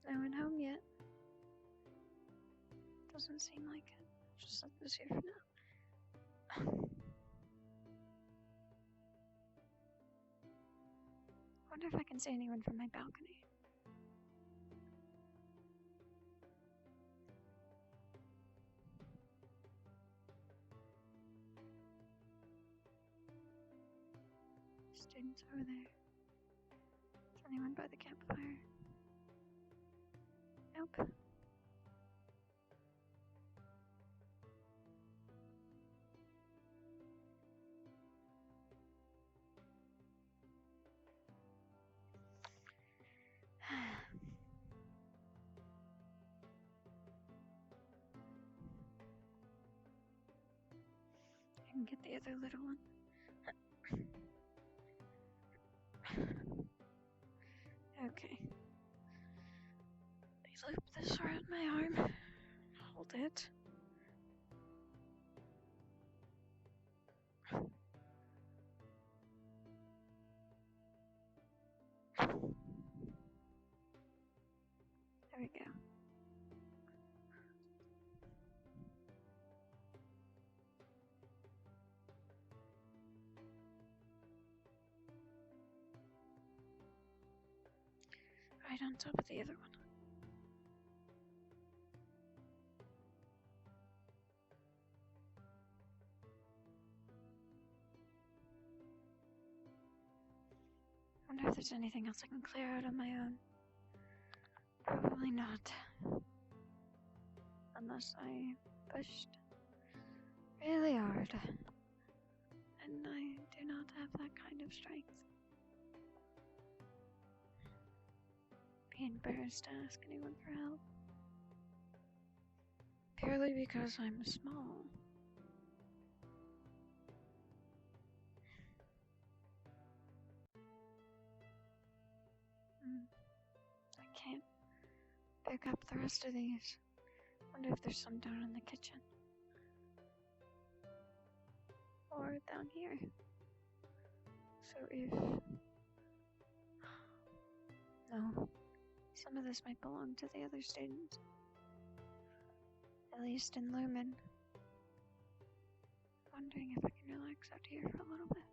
No one home yet. Doesn't seem like it. Just let this here for now. Wonder if I can see anyone from my balcony. Students over there. Is anyone by the campfire? Nope. and get the other little one. Okay. Loop this around my arm. Hold it. There we go. Right on top of the other one. I wonder if there's anything else I can clear out on my own. Probably not. Unless I pushed really hard. And I do not have that kind of strength. Be embarrassed to ask anyone for help. Purely because I'm small. I can't pick up the rest of these. Wonder if there's some down in the kitchen. Or down here. So if... No. Some of this might belong to the other students. At least in Lumen. Wondering if I can relax out here for a little bit.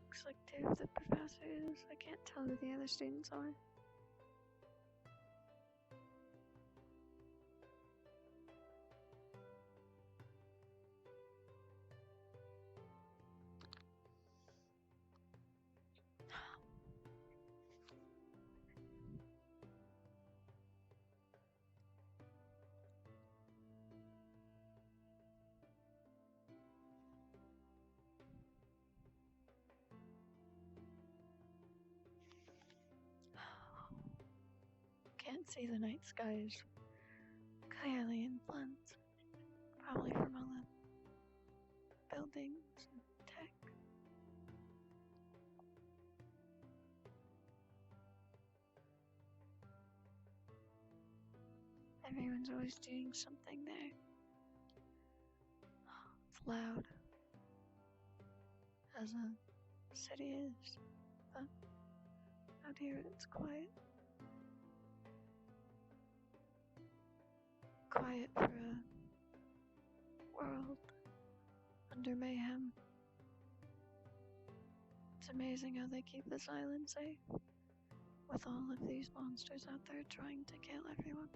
Looks like two of the professors. I can't tell who the other students are. Can't see the night skies clearly in front. Probably from all the buildings and tech. Everyone's always doing something there. It's loud, as a city is, but out here it's quiet. Quiet for a world under mayhem. It's amazing how they keep this island safe, with all of these monsters out there trying to kill everyone.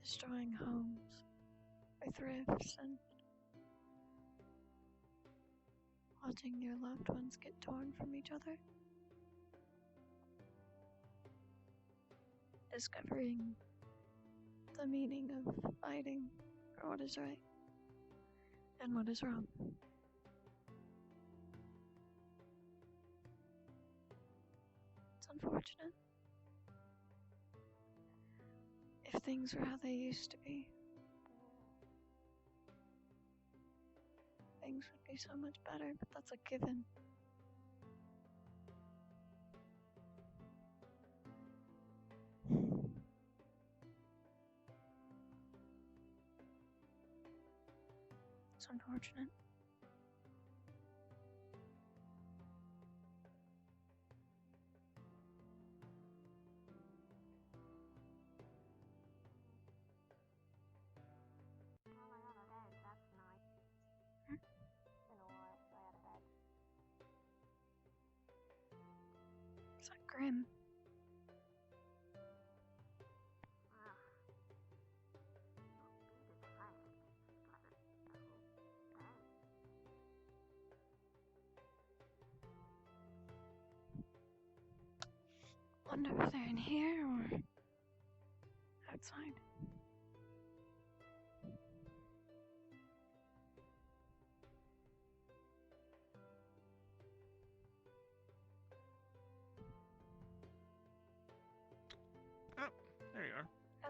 Destroying homes with rifts and watching your loved ones get torn from each other. Discovering the meaning of fighting for what is right and what is wrong. It's unfortunate. If things were how they used to be, things would be so much better, but that's a given. It's unfortunate. Is that grim? Wonder if they're in here or outside.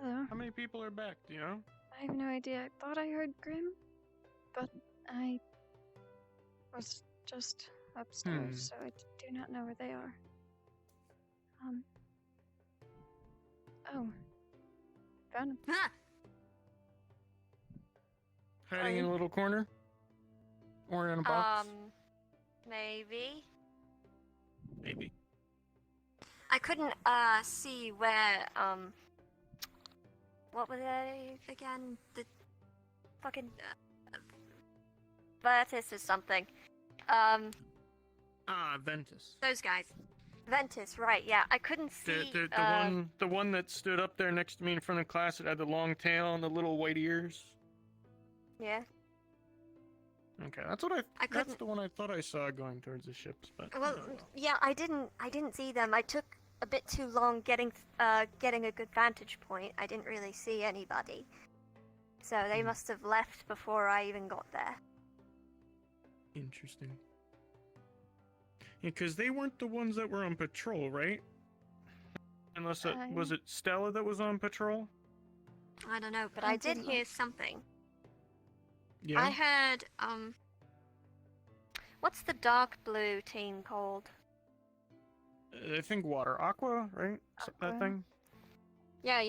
Hello. How many people are back? Do you know? I have no idea. I thought I heard Grim, but I was just upstairs, so I do not know where they are. Oh. Found him. Hiding in a little corner? Or in a box? Maybe. Maybe. I couldn't, see where, what were they again? The fucking, Vertus or something. Ventus. Those guys. Ventus, right, yeah. I couldn't see, The one that stood up there next to me in front of class that had the long tail and the little white ears? Yeah. Okay, that's the one I thought I saw going towards the ships, but Well, yeah, I didn't see them. I took a bit too long getting a good vantage point. I didn't really see anybody. So they must have left before I even got there. Interesting. Yeah, because they weren't the ones that were on patrol, right? Unless was it Stella that was on patrol? I don't know, but I did hear something. Yeah. I heard, what's the dark blue team called? I think Water Aqua, right? That thing? Yeah.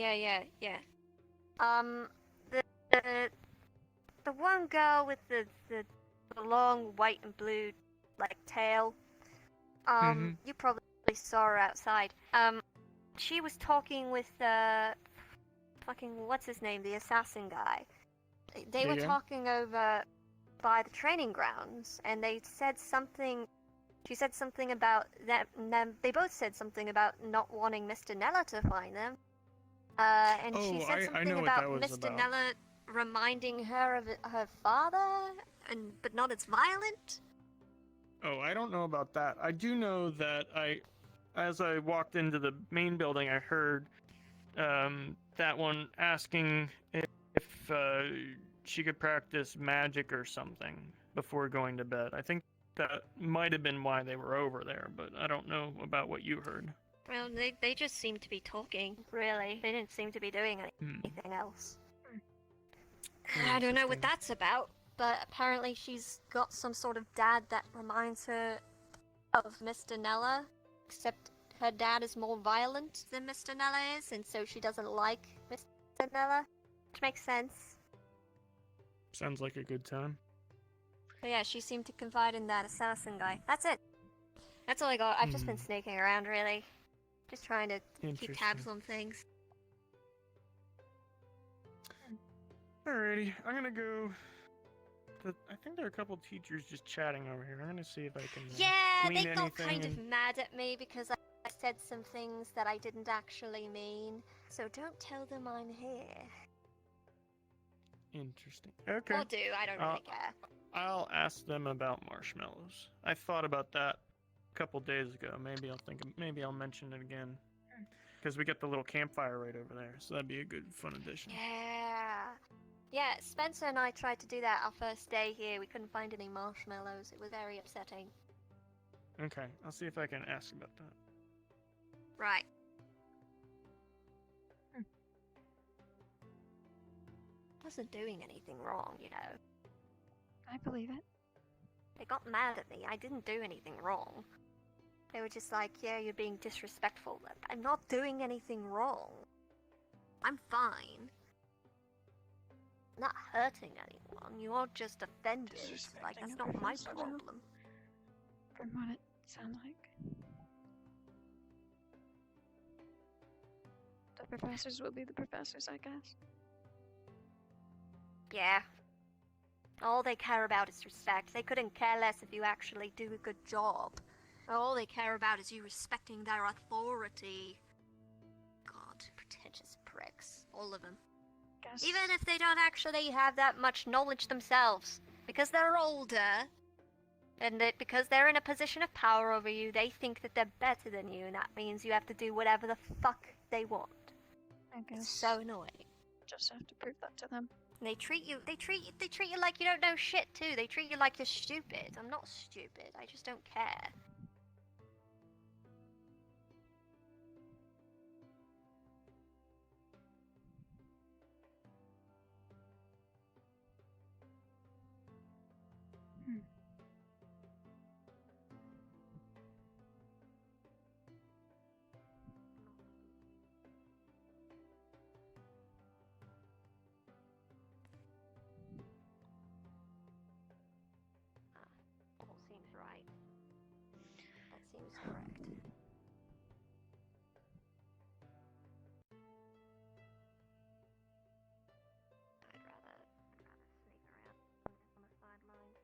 The one girl with the long white and blue, like, tail. You probably saw her outside. She was talking with fucking, what's his name, the assassin guy. They were talking over by the training grounds, and they said something. She said something about them. They both said something about not wanting Mr. Nella to find them. And she said something about Mr. Nella reminding her of her father, but not as violent. Oh, I don't know about that. I do know that as I walked into the main building, I heard that one asking if she could practice magic or something before going to bed. I think that might have been why they were over there, but I don't know about what you heard. Well, they just seemed to be talking, really. They didn't seem to be doing anything else. I don't know what that's about, but apparently she's got some sort of dad that reminds her of Mr. Nella, except her dad is more violent than Mr. Nella is, and so she doesn't like Mr. Nella, which makes sense. Sounds like a good time. But yeah, she seemed to confide in that assassin guy. That's it. That's all I got. I've just been snaking around, really. Just trying to keep tabs on things. Alrighty, I'm gonna go. I think there are a couple teachers just chatting over here. I'm gonna see if I can. They got kind of mad at me because I said some things that I didn't actually mean. So don't tell them I'm here. Interesting. Okay. Or do, I don't really care. I'll ask them about marshmallows. I thought about that a couple days ago. Maybe I'll mention it again. Because we got the little campfire right over there, so that'd be a good fun addition. Yeah, Spencer and I tried to do that our first day here. We couldn't find any marshmallows. It was very upsetting. Okay, I'll see if I can ask about that. Right. Wasn't doing anything wrong, you know. I believe it. They got mad at me. I didn't do anything wrong. They were just like, yeah, you're being disrespectful. I'm not doing anything wrong. I'm fine. I'm not hurting anyone. You're just offended. Like, that's not my problem. From what it sounds like. The professors will be the professors, I guess. Yeah. All they care about is respect. They couldn't care less if you actually do a good job. All they care about is you respecting their authority. God, pretentious pricks. All of them. Even if they don't actually have that much knowledge themselves. Because they're older. And because they're in a position of power over you, they think that they're better than you, and that means you have to do whatever the fuck they want. I guess. It's so annoying. Just have to prove that to them. And they treat you like you don't know shit too. They treat you like you're stupid. I'm not stupid. I just don't care. is correct. I'd rather sneak around on the sidelines.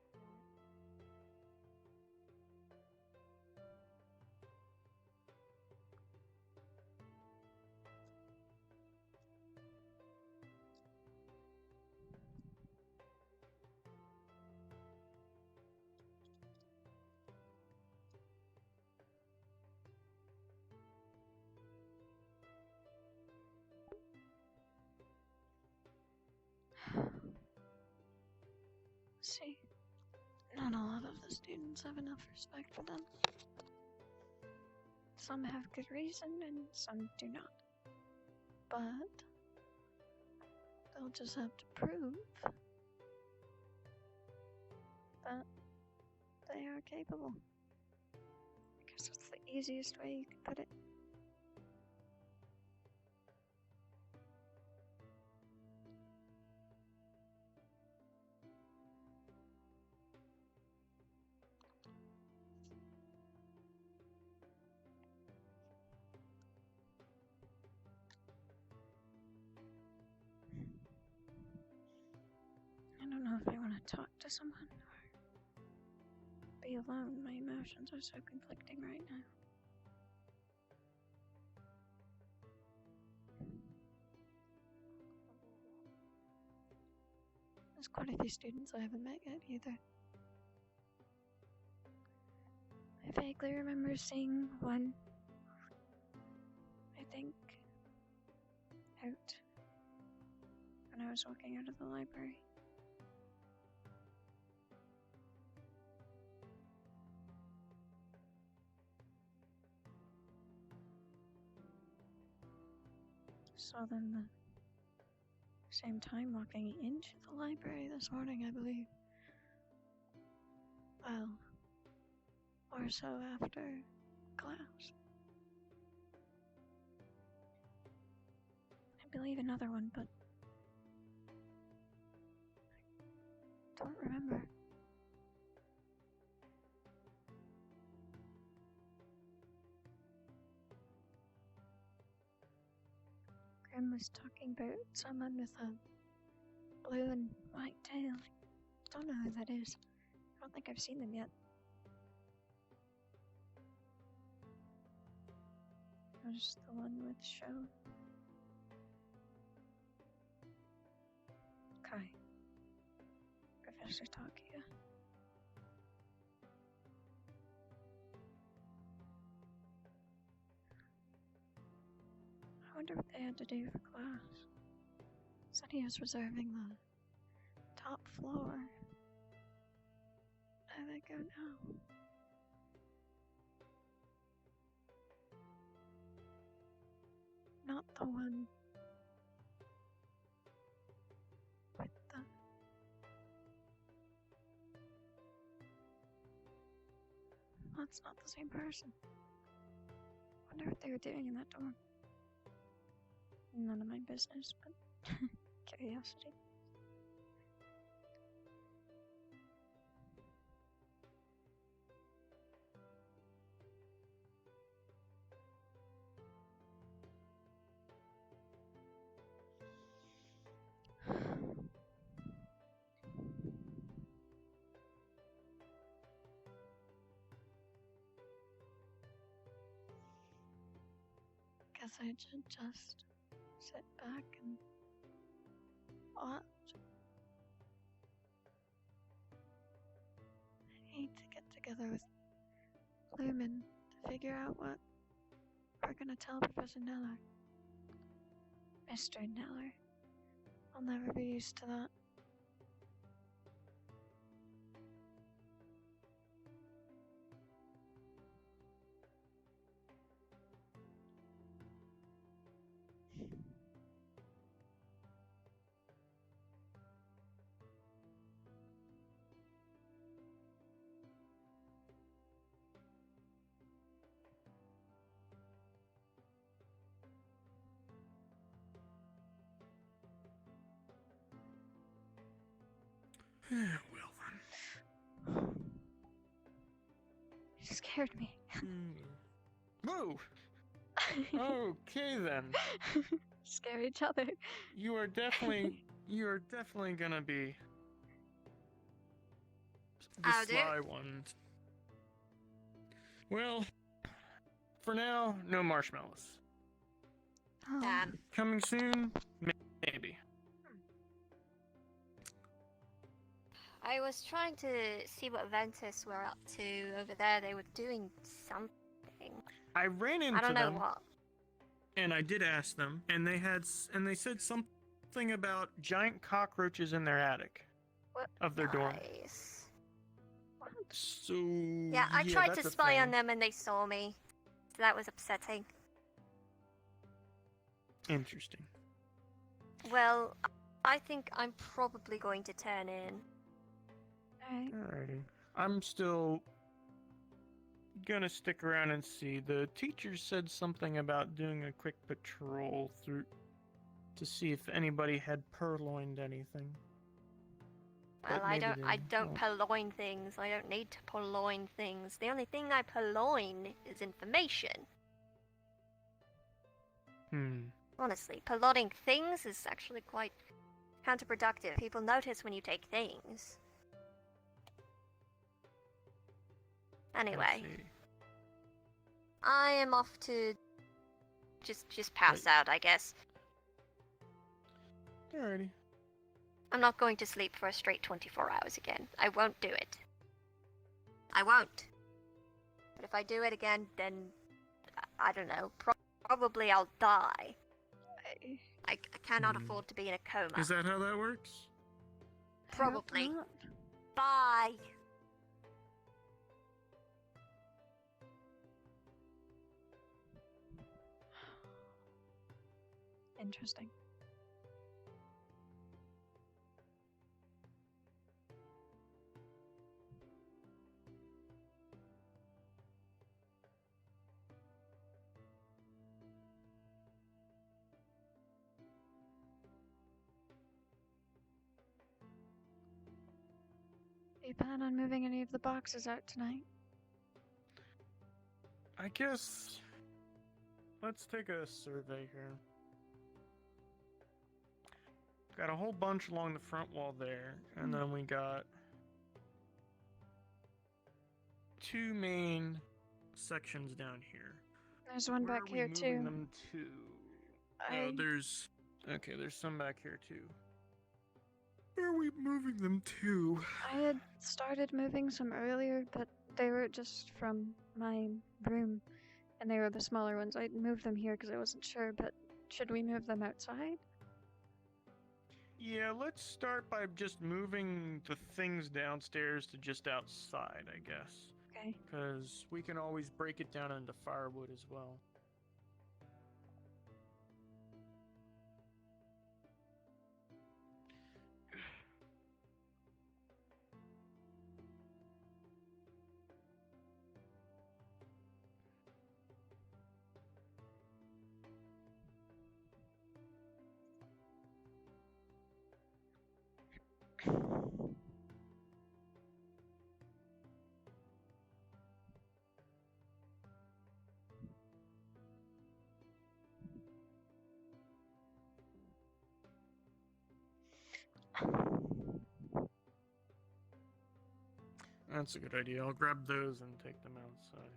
See, not a lot of the students have enough respect for them. Some have good reason and some do not. But they'll just have to prove that they are capable. I guess that's the easiest way you could put it. I don't know if I want to talk to someone or be alone. My emotions are so conflicting right now. There's quite a few students I haven't met yet either. I vaguely remember seeing one, I think, out when I was walking out of the library. Saw them the same time walking into the library this morning, I believe. Well, or so after class. I believe another one, but I don't remember. Grim was talking about someone with a blue and white tail. Don't know who that is. I don't think I've seen them yet. There's the one with show. Kai. Professor Takia. I wonder what they had to do for class. Said he was reserving the top floor. Where they go now? Not the one with the... That's not the same person. Wonder what they were doing in that dorm. None of my business, but curiosity. Guess I should just sit back and watch. I need to get together with Lumen to figure out what we're gonna tell Professor Neller. Mr. Neller. I'll never be used to that. Well then. You scared me. Move! Okay then. Scare each other. You are definitely gonna be the I'll do. sly ones. Well, for now, no marshmallows. Damn. Coming soon, maybe. I was trying to see what Ventus were up to over there. They were doing something. I ran into I don't know them, what. and I did ask them, and they said something about giant cockroaches in their attic of their dorm. Nice. So Yeah, I tried that's to a spy on thing. them and they saw me. So that was upsetting. Interesting. Well, I think I'm probably going to turn in. Alright. Alrighty. I'm still gonna stick around and see. The teacher said something about doing a quick patrol through to see if anybody had purloined anything. Well, But I maybe don't they purloin things. I don't need to purloin things. The only thing I purloin is information. Honestly, purloining things is actually quite counterproductive. People notice when you take things. Anyway, I am off to just pass out, I guess. Alrighty. I'm not going to sleep for a straight 24 hours again. I won't do it. I won't. But if I do it again, then I don't know. Probably I'll die. I cannot afford to be in a coma. Is that how that works? Probably. Bye. Interesting. Do you plan on moving any of the boxes out tonight? I guess let's take a survey here. Got a whole bunch along the front wall there, and then we got two main sections down here. There's one Where back are we here moving too. them to? Oh, there's some back here too. Where are we moving them to? I had started moving some earlier, but they were just from my room, and they were the smaller ones. I moved them here because I wasn't sure, but should we move them outside? Yeah, let's start by just moving the things downstairs to just outside, I guess. Okay. Because we can always break it down into firewood as well. That's a good idea. I'll grab those and take them outside.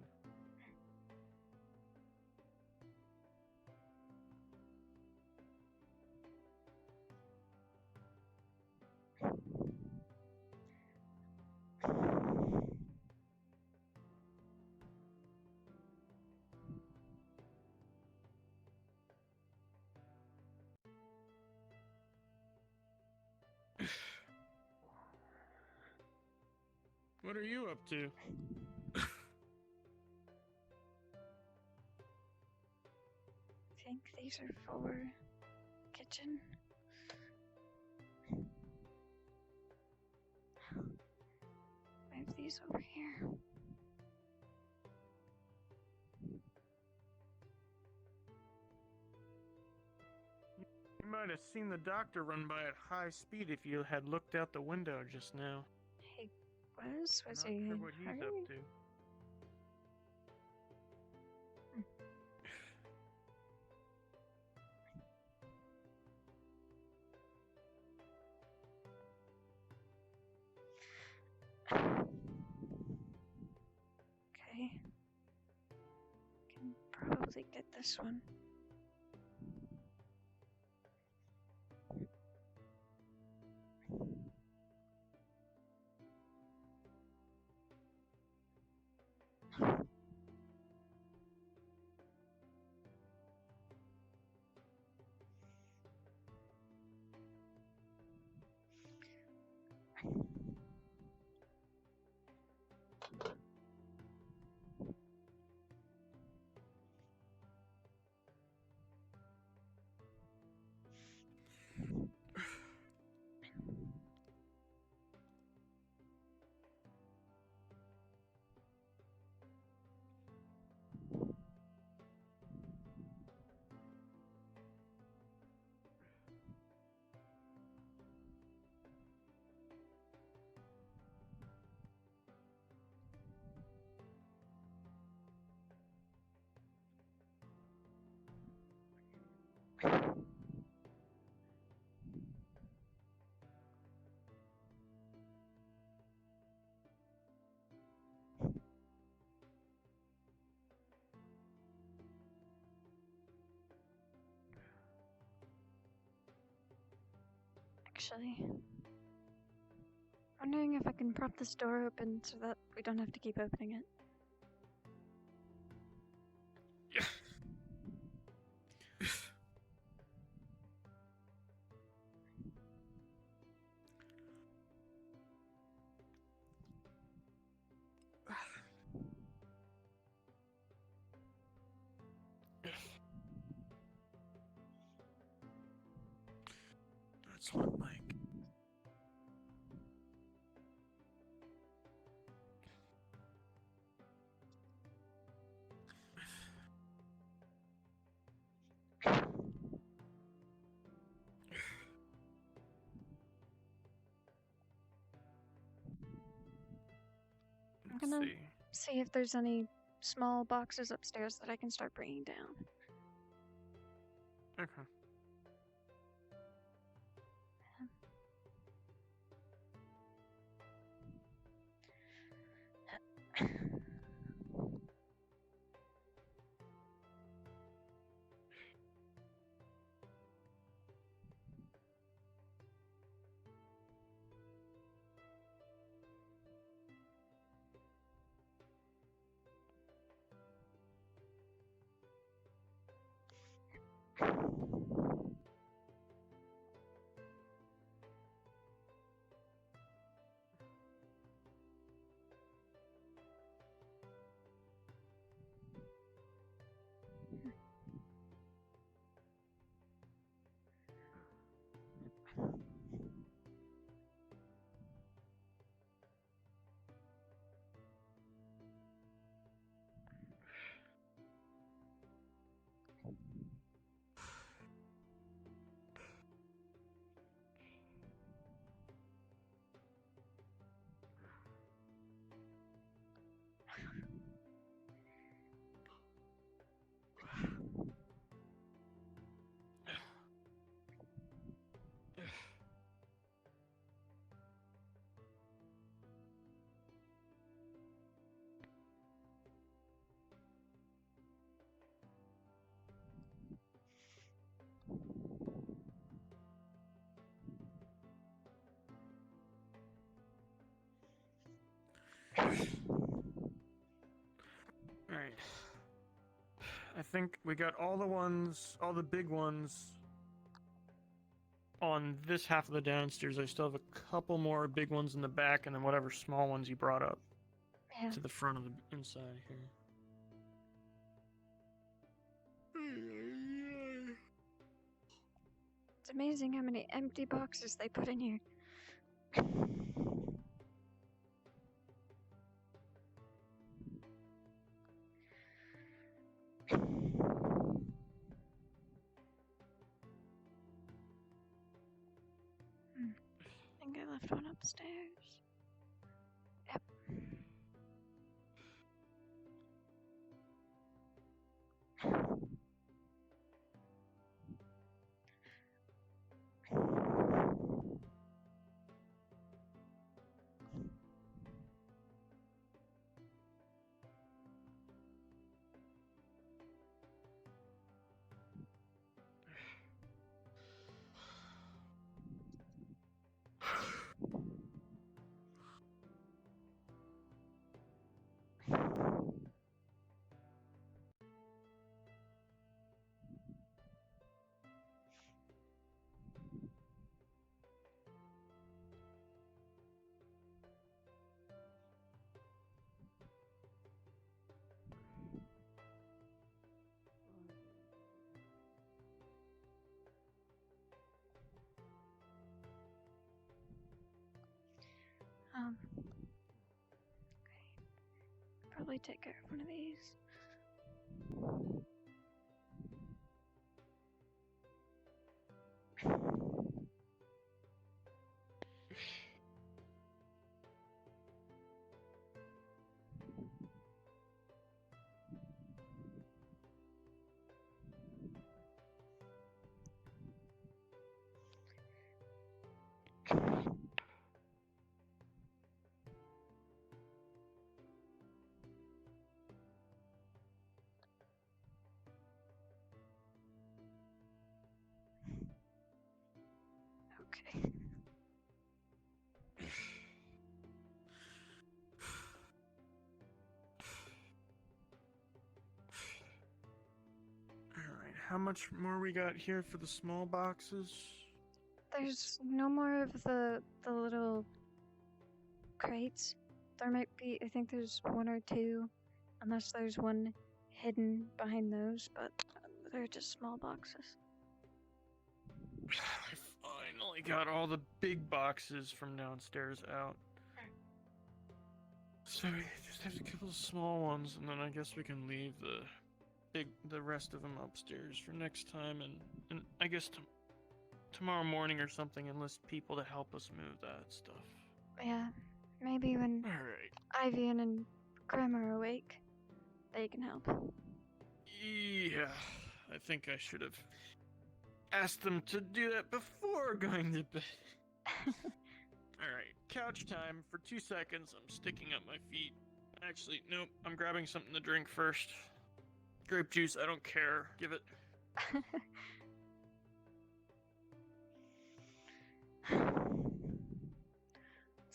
What are you up to? I think these are for kitchen. I have these over here. You might have seen the doctor run by at high speed if you had looked out the window just now. Was Not he sure what he's hurt? up to. this one. Actually, wondering if I can prop this door open so that we don't have to keep opening it. That's not Mike. I'm gonna see if there's any small boxes upstairs that I can start bringing down. Okay. Alright. I think we got all the big ones on this half of the downstairs. I still have a couple more big ones in the back, and then whatever small ones you brought up to the front of the inside here. It's amazing how many empty boxes they put in here. I think I left one upstairs. Yep. Okay. Probably take care of one of these. Okay. Alright, how much more we got here for the small boxes? There's no more of the little crates. There might be, I think there's one or two, unless there's one hidden behind those, but they're just small boxes. I finally got all the big boxes from downstairs out. So we just have a couple of small ones, and then I guess we can leave the rest of them upstairs for next time, and I guess tomorrow morning or something, enlist people to help us move that stuff. Yeah, maybe when Ivian and Grim are awake, they can help. Yeah, I think I should have asked them to do that before going to bed. Alright, couch time for 2 seconds. I'm sticking up my feet. Actually, nope, I'm grabbing something to drink first. Grape juice, I don't care. Give it. Let's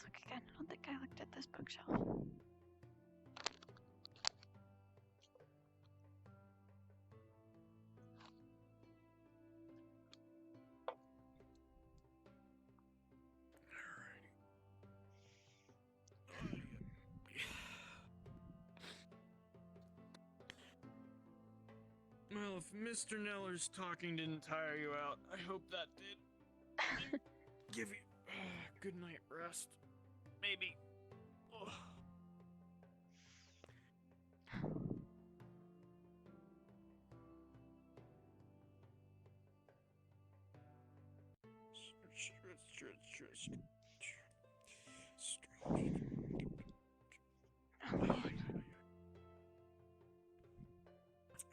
look again. I don't think I looked at this bookshelf. Well, if Mr. Neller's talking didn't tire you out, I hope that did. Give you good night rest. Maybe. Ugh.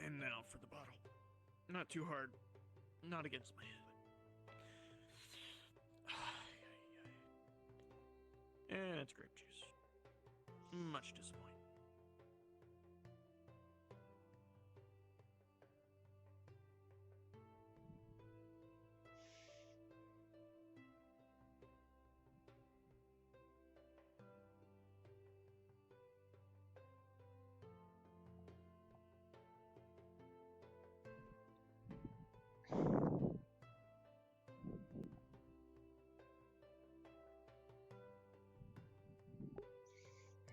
And now for the bottle. Not too hard. Not against my head. And it's grape juice. Much disappointing.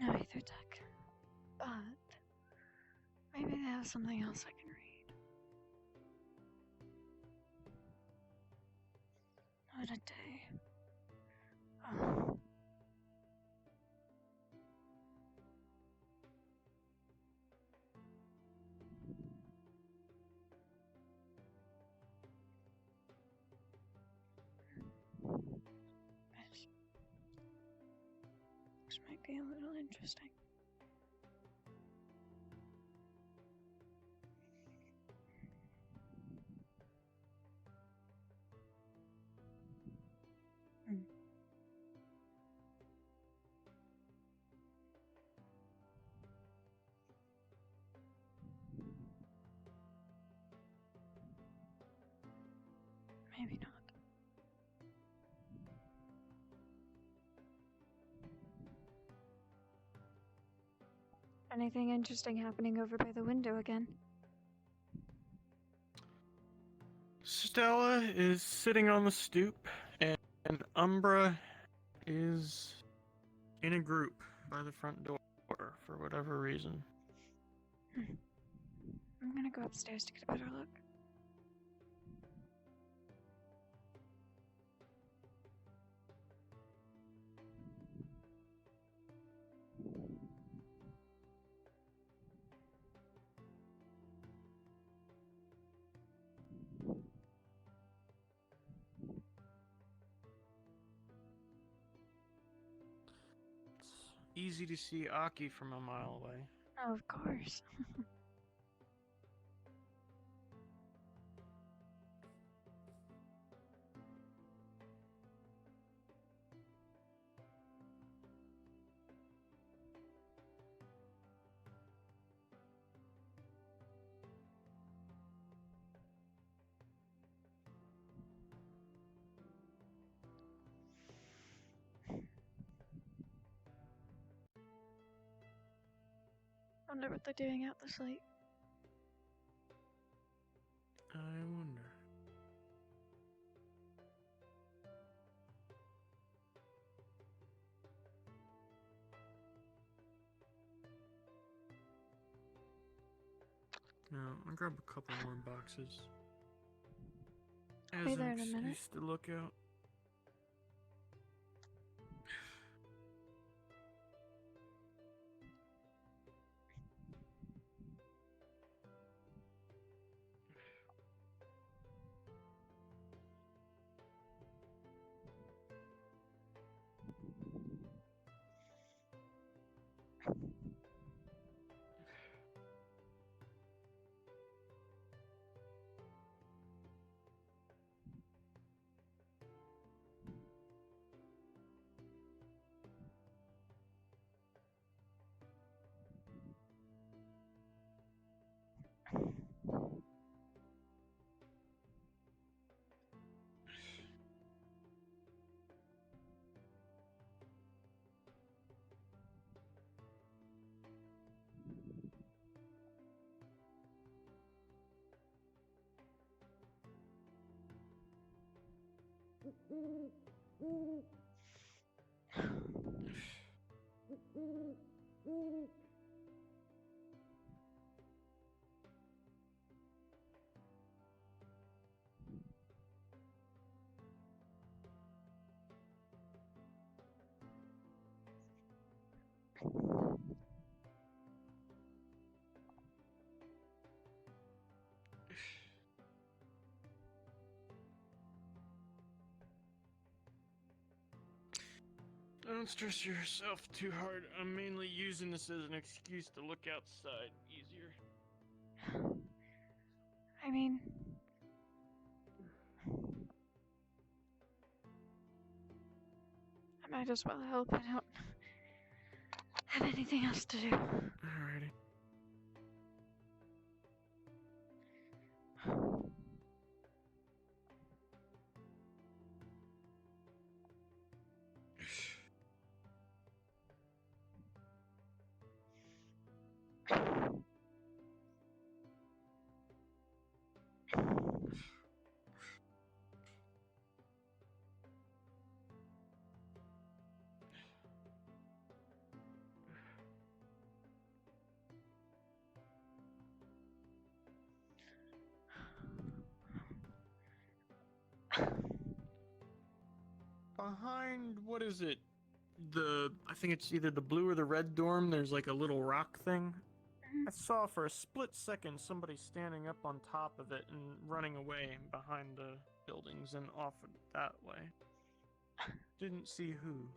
No ether tech. But maybe they have something else I can read. What a day. Oh. This might be a little interesting. Maybe not. Anything interesting happening over by the window again? Stella is sitting on the stoop, and Umbra is in a group by the front door for whatever reason. I'm gonna go upstairs to get a better look. easy to see Aki from a mile away. Oh, of course. Wonder what they're doing out this late. I wonder. No, I'll grab a couple more boxes. I'll As be an there in a minute. excuse to look out. Don't stress yourself too hard. I'm mainly using this as an excuse to look outside easier. I mean... I might as well help. I don't have anything else to do. Alrighty. Behind, what is it? I think it's either the blue or the red dorm, there's like a little rock thing. I saw for a split second somebody standing up on top of it and running away behind the buildings and off that way. Didn't see who.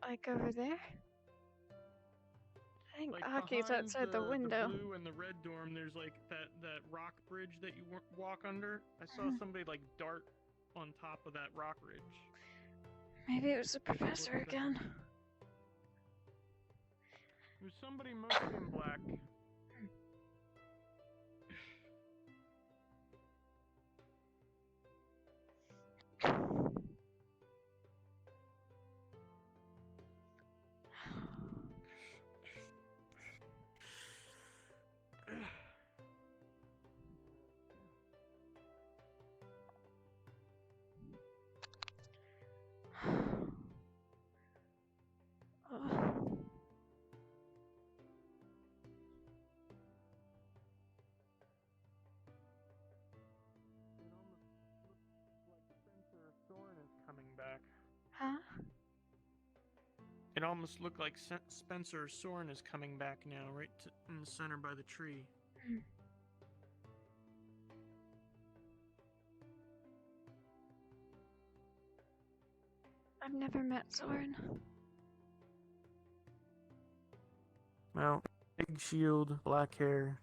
Like over there? I think Like Aki's behind outside the window. The blue and the red dorm, there's like that rock bridge that you walk under. I saw somebody like dart on top of that rock ridge. Maybe it was the professor again. It was somebody mostly in black. Huh? It almost looked like Spencer Soren is coming back now, right in the center by the tree. I've never met Soren. Well, big shield, black hair.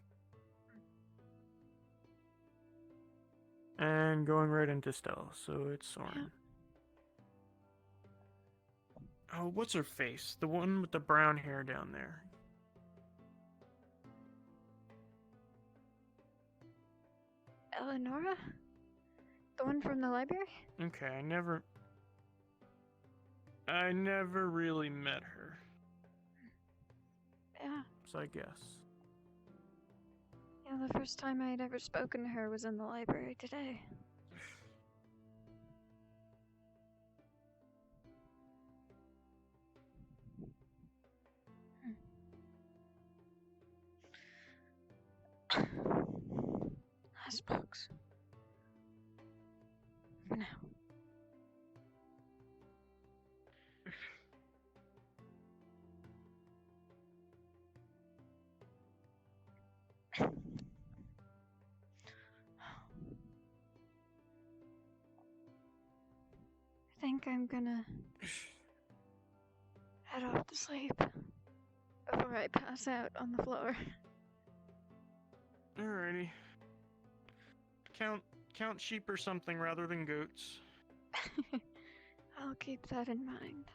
And going right into stealth, so it's Soren. Oh, what's her face? The one with the brown hair down there. Eleonora? The one from the library? Okay, I never really met her. Yeah. So I guess. Yeah, the first time I had ever spoken to her was in the library today. Last box. For now. I think I'm gonna head off to sleep before I pass out on the floor. Alrighty. Count sheep or something rather than goats. I'll keep that in mind.